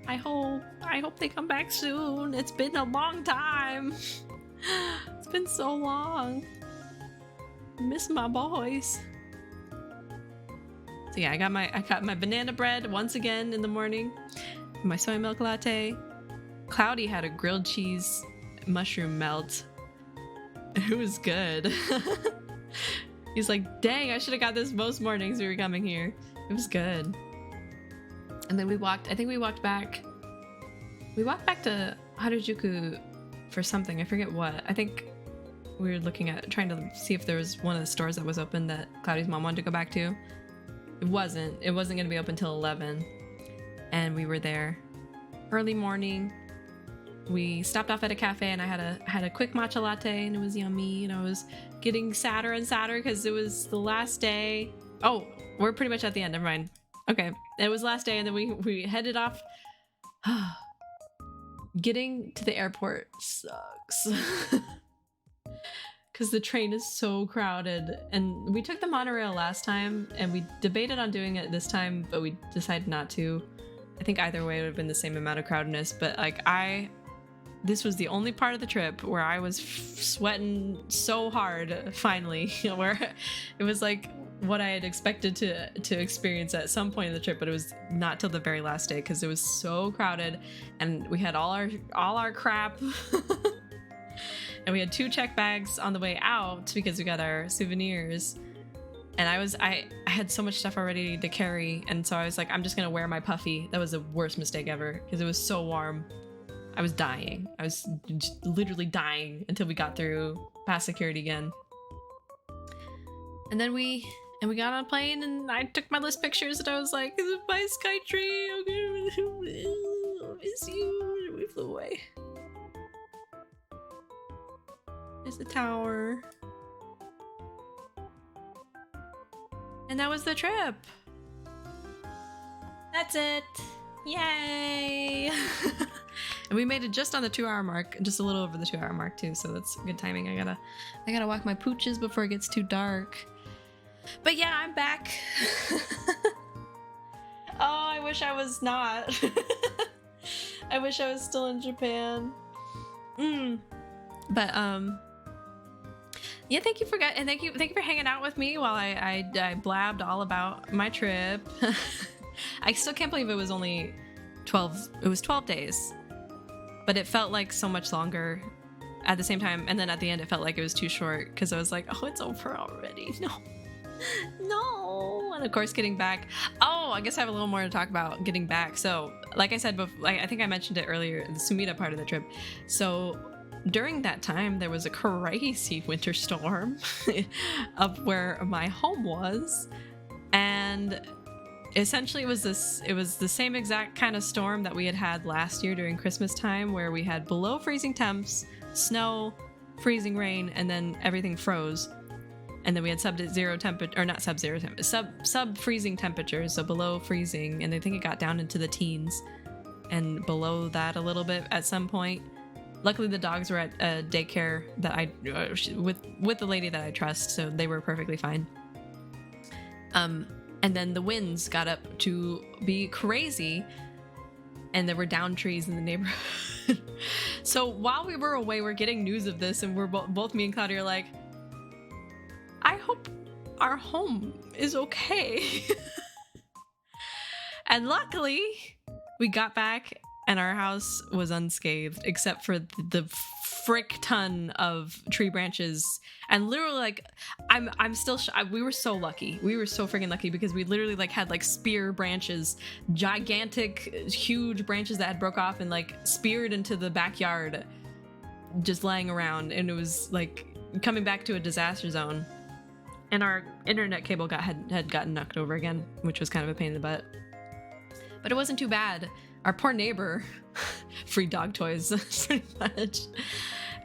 I hope they come back soon. It's been a long time. It's been so long. Miss my boys. So yeah, I got my banana bread once again in the morning. My soy milk latte. Cloudy had a grilled cheese mushroom melt. It was good. He's like, dang, I should have got this most mornings we were coming here. It was good. And then I think we walked back to Harajuku for something. I forget what. I think we were trying to see if there was one of the stores that was open that Cloudy's mom wanted to go back to. It wasn't going to be open till 11. And we were there early morning. We stopped off at a cafe and I had a quick matcha latte and it was yummy, and I was getting sadder and sadder because it was the last day. Oh, we're pretty much at the end. Never mind. Okay, it was last day and then we headed off. Getting to the airport sucks. Because the train is so crowded, and we took the monorail last time and we debated on doing it this time, but we decided not to. I think either way it would have been the same amount of crowdedness, but like this was the only part of the trip where I was sweating so hard finally, where it was like what I had expected to experience at some point in the trip, but it was not till the very last day because it was so crowded and we had all our crap. And we had 2 check bags on the way out because we got our souvenirs. And I had so much stuff already to carry, and so I was like, I'm just gonna wear my puffy. That was the worst mistake ever because it was so warm. I was dying. I was just literally dying until we got through past security again. And then we got on a plane and I took my list pictures and I was like, bye Skytree, I'll miss you. And we flew away. There's the tower. And that was the trip. That's it. Yay! And we made it just on the 2-hour mark, just a little over the 2-hour mark too, so that's good timing. I gotta walk my pooches before it gets too dark. But yeah, I'm back. Oh, I wish I was not. I wish I was still in Japan. But yeah, thank you for hanging out with me while I blabbed all about my trip. I still can't believe it was only 12. It was 12 days, but it felt like so much longer at the same time. And then at the end, it felt like it was too short because I was like, oh, it's over already. No. And of course, getting back. Oh, I guess I have a little more to talk about getting back. So, like I said before, I think I mentioned it earlier, the Sumida part of the trip. So during that time, there was a crazy winter storm up where my home was, and essentially it was the same exact kind of storm that we had last year during Christmas time, where we had below freezing temps, snow, freezing rain, and then everything froze. And then we had sub-zero temperature, or not sub-zero temperature, sub-freezing temperatures, so below freezing, and I think it got down into the teens and below that a little bit at some point. Luckily, the dogs were at a daycare that with the lady that I trust, so they were perfectly fine. And then the winds got up to be crazy, and there were down trees in the neighborhood. So while we were away, we're getting news of this, and we're both me and Claudia are like, I hope our home is okay. And luckily, we got back and our house was unscathed except for the frick ton of tree branches. And literally, like, I'm still we were so lucky. We were so freaking lucky because we literally like had like spear branches, gigantic huge branches that had broke off and like speared into the backyard, just laying around. And it was like coming back to a disaster zone. And our internet cable had gotten knocked over again, which was kind of a pain in the butt. But it wasn't too bad. Our poor neighbor, free dog toys, pretty much.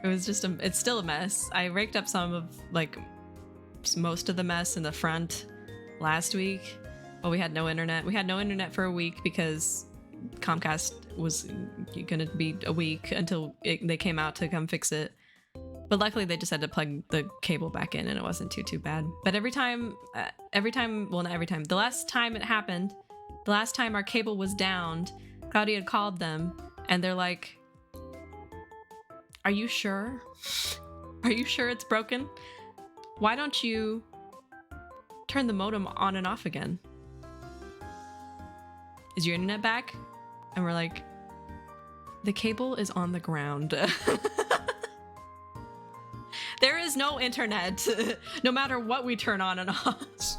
It was just it's still a mess. I raked up some of like most of the mess in the front last week, but we had no internet. We had no internet for a week because Comcast was gonna be a week until they came out to come fix it. But luckily they just had to plug the cable back in and it wasn't too bad. But every time, well, not every time, the last time it happened, the last time our cable was downed, Cloudy had called them and they're like, are you sure? Are you sure it's broken? Why don't you turn the modem on and off again? Is your internet back? And we're like, the cable is on the ground. There is no internet, no matter what we turn on and off. It's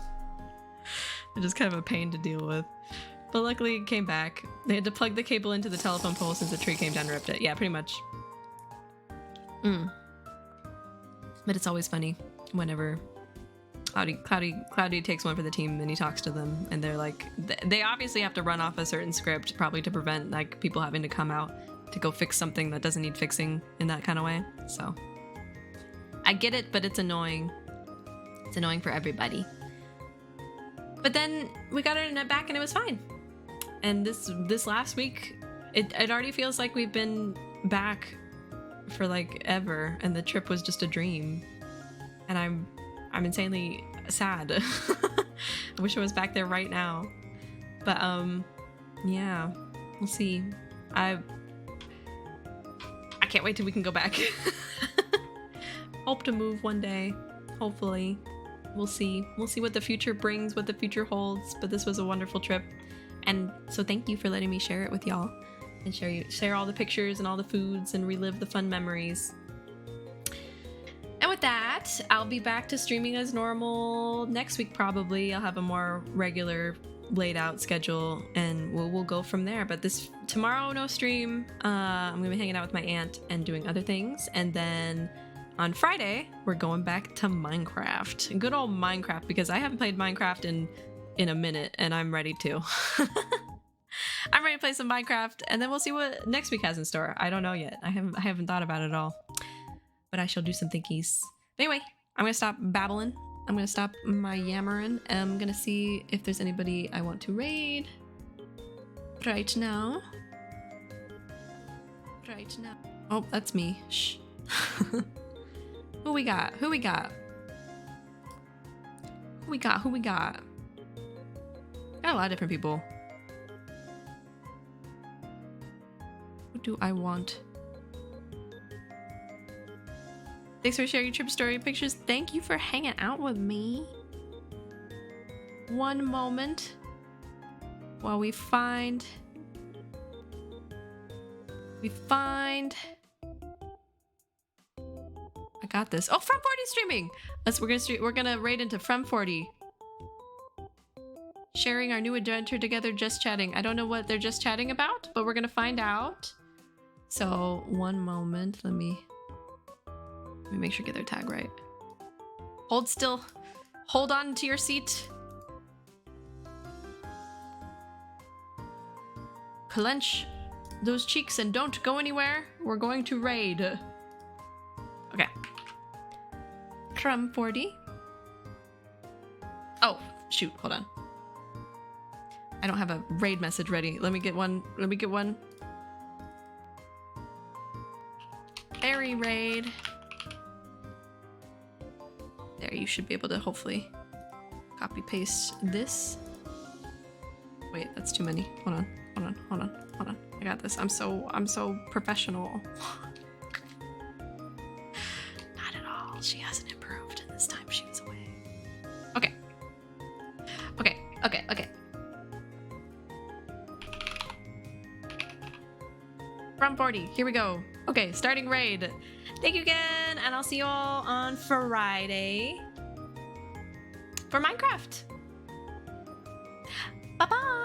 just kind of a pain to deal with. But luckily it came back. They had to plug the cable into the telephone pole since the tree came down and ripped it. Yeah, pretty much. But it's always funny whenever Cloudy takes one for the team and he talks to them and they're like, they obviously have to run off a certain script probably to prevent like people having to come out to go fix something that doesn't need fixing in that kind of way. So I get it, but it's annoying. It's annoying for everybody. But then we got our internet back and it was fine. And this last week, it already feels like we've been back for like ever, and the trip was just a dream. And I'm insanely sad. I wish I was back there right now. But yeah, we'll see. I can't wait till we can go back. Hope to move one day, hopefully. We'll see. We'll see what the future brings, what the future holds. But this was a wonderful trip. And so thank you for letting me share it with y'all. And share all the pictures and all the foods and relive the fun memories. And with that, I'll be back to streaming as normal next week probably. I'll have a more regular laid out schedule and we'll go from there. But tomorrow, no stream. I'm gonna be hanging out with my aunt and doing other things. And then on Friday, we're going back to Minecraft. Good old Minecraft, because I haven't played Minecraft in a minute and I'm ready to. I'm ready to play some Minecraft, and then we'll see what next week has in store. I don't know yet. I haven't thought about it at all. But I shall do some thinkies. Anyway, I'm gonna stop babbling. I'm gonna stop my yammering. I'm gonna see if there's anybody I want to raid right now. Right now. Oh, that's me. Shh. Who we got? Who we got? Who we got? Who we got? Got a lot of different people. Who do I want? Thanks for sharing your trip story pictures. Thank you for hanging out with me. One moment while we find. I got this. Oh, From 40 streaming. We're gonna raid into From 40. Sharing our new adventure together, just chatting. I don't know what they're just chatting about, but we're gonna find out. So one moment, let me make sure I get their tag right. Hold still. Hold on to your seat. Clench those cheeks and don't go anywhere. We're going to raid. Okay. From 40. Oh, shoot, hold on. I don't have a raid message ready. Let me get one. Berry raid. There, you should be able to hopefully copy paste this. Wait, that's too many. Hold on. I got this. I'm so professional. Not at all. She hasn't improved in this time she was away. Okay. from 40. Here we go. Okay, starting raid. Thank you again, and I'll see you all on Friday for Minecraft. Bye-bye.